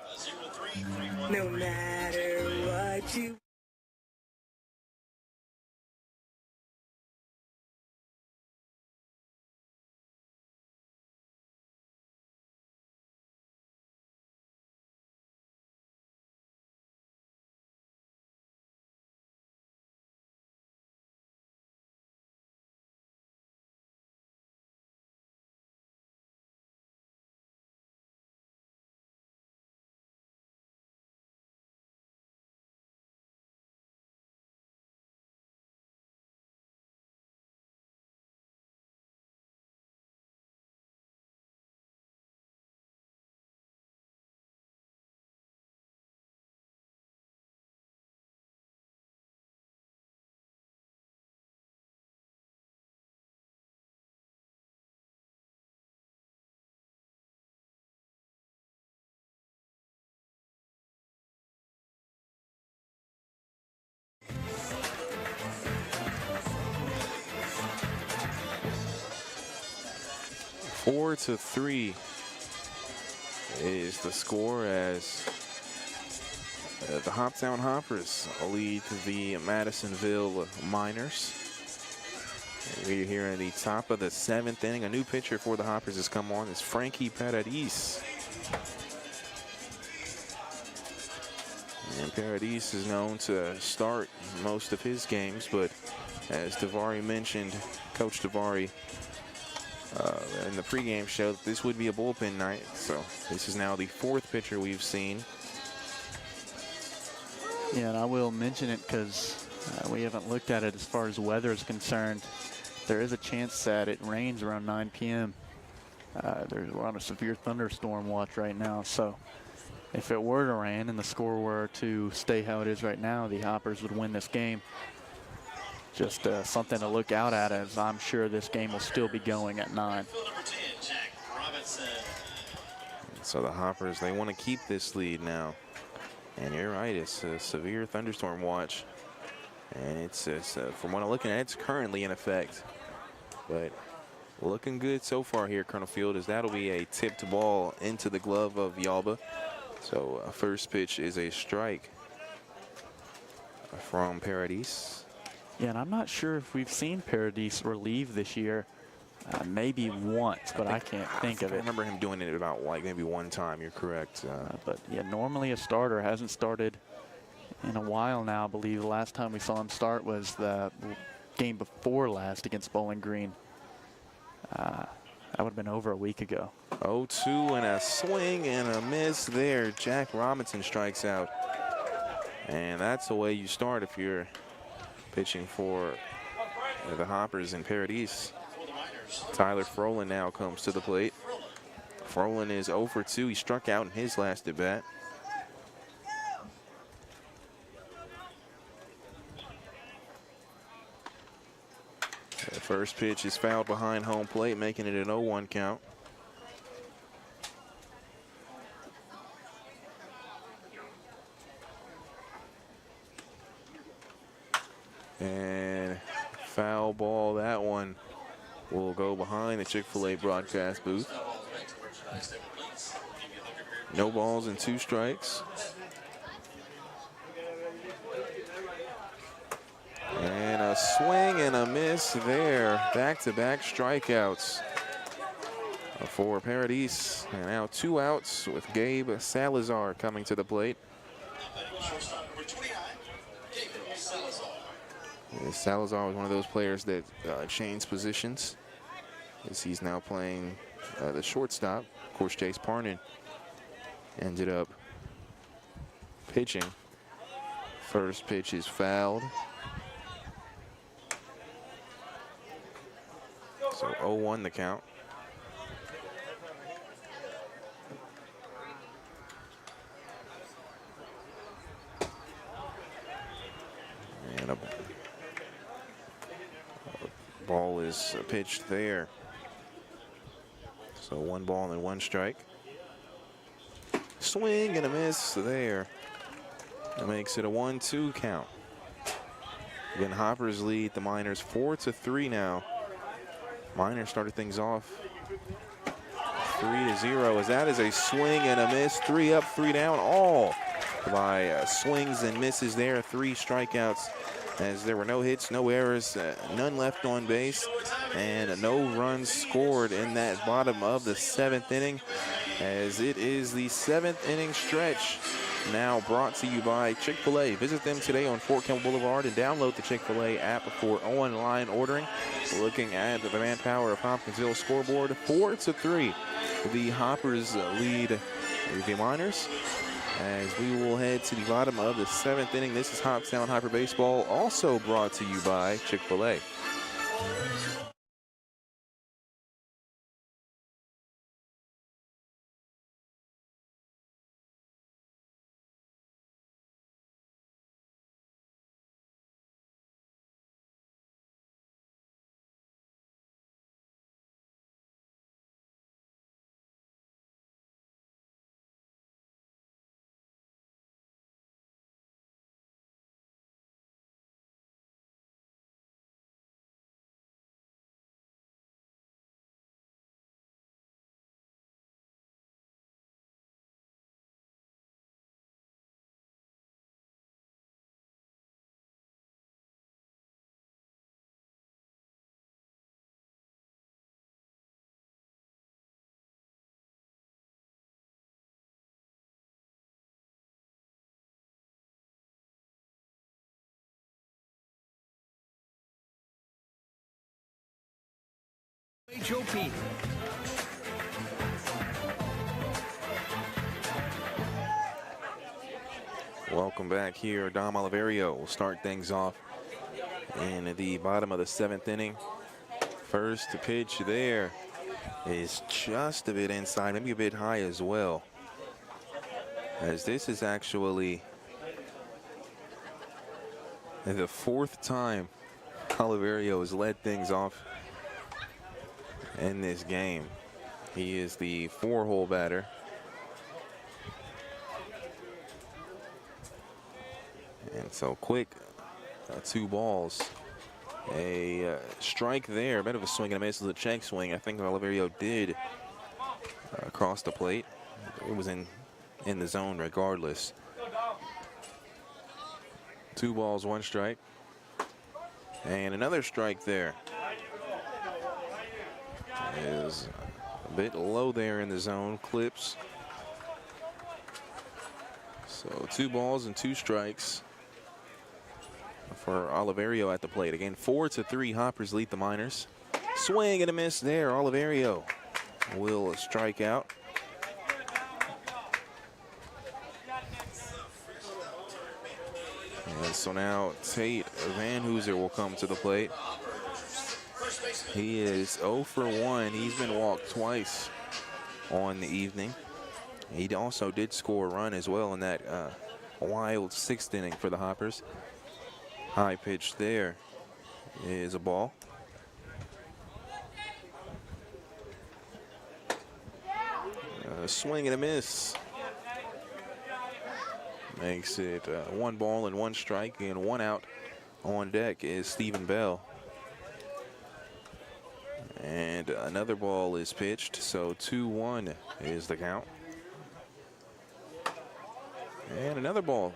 No matter what you... Four to 3 is the score as the Hoptown Hoppers lead the Madisonville Miners. We're here in the top of the 7th inning. A new pitcher for the Hoppers has come on. It's Frankie Paradis. And Paradis is known to start most of his games, but as Davari mentioned, Coach Davari, in the pregame show, that this would be a bullpen night. So this is now the 4th pitcher we've seen. Yeah, and I will mention it because we haven't looked at it as far as weather is concerned. There is a chance that it rains around 9 p.m. We're on a severe thunderstorm watch right now. So if it were to rain and the score were to stay how it is right now, the Hoppers would win this game. Just something to look out at, as I'm sure this game will still be going at 9. So the Hoppers, they want to keep this lead now. And you're right, it's a severe thunderstorm watch. And it's from what I'm looking at, it's currently in effect. But looking good so far here, Colonel Field, as that'll be a tipped ball into the glove of Yalba. So first pitch is a strike from Paradis. Yeah, and I'm not sure if we've seen Paradis relieve this year. Maybe once, but I can't think of it. I remember him doing it about maybe one time. You're correct. But yeah, normally a starter hasn't started in a while now. I believe the last time we saw him start was the game before last against Bowling Green. That would have been over a week ago. 0-2 and a swing and a miss there. Jack Robinson strikes out. And that's the way you start if you're pitching for the Hoppers in Paradis. Tyler Froland now comes to the plate Froland is 0 for 2. He struck out in his last at bat. The first pitch is fouled behind home plate, making it an 0-1 count. And foul ball, that one will go behind the Chick-fil-A broadcast booth. No balls and 2 strikes. And a swing and a miss there. Back-to-back strikeouts for Paradis. And now 2 outs with Gabe Salazar coming to the plate. Salazar was one of those players that changed positions, as he's now playing the shortstop. Of course, Chase Parnan ended up pitching. First pitch is fouled. So 0-1 the count. And a ball is pitched there. So 1 ball and 1 strike. Swing and a miss there. That makes it a 1-2 count. Again, Hoppers lead the Miners 4-3 now. Miners started things off 3-0, as that is a swing and a miss. 3 up, 3 down, all by swings and misses there. 3 strikeouts, as there were no hits, no errors, none left on base, and no runs scored in that bottom of the 7th inning, as it is the 7th inning stretch. Now brought to you by Chick-fil-A. Visit them today on Fort Campbell Boulevard and download the Chick-fil-A app for online ordering. Looking at the manpower of Hopkinsville scoreboard, 4-3. The Hoppers lead the Miners, as we will head to the bottom of the 7th inning. This is Hoptown Hopper Baseball, also brought to you by Chick-fil-A. HOP. Welcome back here. Dom Oliverio will start things off in the bottom of the 7th inning. First pitch there is just a bit inside, maybe a bit high as well, as this is actually the 4th time Oliverio has led things off in this game. He is the 4-hole batter. And so quick, 2 balls. A strike there, a bit of a swing and a miss with a check swing. I think Oliverio did cross the plate. It was in the zone regardless. 2 balls, 1 strike. And another strike there. Is a bit low there in the zone, clips. So 2 balls and 2 strikes for Oliverio at the plate. Again, 4-3, Hoppers lead the Miners. Swing and a miss there. Oliverio will strike out. And so now Tate Van Hooser will come to the plate. He is 0 for 1. He's been walked twice on the evening. He also did score a run as well in that wild 6th inning for the Hoppers. High pitch there is a ball. A swing and a miss. Makes it 1 ball and 1 strike, and 1 out. On deck is Stephen Bell. And another ball is pitched, so 2-1 is the count. And another ball.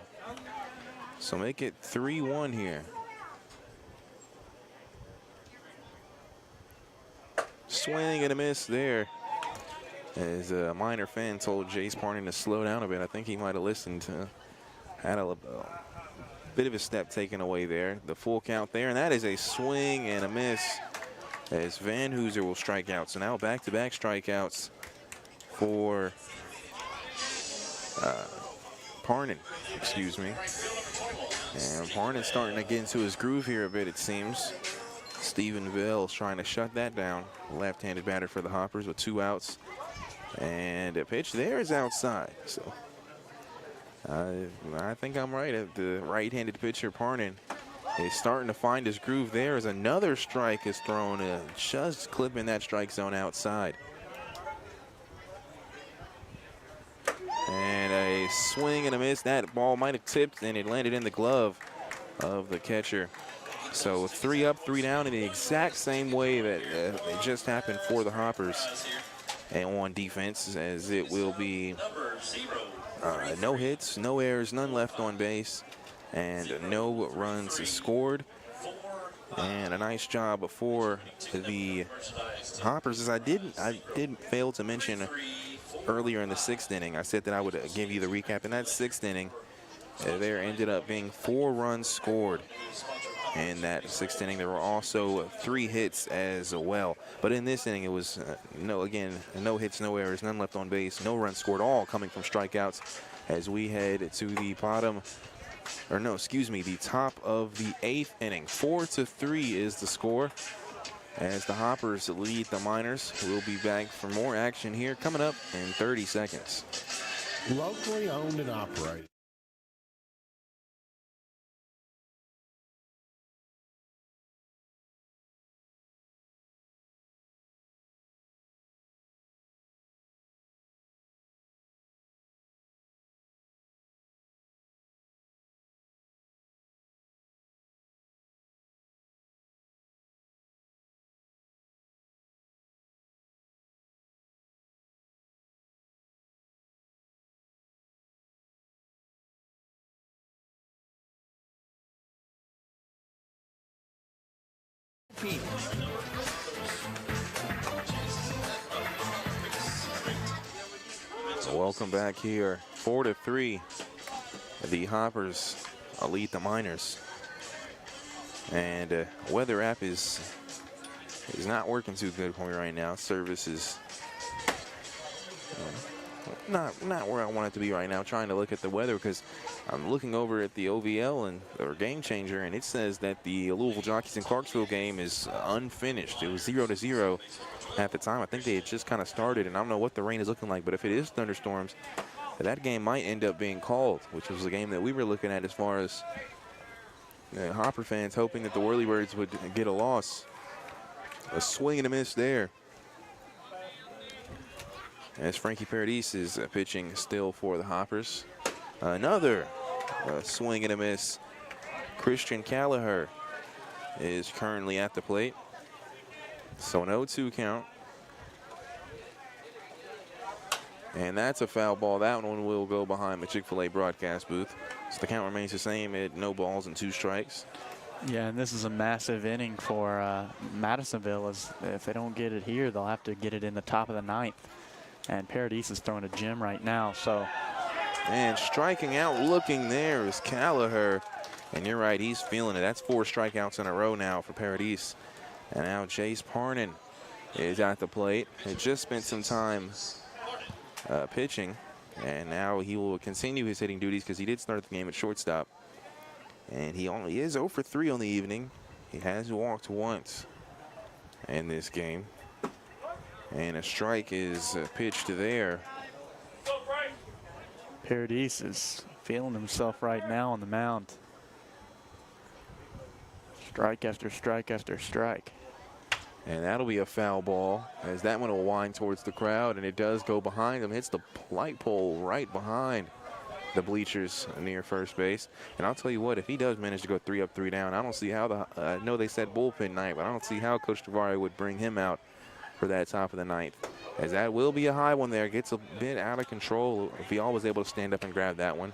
So make it 3-1 here. Swing and a miss there. As a Miner fan told Jace Parning to slow down a bit. I think he might have listened to, had a bit of a step taken away there. The full count there, and that is a swing and a miss as Van Hooser will strike out. So now back-to-back strikeouts for Parnin, excuse me. And Parnin's starting to get into his groove here a bit, it seems. Stephen Bell's trying to shut that down. Left-handed batter for the Hoppers with 2 outs. And a pitch there is outside. So I think I'm right. The right-handed pitcher, Parnin, is starting to find his groove there as another strike is thrown, just clipping that strike zone outside. And a swing and a miss. That ball might have tipped, and it landed in the glove of the catcher. So 3 up, 3 down in the exact same way that it just happened for the Hoppers. And on defense, as it will be no hits, no errors, none left on base, and no runs scored. And a nice job for the Hoppers. As I did fail to mention earlier in the 6th inning, I said that I would give you the recap. In that 6th inning, there ended up being 4 runs scored. In that 6th inning, there were also 3 hits as well. But in this inning, it was no hits, no errors, none left on base, no runs scored, all coming from strikeouts. As we head to the the top of the 8th inning. 4-3 is the score, as the Hoppers lead the Miners. We'll be back for more action here coming up in 30 seconds. Locally owned and operated. Welcome back here. 4-3. The Hoppers lead the Miners. And weather app is not working too good for me right now. Service is not where I want it to be right now. Trying to look at the weather because I'm looking over at the OVL and or Game Changer, and it says that the Louisville Jockeys and Clarksville game is unfinished. It was 0-0 at the time. I think they had just kind of started, and I don't know what the rain is looking like, but if it is thunderstorms, that game might end up being called, which was the game that we were looking at as far as Hopper fans hoping that the Whirlybirds would get a loss. A swing and a miss there, as Frankie Paradis is pitching still for the Hoppers. Another swing and a miss. Christian Callagher is currently at the plate. So an 0-2 count. And that's a foul ball. That one will go behind the Chick-fil-A broadcast booth. So the count remains the same at no balls and 2 strikes. Yeah, and this is a massive inning for Madisonville. As if they don't get it here, they'll have to get it in the top of the 9th. And Paradis is throwing a gem right now. So, and striking out looking there is Callagher. And you're right, he's feeling it. That's 4 strikeouts in a row now for Paradis. And now Jace Parnin is at the plate. He just spent some time pitching, and now he will continue his hitting duties because he did start the game at shortstop. And he only is 0 for 3 on the evening. He has walked once in this game. And a strike is pitched there. Paradis is feeling himself right now on the mound. Strike after strike after strike. And that'll be a foul ball, as that one will wind towards the crowd, and it does go behind him. Hits the light pole right behind the bleachers near first base. And I'll tell you what, if he does manage to go 3 up, 3 down, I don't see how I know they said bullpen night, but I don't see how Coach Tavares would bring him out for that top of the ninth, as that will be a high one there. Gets a bit out of control if he was able to stand up and grab that one.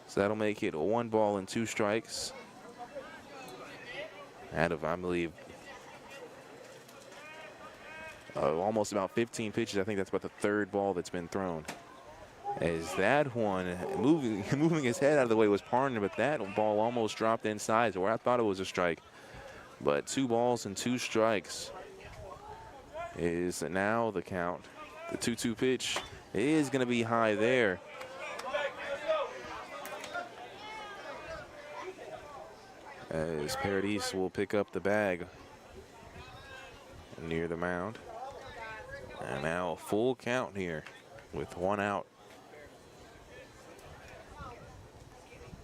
So that'll make it 1 ball and 2 strikes. Out of, I believe, almost about 15 pitches. I think that's about the 3rd ball that's been thrown. As that one, moving his head out of the way was Partner, but that ball almost dropped inside to where I thought it was a strike. But 2 balls and 2 strikes is now the count. The 2-2 pitch is going to be high there. As Paradis will pick up the bag near the mound. And now a full count here with 1 out.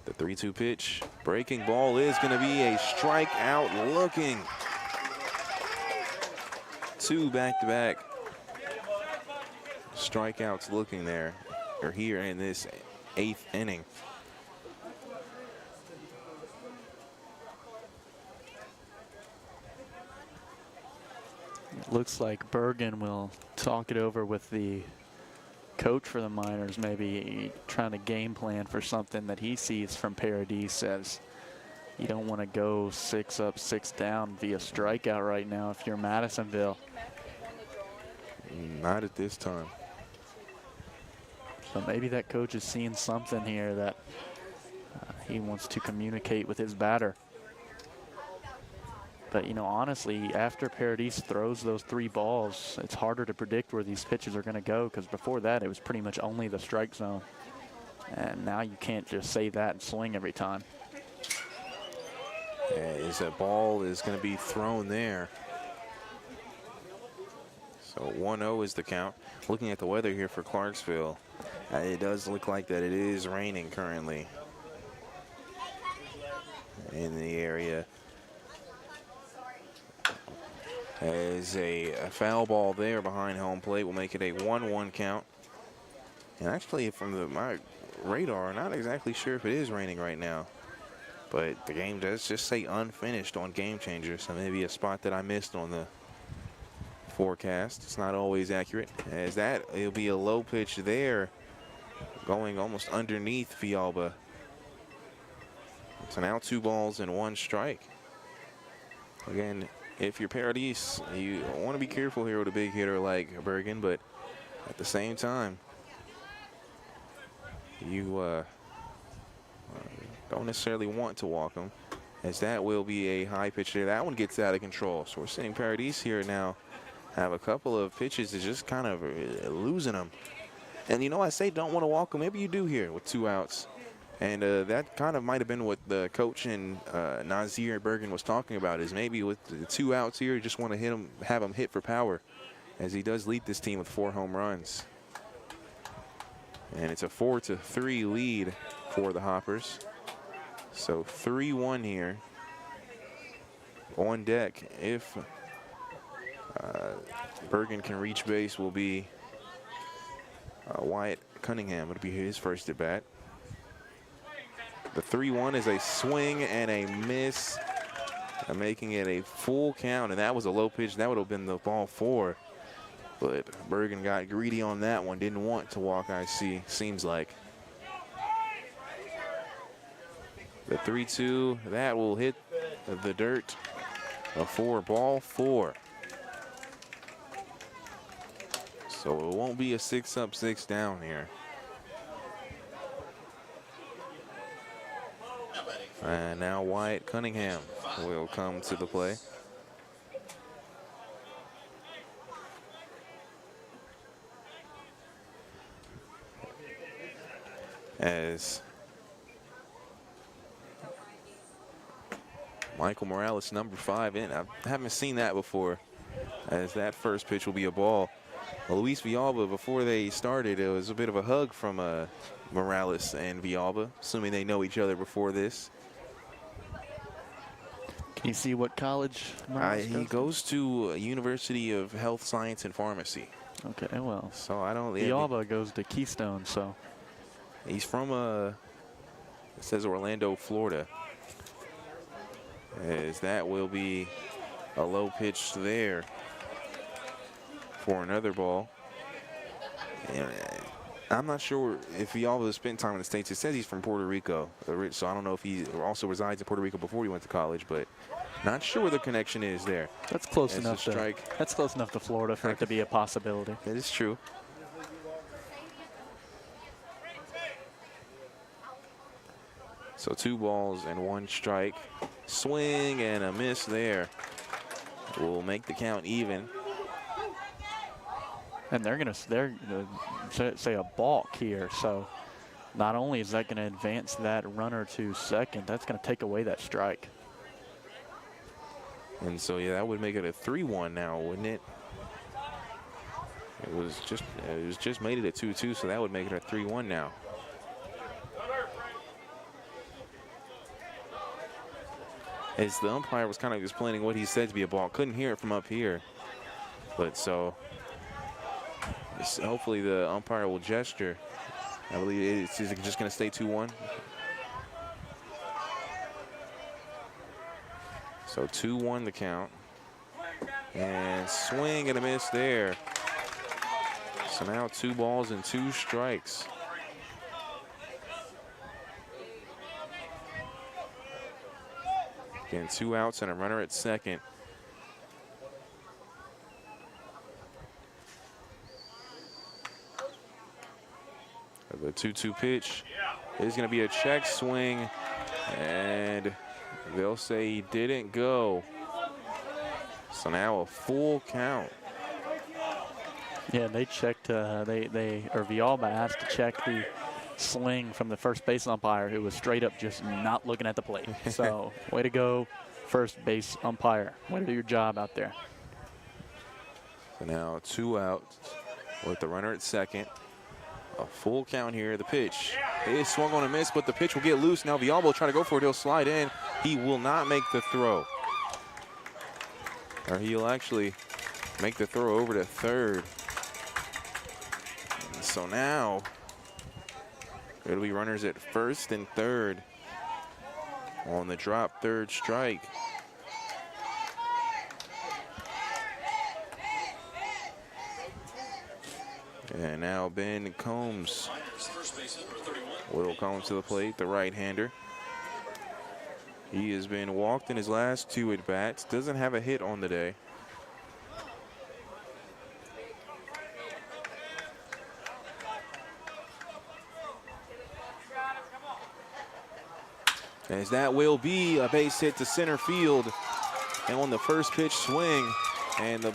The 3-2 pitch. Breaking ball is going to be a strikeout looking. 2 back-to-back strikeouts looking there, or here in this 8th inning. It looks like Bergen will talk it over with the coach for the Miners, maybe trying to game plan for something that he sees from Paradis. Says you don't want to go 6 up, 6 down via strikeout right now if you're Madisonville. Not at this time. So maybe that coach is seeing something here that he wants to communicate with his batter. But, you know, honestly, after Paradis throws those 3 balls, it's harder to predict where these pitches are going to go, because before that, it was pretty much only the strike zone. And now you can't just say that and swing every time. As a ball is going to be thrown there. So 1-0 is the count. Looking at the weather here for Clarksville, it does look like that it is raining currently in the area. As a foul ball there behind home plate will make it a 1-1 count. And actually, from my radar, not exactly sure if it is raining right now. But the game does just say unfinished on Game Changer, so maybe a spot that I missed on the forecast. It's not always accurate. As that, it'll be a low pitch there, going almost underneath Fialba. So now 2 balls and 1 strike. Again, if you're Paradis, you want to be careful here with a big hitter like Bergen, but at the same time, you don't necessarily want to walk him, as that will be a high pitch there. That one gets out of control. So we're seeing Paradis here now have a couple of pitches that just kind of losing them. And, you know, I say don't want to walk him. Maybe you do here with 2 outs. And that kind of might have been what the coach and Nazir Bergen was talking about, is maybe with the 2 outs here, you just want to hit him, have him hit for power, as he does lead this team with 4 home runs. And it's a 4-3 lead for the Hoppers. So 3-1 here on deck. If Bergen can reach base, will be Wyatt Cunningham. It'll be his first at bat. The 3-1 is a swing and a miss, making it a full count. And that was a low pitch. That would have been the ball 4. But Bergen got greedy on that one. Didn't want to walk, I see, seems like. The 3-2, that will hit the dirt. A 4, ball 4. So it won't be a 6 up, 6 down here. And now Wyatt Cunningham will come to the play. As Michael Morales, number 5, in. I haven't seen that before. as that first pitch will be a ball. Luis Villalba, before they started, it was a bit of a hug from Morales and Villalba, assuming they know each other before this. Can you see what college Morales He goes to University of Health Science and Pharmacy. Okay, well. So I don't. Villalba goes to Keystone, so. He's from it says Orlando, Florida. As that will be a low pitch there for another ball. And I'm not sure if he always spent time in the States. It says he's from Puerto Rico, so I don't know if he also resides in Puerto Rico before he went to college, but not sure where the connection is there. That's close enough to that's close enough to Florida for it to be a possibility. That is true. So 2 balls and 1 strike. Swing and a miss there. Will make the count even. And they're gonna say a balk here. So not only is that gonna advance that runner to second, that's gonna take away that strike. And so yeah, that would make it a 3-1 now, wouldn't it? It was just made it a 2-2, so that would make it a 3-1 now. As the umpire was kind of explaining what he said to be a ball, couldn't hear it from up here. But so hopefully the umpire will gesture. I believe it's just going to stay 2-1. So 2-1 the count. And swing and a miss there. So now 2 balls and 2 strikes. Again, 2 outs and a runner at second. The 2-2 pitch is going to be a check swing, and they'll say he didn't go. So now a full count. Yeah, they checked. Villalba asked to check the swing from the first base umpire, who was straight up just not looking at the plate. So way to go, first base umpire. Way to do your job out there. So now 2 outs with the runner at second. A full count here. The pitch is swung on a miss, but the pitch will get loose. Now Villalba will try to go for it. He'll slide in. He will not make the throw. Or he'll actually make the throw over to third. And so now it'll be runners at first and third on the drop, third strike. And now Ben Combs will come to the plate, the right-hander. He has been walked in his last 2 at-bats. Doesn't have a hit on the day. As that will be a base hit to center field. And on the first pitch swing, and the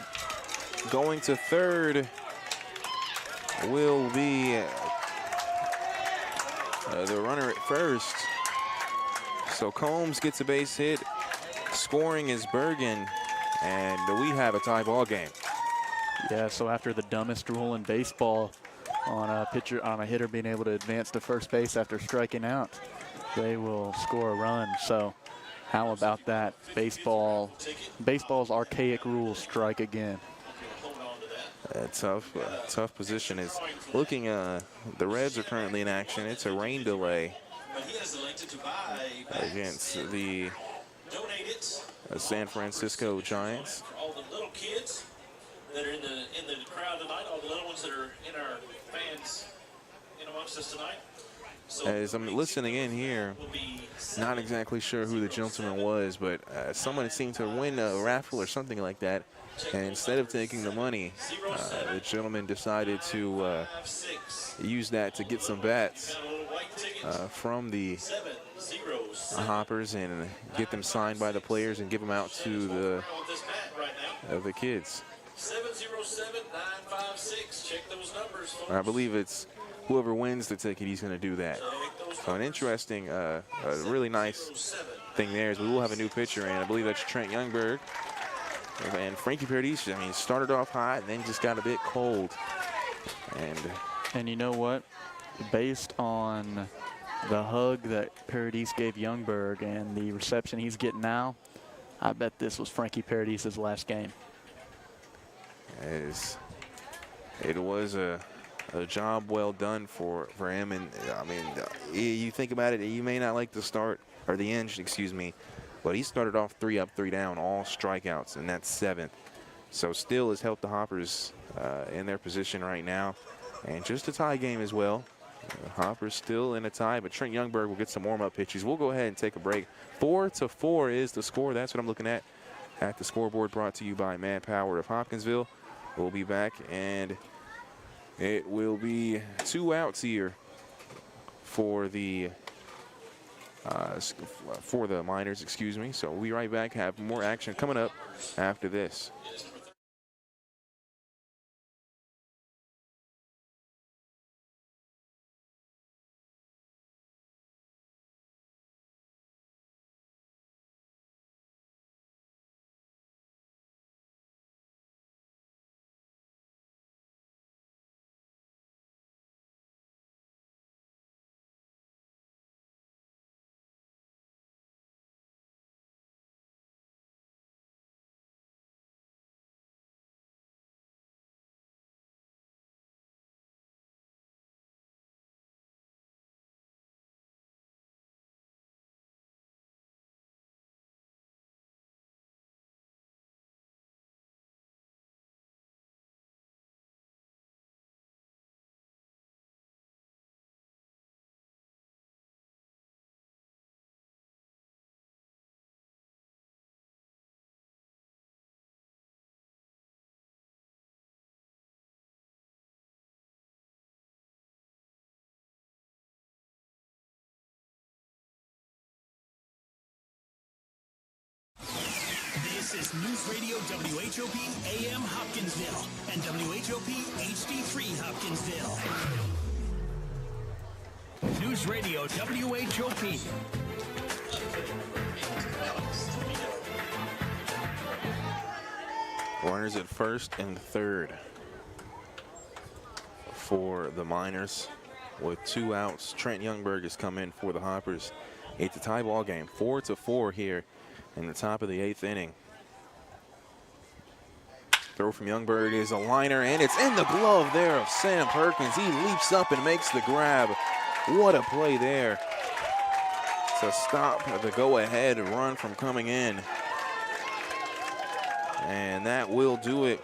going to third will be the runner at first. So Combs gets a base hit. Scoring is Bergen, and we have a tie ball game. Yeah, so after the dumbest rule in baseball on a hitter being able to advance to first base after striking out, they will score a run. So how about that? Baseball's archaic rules strike again. Tough position is looking. The Reds are currently in action. It's a rain delay against the San Francisco Giants. All the little kids that are in the crowd tonight, all the little ones that are in our fans in amongst us tonight. As I'm listening in here, not exactly sure who the gentleman was, but someone seemed to win a raffle or something like that. And instead of taking the money, the gentleman decided to use that to get some bats from the Hoppers and get them signed by the players and give them out to the kids. 707-956. Check those numbers, folks. I believe it's whoever wins the ticket, he's going to do that. So an interesting, really nice thing there is we will have a new pitcher in. I believe that's Trent Youngberg. And Frankie Paradis, I mean, started off hot and then just got a bit cold. And you know what? Based on the hug that Paradis gave Youngberg and the reception he's getting now, I bet this was Frankie Paradis' last game. It was a job well done for him. And I mean, you think about it, you may not like the start or the end, excuse me, but he started off 3 up, 3 down, all strikeouts, and that's 7th. So still has helped the Hoppers in their position right now. And just a tie game as well. Hoppers still in a tie, but Trent Youngberg will get some warm-up pitches. We'll go ahead and take a break. 4-4 is the score. That's what I'm looking at the scoreboard, brought to you by Manpower of Hopkinsville. We'll be back, and it will be 2 outs here for the Miners, excuse me. So we'll be right back. Have more action coming up after this. This is News Radio WHOP AM Hopkinsville and WHOP HD3 Hopkinsville. News Radio WHOP. Runners at first and third for the Miners with 2 outs. Trent Youngberg has come in for the Hoppers. It's a tie ball game, 4-4 here in the top of the 8th inning. Throw from Youngberg is a liner, and it's in the glove there of Sam Perkins. He leaps up and makes the grab. What a play there to stop the go-ahead run from coming in. And that will do it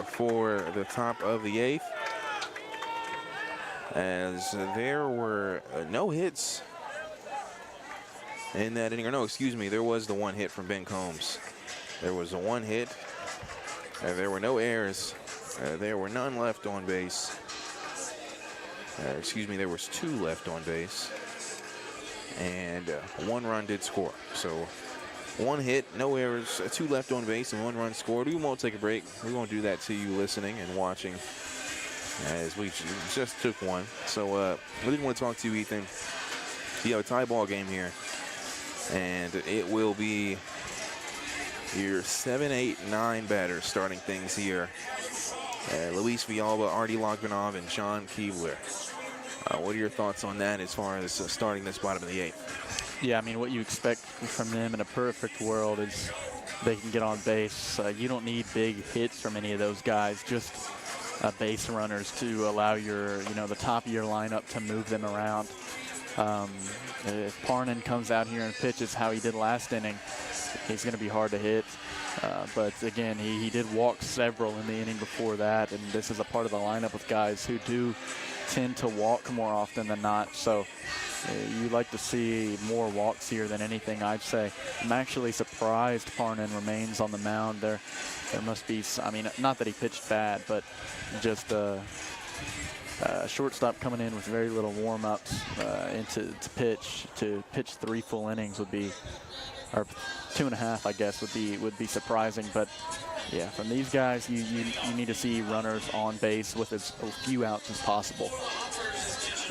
for the top of the 8th, as there were no hits in that inning. Or no, excuse me, there was the 1 hit from Ben Combs. There was a 1 hit. There were no errors. There were none left on base. Excuse me, there was 2 left on base. And 1 run did score. So 1 hit, no errors, 2 left on base, and 1 run scored. We won't take a break. We won't do that to you listening and watching, as we just took one. So I didn't want to talk to you, Ethan. You have a tie ball game here, and it will be your 7, 8, 9 batters starting things here. Luis Villalba, Artie Logvinov, and John Keebler. What are your thoughts on that as far as starting this bottom of the 8th? Yeah, I mean, what you expect from them in a perfect world is they can get on base. You don't need big hits from any of those guys, just base runners to allow your, the top of your lineup to move them around. If Parnan comes out here and pitches how he did last inning, he's going to be hard to hit. But again, he did walk several in the inning before that, and this is a part of the lineup with guys who do tend to walk more often than not. So you like to see more walks here than anything, I'd say. I'm actually surprised Parnan remains on the mound. There must be, I mean, not that he pitched bad, but just a shortstop coming in with very little warm-ups to pitch 3 full innings would be, or 2.5, I guess, would be surprising. But yeah, from these guys, you need to see runners on base with as few outs as possible.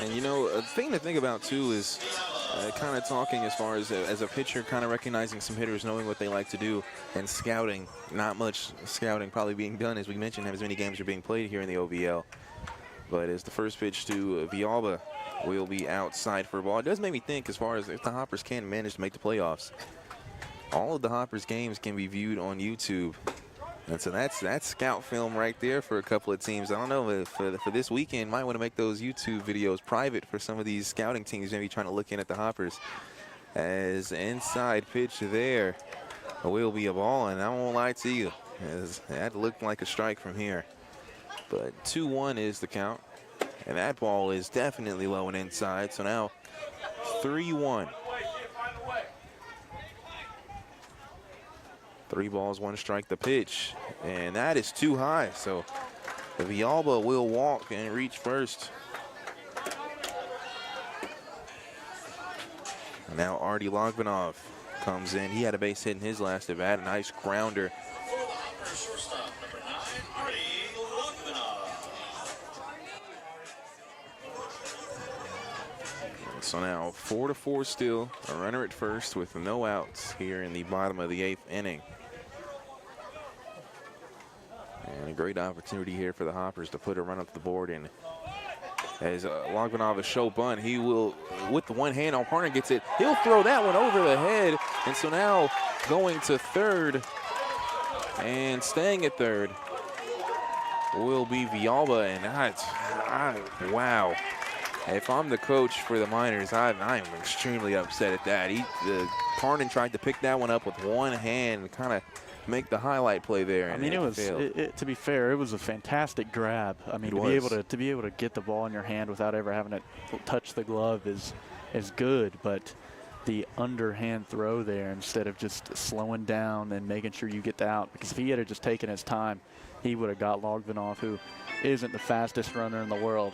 And a thing to think about too is kind of talking as far as a pitcher, kind of recognizing some hitters, knowing what they like to do, and scouting. Not much scouting probably being done, as we mentioned, as many games are being played here in the OVL. But as the first pitch to Villalba will be outside for a ball. It does make me think, as far as if the Hoppers can manage to make the playoffs, all of the Hoppers games can be viewed on YouTube. And so that's scout film right there for a couple of teams. I don't know if for this weekend, might want to make those YouTube videos private for some of these scouting teams maybe trying to look in at the Hoppers. As inside pitch there will be a ball, and I won't lie to you, as that looked like a strike from here. But 2-1 is the count, and that ball is definitely low and inside. So now 3-1. 3 balls, 1 strike the pitch, and that is too high. So the Villalba will walk and reach first. And now Artie Logvinov comes in. He had a base hit in his last at bat, a nice grounder. So now 4-4 still, a runner at first with no outs here in the bottom of the 8th inning. And a great opportunity here for the Hoppers to put a run up the board. And as Logvinov a show bunt, he will, with the one hand on partner, gets it. He'll throw that one over the head. And so now going to third and staying at third will be Villalba. And wow. If I'm the coach for the Miners, I am extremely upset at that. Parnan tried to pick that one up with one hand and kind of make the highlight play there. I mean, to be fair, it was a fantastic grab. I mean, to be able to get the ball in your hand without ever having to touch the glove is good. But the underhand throw there, instead of just slowing down and making sure you get the out, because if he had just taken his time, he would have got Logvinov, who isn't the fastest runner in the world.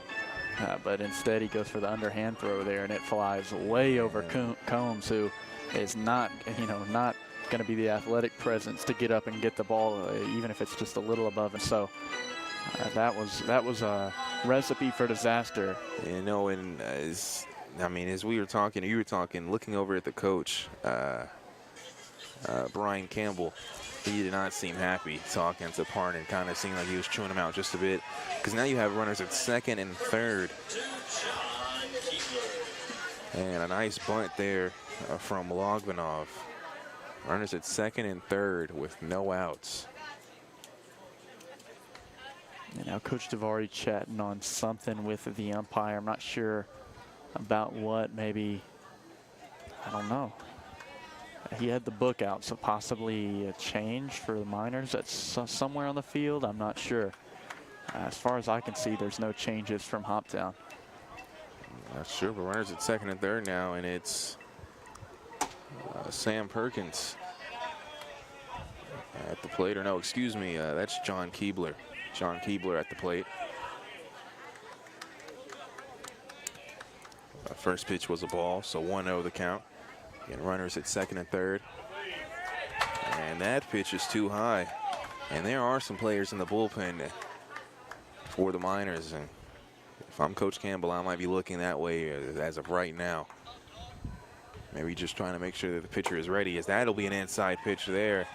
But instead, he goes for the underhand throw there, and it flies way over Combs, who is not going to be the athletic presence to get up and get the ball, even if it's just a little above. And so that was a recipe for disaster. You know, and as we were talking, you were talking, looking over at the coach, Brian Campbell. He did not seem happy talking to Parnan. Kind of seemed like he was chewing him out just a bit. Because now you have runners at second and third. And a nice bunt there from Logvinov. Runners at second and third with no outs. And now Coach Davari chatting on something with the umpire. I'm not sure about what. Maybe, I don't know. He had the book out, so possibly a change for the Miners that's somewhere on the field. I'm not sure. As far as I can see, there's no changes from Hoptown. Not sure, but runners at second and third now, and it's Sam Perkins at the plate. Or no, excuse me, that's John Keebler. John Keebler at the plate. First pitch was a ball, so 1-0 the count. And runners at second and third. And that pitch is too high. And there are some players in the bullpen for the Miners. And if I'm Coach Campbell, I might be looking that way as of right now. Maybe just trying to make sure that the pitcher is ready, as that'll be an inside pitch there.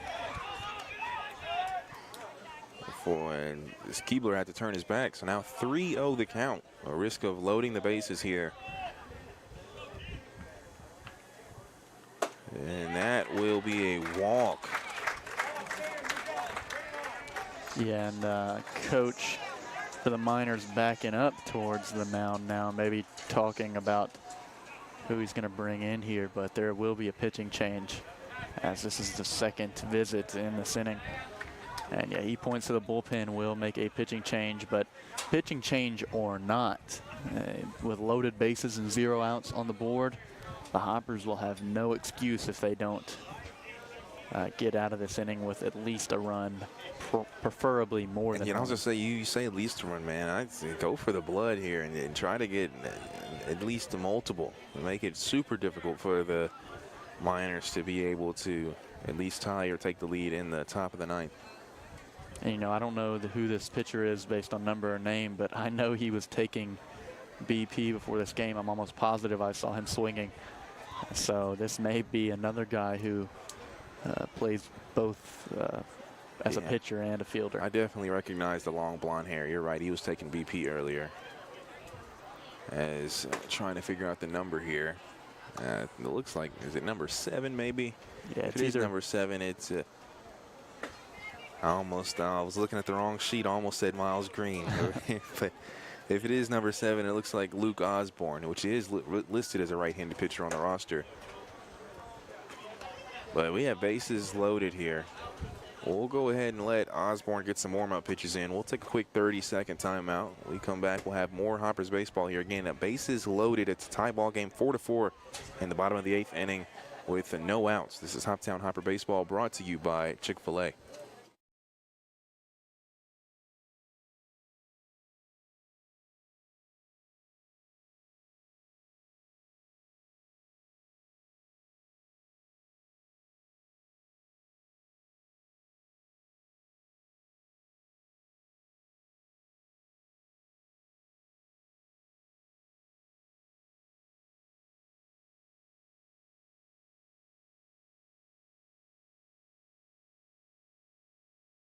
And this Keebler had to turn his back. So now 3-0 the count. A risk of loading the bases here. And that will be a walk. Yeah, and coach for the Miners backing up towards the mound now, maybe talking about who he's going to bring in here, but there will be a pitching change, as this is the second visit in this inning. And yeah, he points to the bullpen, will make a pitching change, but pitching change or not, with loaded bases and 0 outs on the board, the Hoppers will have no excuse if they don't get out of this inning with at least a run, preferably more than one. I was going to say, you say at least a run, man. I'd say go for the blood here and try to get at least a multiple. Make it super difficult for the Miners to be able to at least tie or take the lead in the top of the 9th. And, you know, I don't know who this pitcher is based on number or name, but I know he was taking BP before this game. I'm almost positive I saw him swinging So this may be another guy who plays both as a pitcher and a fielder. I definitely recognize the long blonde hair. You're right. He was taking BP earlier. As trying to figure out the number here. It looks like, is it number 7 maybe? Yeah, if it is number 7, it's I was looking at the wrong sheet. I almost said Miles Green. But if it is number 7, it looks like Luke Osborne, which is listed as a right-handed pitcher on the roster. But we have bases loaded here. We'll go ahead and let Osborne get some warm-up pitches in. We'll take a quick 30-second timeout. When we come back, we'll have more Hoppers baseball here. Again, bases loaded. It's a tie ball game, 4-4 in the bottom of the 8th inning with no outs. This is Hoptown Hopper Baseball brought to you by Chick-fil-A.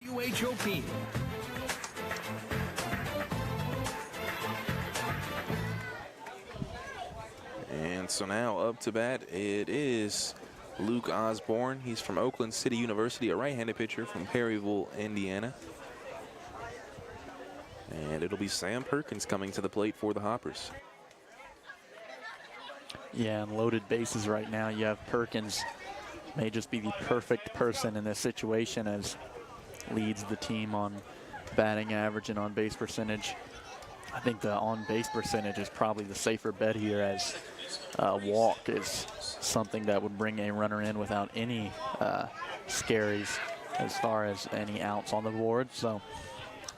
WHOP. And so now up to bat, it is Luke Osborne. He's from Oakland City University, a right-handed pitcher from Perryville, Indiana. And it'll be Sam Perkins coming to the plate for the Hoppers. Yeah, and loaded bases right now. You have Perkins, may just be the perfect person in this situation, as leads the team on batting average and on-base percentage. I think the on-base percentage is probably the safer bet here, as walk is something that would bring a runner in without any scaries as far as any outs on the board. So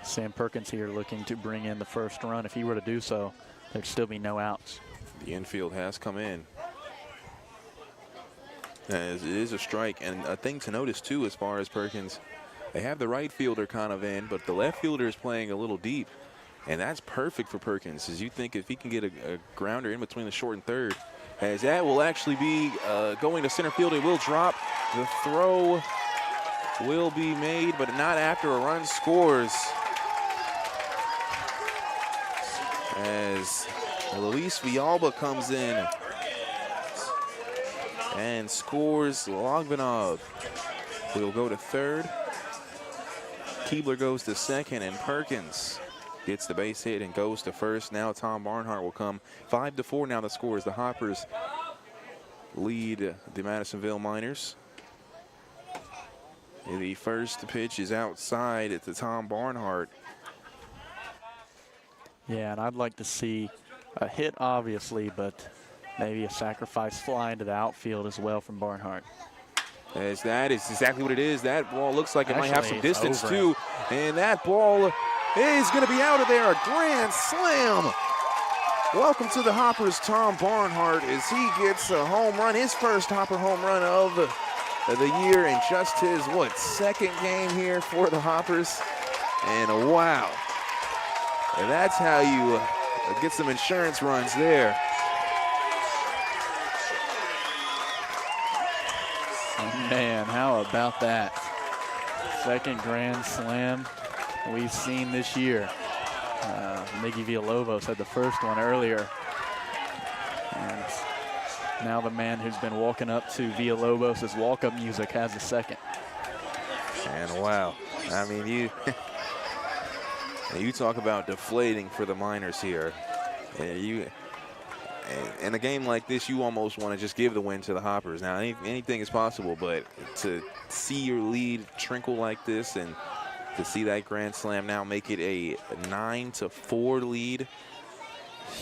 Sam Perkins here looking to bring in the first run. If he were to do so, there'd still be no outs. The infield has come in. As it is a strike, and a thing to notice too as far as Perkins, they have the right fielder kind of in, but the left fielder is playing a little deep, and that's perfect for Perkins. As you think if he can get a grounder in between the short and third, as that will actually be going to center field. It will drop. The throw will be made, but not after a run scores. As Luis Villalba comes in and scores. Logvinov will go to third. Keebler goes to second, and Perkins gets the base hit and goes to first. Now Tom Barnhart will come. 5-4 now the score as the Hoppers lead the Madisonville Miners. The first pitch is outside at the Tom Barnhart. Yeah, and I'd like to see a hit, obviously, but maybe a sacrifice fly into the outfield as well from Barnhart. As that is exactly what it is. That ball looks like it might have some distance too. And that ball is going to be out of there. A grand slam. Welcome to the Hoppers, Tom Barnhart, as he gets a home run, his first Hopper home run of the year, and just his, second game here for the Hoppers. And wow. And that's how you get some insurance runs there. Man, how about that? Second grand slam we've seen this year. Miggy Villalobos had the first one earlier. And now the man who's been walking up to Villalobos' walk-up music has the second. And wow, I mean, you talk about deflating for the Miners here. In a game like this, you almost want to just give the win to the Hoppers. Now, anything is possible, but to see your lead trickle like this and to see that grand slam now make it a 9-4 lead,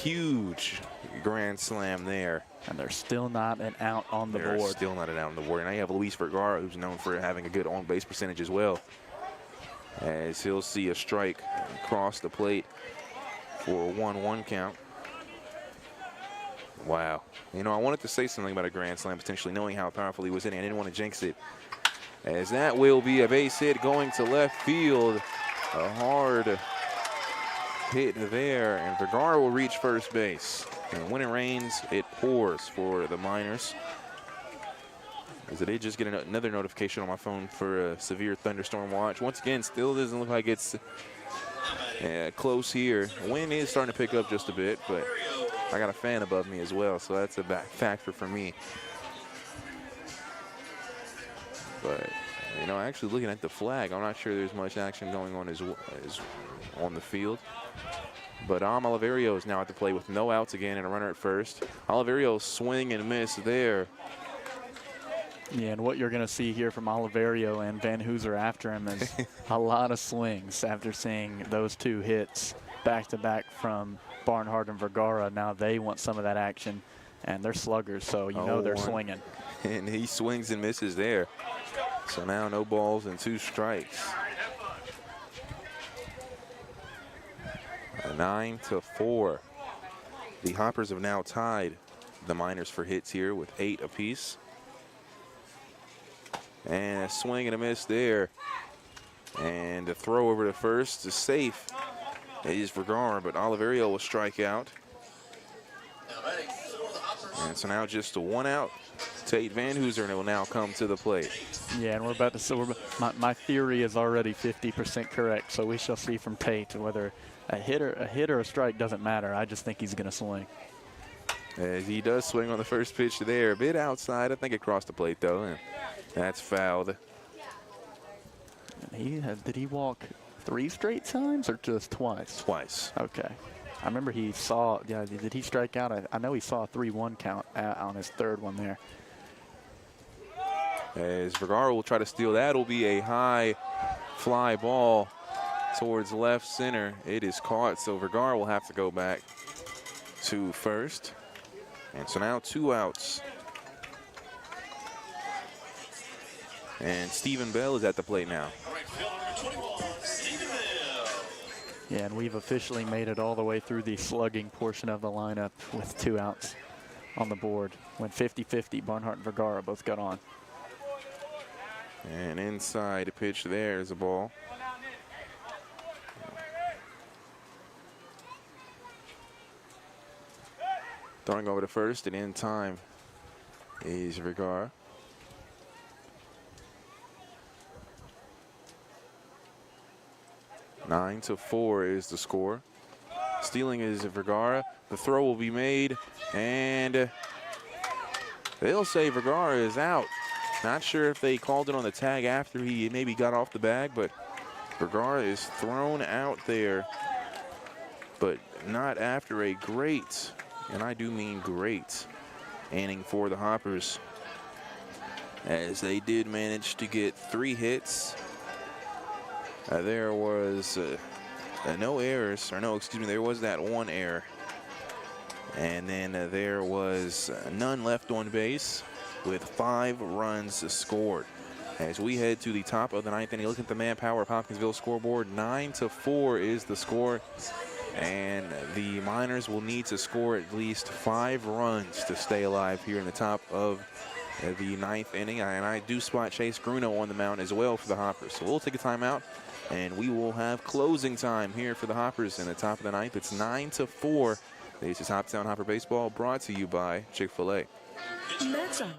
huge grand slam there. And there's still not an out on the board. Still not an out on the board. And now you have Luis Vergara, who's known for having a good on-base percentage as well, as he'll see a strike across the plate for a 1-1 count. Wow. You know, I wanted to say something about a grand slam, potentially knowing how powerful he was hitting. I didn't want to jinx it. As that will be a base hit going to left field. A hard hit there, and Vergara will reach first base. And when it rains, it pours for the Miners. As I did just get another notification on my phone for a severe thunderstorm watch. Once again, still doesn't look like it's close here. Wind is starting to pick up just a bit, but I got a fan above me as well, so that's a factor for me. But, you know, actually looking at the flag, I'm not sure there's much action going on as on the field. But Oliverio is now at the plate with no outs again and a runner at first. Oliverio swing and miss there. Yeah, and what you're going to see here from Oliverio and Van Hooser after him is a lot of swings after seeing those two hits back-to-back from Barnhart and Vergara. Now they want some of that action, and they're sluggers, so you know they're swinging. And he swings and misses there. So now no balls and 2 strikes. 9-4. The Hoppers have now tied the Miners for hits here with 8 apiece. And a swing and a miss there. And a throw over to first is safe. It is Vergara, but Oliverio will strike out. And so now just a 1 out. Tate Van Hooser will now come to the plate. Yeah, and we're about to see, my theory is already 50% correct, so we shall see from Tate whether a hit or a strike doesn't matter. I just think he's going to swing. As he does swing on the first pitch there, a bit outside. I think it crossed the plate though, and that's fouled. Did he walk 3 straight times or just twice? Twice. Okay. I remember he saw, did he strike out? I know he saw a 3-1 count on his 3rd one there. As Vergara will try to steal that, will be a high fly ball towards left center. It is caught, so Vergara will have to go back to first. And so now 2 outs. And Stephen Bell is at the plate now. Yeah, and we've officially made it all the way through the slugging portion of the lineup with 2 outs on the board. Went 50-50, Barnhart and Vergara both got on. And inside a pitch there is a ball. Throwing over to first and in time is Vergara. 9-4 is the score. Stealing is Vergara. The throw will be made, and they'll say Vergara is out. Not sure if they called it on the tag after he maybe got off the bag, but Vergara is thrown out there, but not after a great, and I do mean great, inning for the Hoppers, as they did manage to get 3 hits. There was no errors, or no, excuse me, there was that 1 error. And then there was none left on base with 5 runs scored. As we head to the top of the 9th inning, look at the manpower of Hopkinsville scoreboard. 9-4 is the score. And the Miners will need to score at least 5 runs to stay alive here in the top of the 9th inning. And I do spot Chase Gruno on the mound as well for the Hoppers. So we'll take a timeout, and we will have closing time here for the Hoppers in the top of the 9th. It's 9-4. This is Hoptown Hopper Baseball, brought to you by Chick-fil-A. That's all.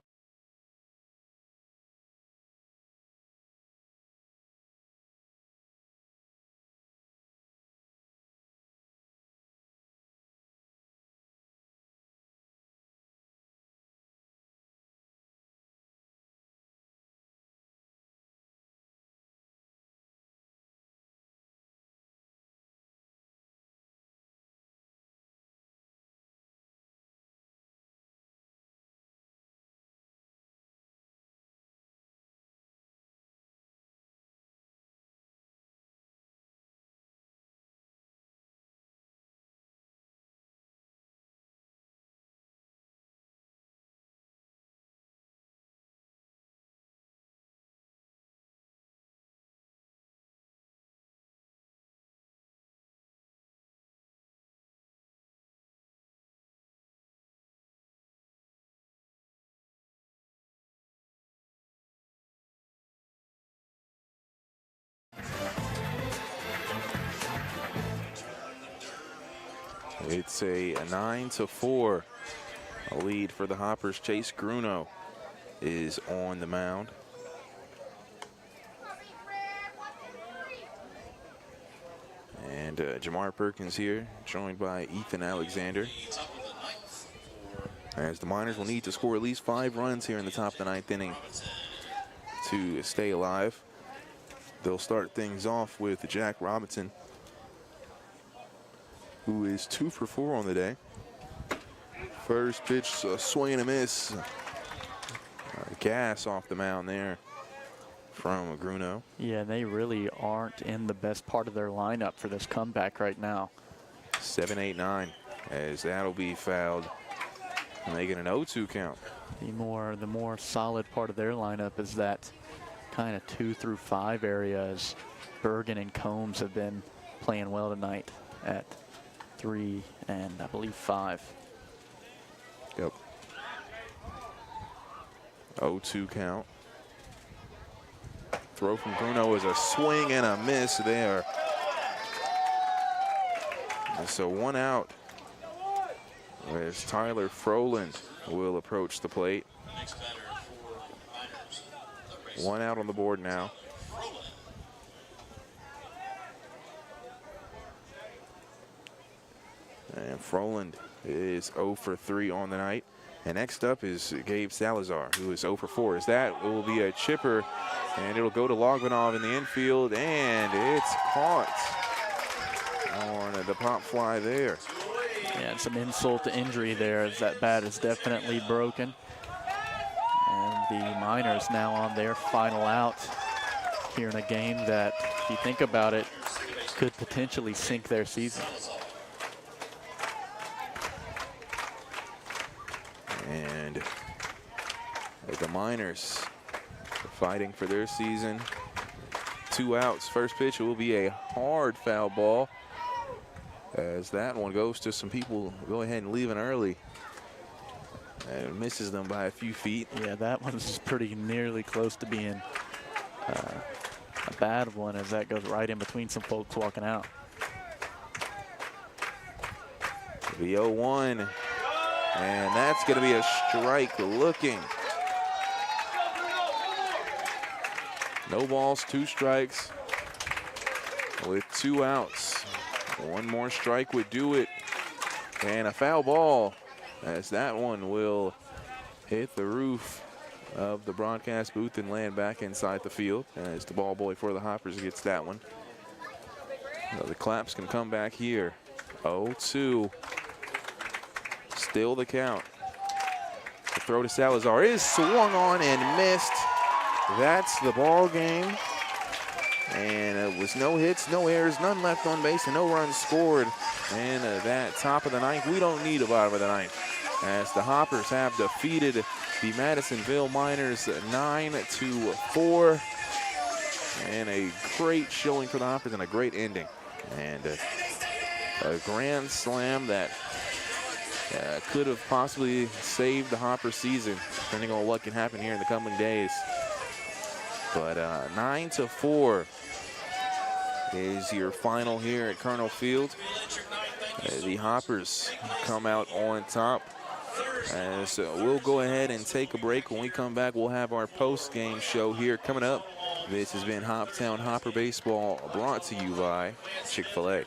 It's a 9-4 A lead for the Hoppers. Chase Gruno is on the mound. And Jamar Perkins here, joined by Ethan Alexander. As the Miners will need to score at least 5 runs here in the top of the 9th inning to stay alive. They'll start things off with Jack Robinson, who is 2 for 4 on the day. First pitch, a swing and a miss. Gas off the mound there from Gruno. Yeah, they really aren't in the best part of their lineup for this comeback right now. 7-8-9, as that'll be fouled. Making an 0-2 count. The more solid part of their lineup is that kind of 2 through 5 areas. Bergen and Combs have been playing well tonight at 3 and I believe 5. Yep. 0-2 count. Throw from Bruno is a swing and a miss there. And so 1 out. As Tyler Froland will approach the plate. 1 out on the board now. And Froland is 0 for 3 on the night. And next up is Gabe Salazar, who is 0 for 4. As that will be a chipper, and it'll go to Logmanov in the infield, and it's caught on the pop fly there. Yeah, and some insult to injury there, as that bat is definitely broken. And the Miners now on their final out here in a game that, if you think about it, could potentially sink their season. And the Miners are fighting for their season. 2 outs. First pitch will be a hard foul ball, as that one goes to some people go ahead and leaving early. And misses them by a few feet. Yeah, that one's pretty nearly close to being a bad one, as that goes right in between some folks walking out. The 0-1. And that's going to be a strike looking. No balls, 2 strikes with 2 outs. 1 more strike would do it. And a foul ball, as that one will hit the roof of the broadcast booth and land back inside the field, as the ball boy for the Hoppers gets that one. So the claps can come back here. 0-2. Still the count. The throw to Salazar is swung on and missed. That's the ball game. And it was no hits, no errors, none left on base, and no runs scored. And that top of the 9th, we don't need a bottom of the 9th, as the Hoppers have defeated the Madisonville Miners 9-4. And a great showing for the Hoppers and a great ending. And a grand slam that could have possibly saved the Hopper season, depending on what can happen here in the coming days. But 9-4 is your final here at Colonel Field. The Hoppers come out on top. So we'll go ahead and take a break. When we come back, we'll have our post-game show here coming up. This has been Hoptown Hopper Baseball, brought to you by Chick-fil-A.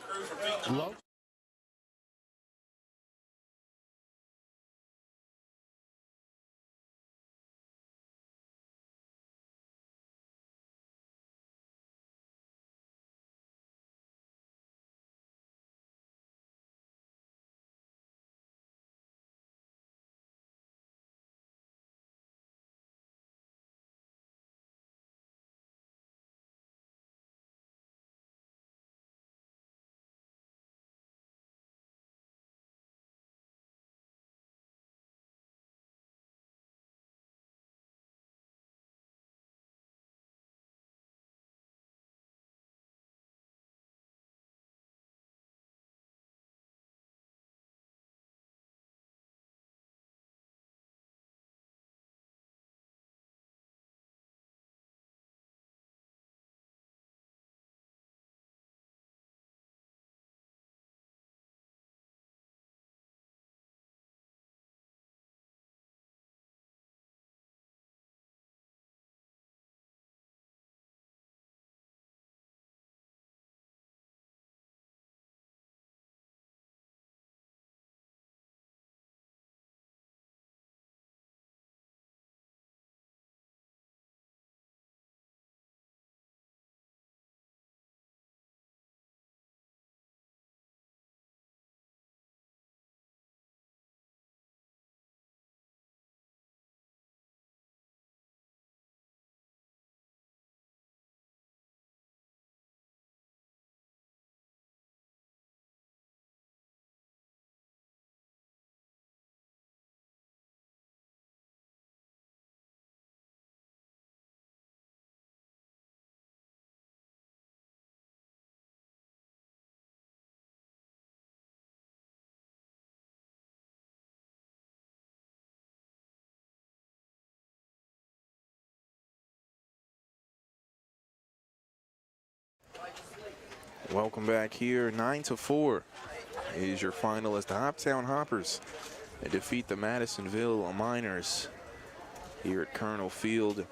Welcome back here. 9-4 is your final as the Hoptown Hoppers defeat the Madisonville Miners here at Colonel Field.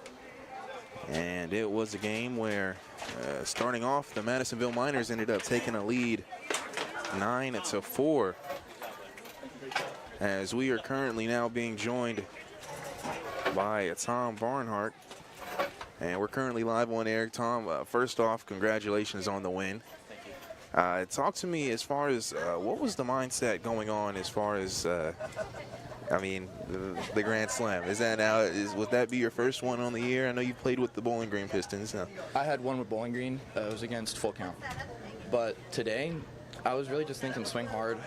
And it was a game where, starting off, the Madisonville Miners ended up taking a lead 9-4. As we are currently now being joined by Tom Barnhart. And we're currently live on air. Tom, first off, congratulations on the win. Talk to me as far as what was the mindset going on as far as, the Grand Slam? Is that now, would that be your first one on the year? I know you played with the Bowling Green Pistons. I had one with Bowling Green. It was against Full Count. But today, I was really just thinking swing hard.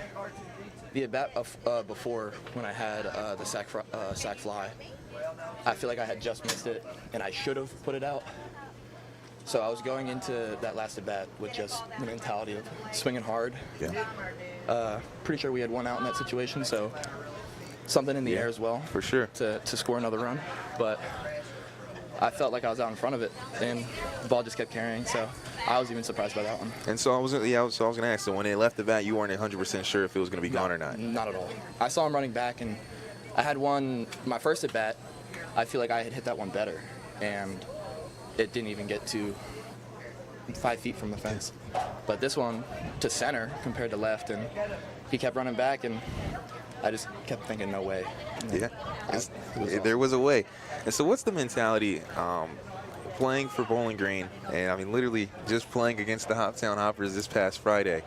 The at-bat before, when I had the sac fly, I feel like I had just missed it, and I should have put it out. So I was going into that last at-bat with just the mentality of swinging hard. Yeah. Pretty sure we had one out in that situation, so something in the air as well. For sure. To score another run. But I felt like I was out in front of it, and the ball just kept carrying, so I was even surprised by that one. And so I was going to ask, so when they left the bat, you weren't 100% sure if it was going to be gone or not? Not at all. I saw him running back, and I had one, my first at-bat, I feel like I had hit that one better, and it didn't even get to 5 feet from the fence. But this one, to center compared to left, and he kept running back, and I just kept thinking, no way. Yeah, there was a way. And so what's the mentality playing for Bowling Green, and literally just playing against the Hoptown Hoppers this past Friday,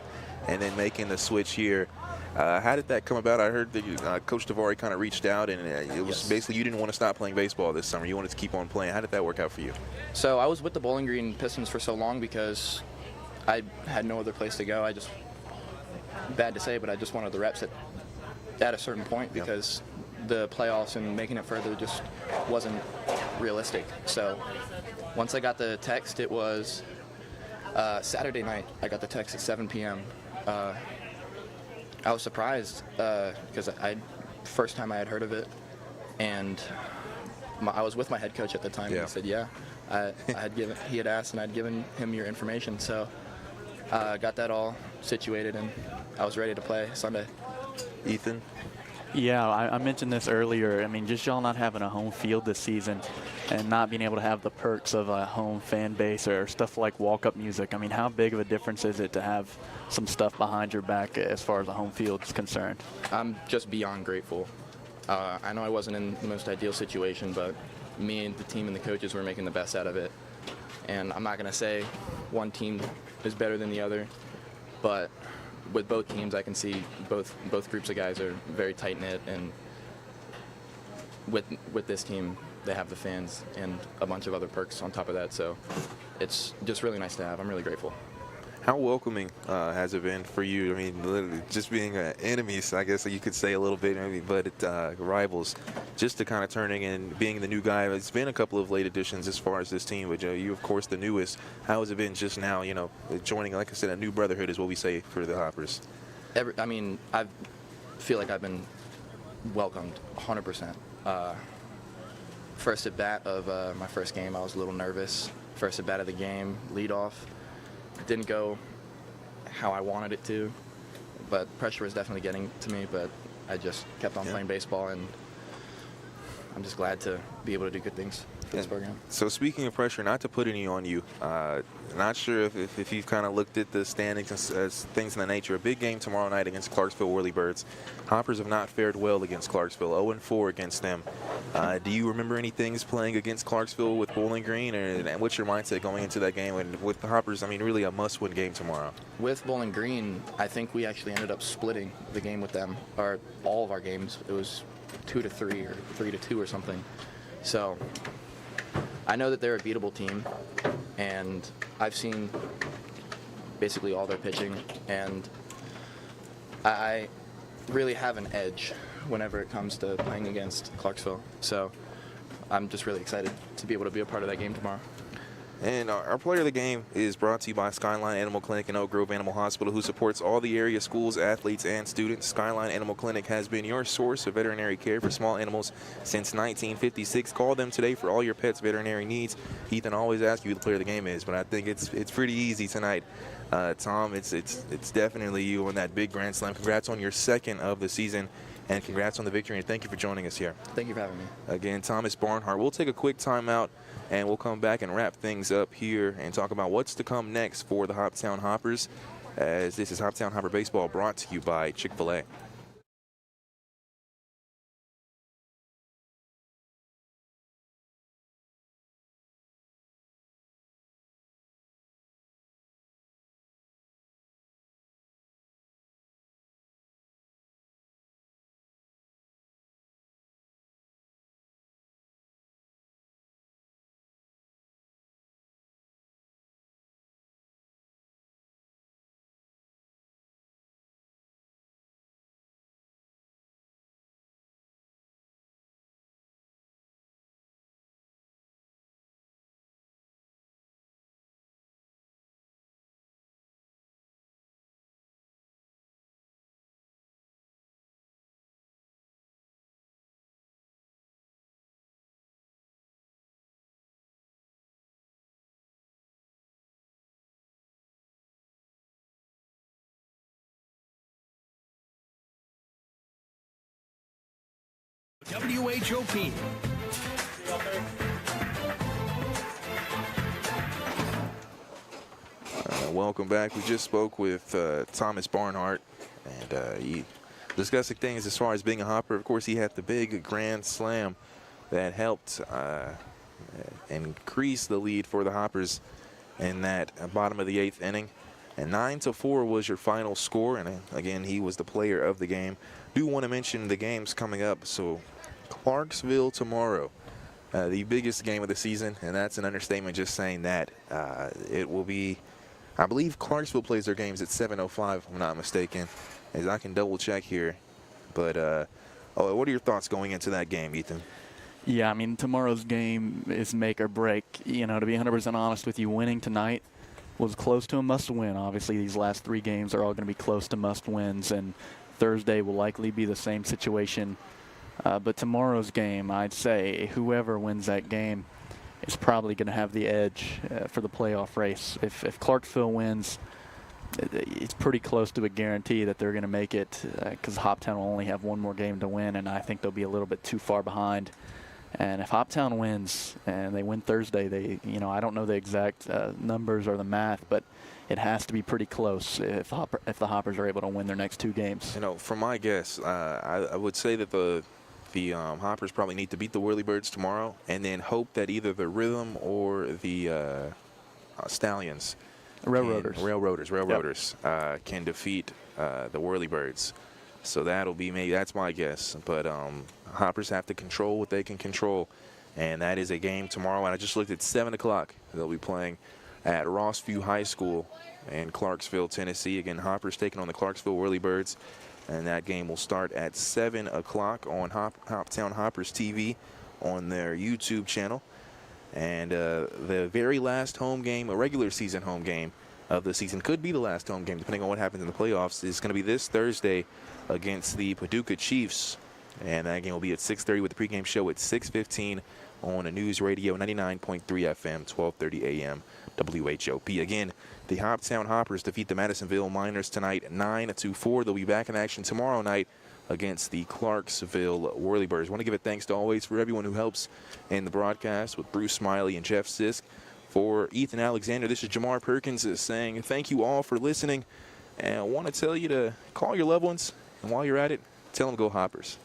and then making the switch here? How did that come about? I heard that Coach Davari kind of reached out, and it was basically you didn't want to stop playing baseball this summer. You wanted to keep on playing. How did that work out for you? So I was with the Bowling Green Pistons for so long because I had no other place to go. Bad to say, but I just wanted the reps at a certain point because the playoffs and making it further just wasn't realistic. So once I got the text, it was Saturday night. I got the text at 7 p.m. I was surprised because first time I had heard of it, and I was with my head coach at the time, and he said, he had asked, and I'd given him your information, so got that all situated, and I was ready to play Sunday. Ethan? Yeah, I mentioned this earlier. Just y'all not having a home field this season and not being able to have the perks of a home fan base or stuff like walk-up music. How big of a difference is it to have some stuff behind your back as far as the home field is concerned? I'm just beyond grateful. I know I wasn't in the most ideal situation, but me and the team and the coaches were making the best out of it. And I'm not going to say one team is better than the other, but with both teams, I can see both groups of guys are very tight-knit, and with this team, they have the fans and a bunch of other perks on top of that, so it's just really nice to have. I'm really grateful. How welcoming has it been for you? Literally just being enemies, I guess you could say a little bit, maybe, but rivals, just to kind of turning and being the new guy. It's been a couple of late additions as far as this team, but you, of course, the newest. How has it been just now, joining, like I said, a new brotherhood is what we say for the Hoppers? I feel like I've been welcomed 100%. First at bat of my first game, I was a little nervous. First at bat of the game, lead off. Didn't go how I wanted it to, but pressure was definitely getting to me, but I just kept on playing baseball, and I'm just glad to be able to do good things for this program. So speaking of pressure, not to put any on you, not sure if you've kind of looked at the standings as things in the nature. A big game tomorrow night against Clarksville Whirlybirds. Hoppers have not fared well against Clarksville, 0-4 against them. Do you remember any things playing against Clarksville with Bowling Green, and what's your mindset going into that game? And with the Hoppers, really a must-win game tomorrow. With Bowling Green, I think we actually ended up splitting the game with them, or all of our games. It was 2-3 or 3-2 or something. So I know that they're a beatable team, and I've seen basically all their pitching, and I really have an edge whenever it comes to playing against Clarksville. So I'm just really excited to be able to be a part of that game tomorrow. And our player of the game is brought to you by Skyline Animal Clinic and Oak Grove Animal Hospital, who supports all the area schools, athletes, and students. Skyline Animal Clinic has been your source of veterinary care for small animals since 1956. Call them today for all your pets' veterinary needs. Ethan always asks you who the player of the game is, but I think it's pretty easy tonight. Tom, it's definitely you on that big grand slam. Congrats on your second of the season, and congrats on the victory, and thank you for joining us here. Thank you for having me. Again, Thomas Barnhart. We'll take a quick timeout, and we'll come back and wrap things up here and talk about what's to come next for the Hoptown Hoppers, as this is Hoptown Hopper Baseball brought to you by Chick-fil-A. WHOP. Welcome back. We just spoke with Thomas Barnhart, and he discussing things as far as being a hopper. Of course, he had the big grand slam that helped increase the lead for the Hoppers in that bottom of the 8th inning. And 9-4 was your final score, and again, he was the player of the game. Do want to mention the games coming up. So Clarksville tomorrow, the biggest game of the season, and that's an understatement just saying that. It will be, I believe Clarksville plays their games at 7:05, if I'm not mistaken, as I can double check here. But what are your thoughts going into that game, Ethan? Yeah, I mean, tomorrow's game is make or break. You know, to be 100% honest with you, winning tonight was close to a must-win. Obviously, these last 3 games are all going to be close to must-wins, and Thursday will likely be the same situation. But tomorrow's game, I'd say whoever wins that game is probably going to have the edge for the playoff race. If Clarksville wins, it's pretty close to a guarantee that they're going to make it, because Hoptown will only have 1 more game to win, and I think they'll be a little bit too far behind. And if Hoptown wins and they win Thursday, I don't know the exact numbers or the math, but it has to be pretty close if the Hoppers are able to win their next 2 games. You know, from my guess, I would say that the Hoppers probably need to beat the Whirlybirds tomorrow, and then hope that either the Rhythm or the Stallions, Railroaders, can defeat the Whirlybirds. So that's my guess. But Hoppers have to control what they can control, and that is a game tomorrow. And I just looked at 7 o'clock. They'll be playing at Rossview High School in Clarksville, Tennessee. Again, Hoppers taking on the Clarksville Whirlybirds, and that game will start at 7 o'clock on Hoptown Hoppers TV on their YouTube channel. And the very last home game, a regular season home game of the season, could be the last home game depending on what happens in the playoffs, is going to be this Thursday against the Paducah Chiefs, and that game will be at 6:30 with the pregame show at 6:15 on a News Radio 99.3 FM, 12:30 a.m. WHOP. Again, the Hoptown Hoppers defeat the Madisonville Miners tonight 9-4. They'll be back in action tomorrow night against the Clarksville Whirlybirds. I want to give a thanks to always for everyone who helps in the broadcast, with Bruce Smiley and Jeff Sisk. For Ethan Alexander, this is Jamar Perkins saying thank you all for listening, and I want to tell you to call your loved ones, and while you're at it, tell them go Hoppers.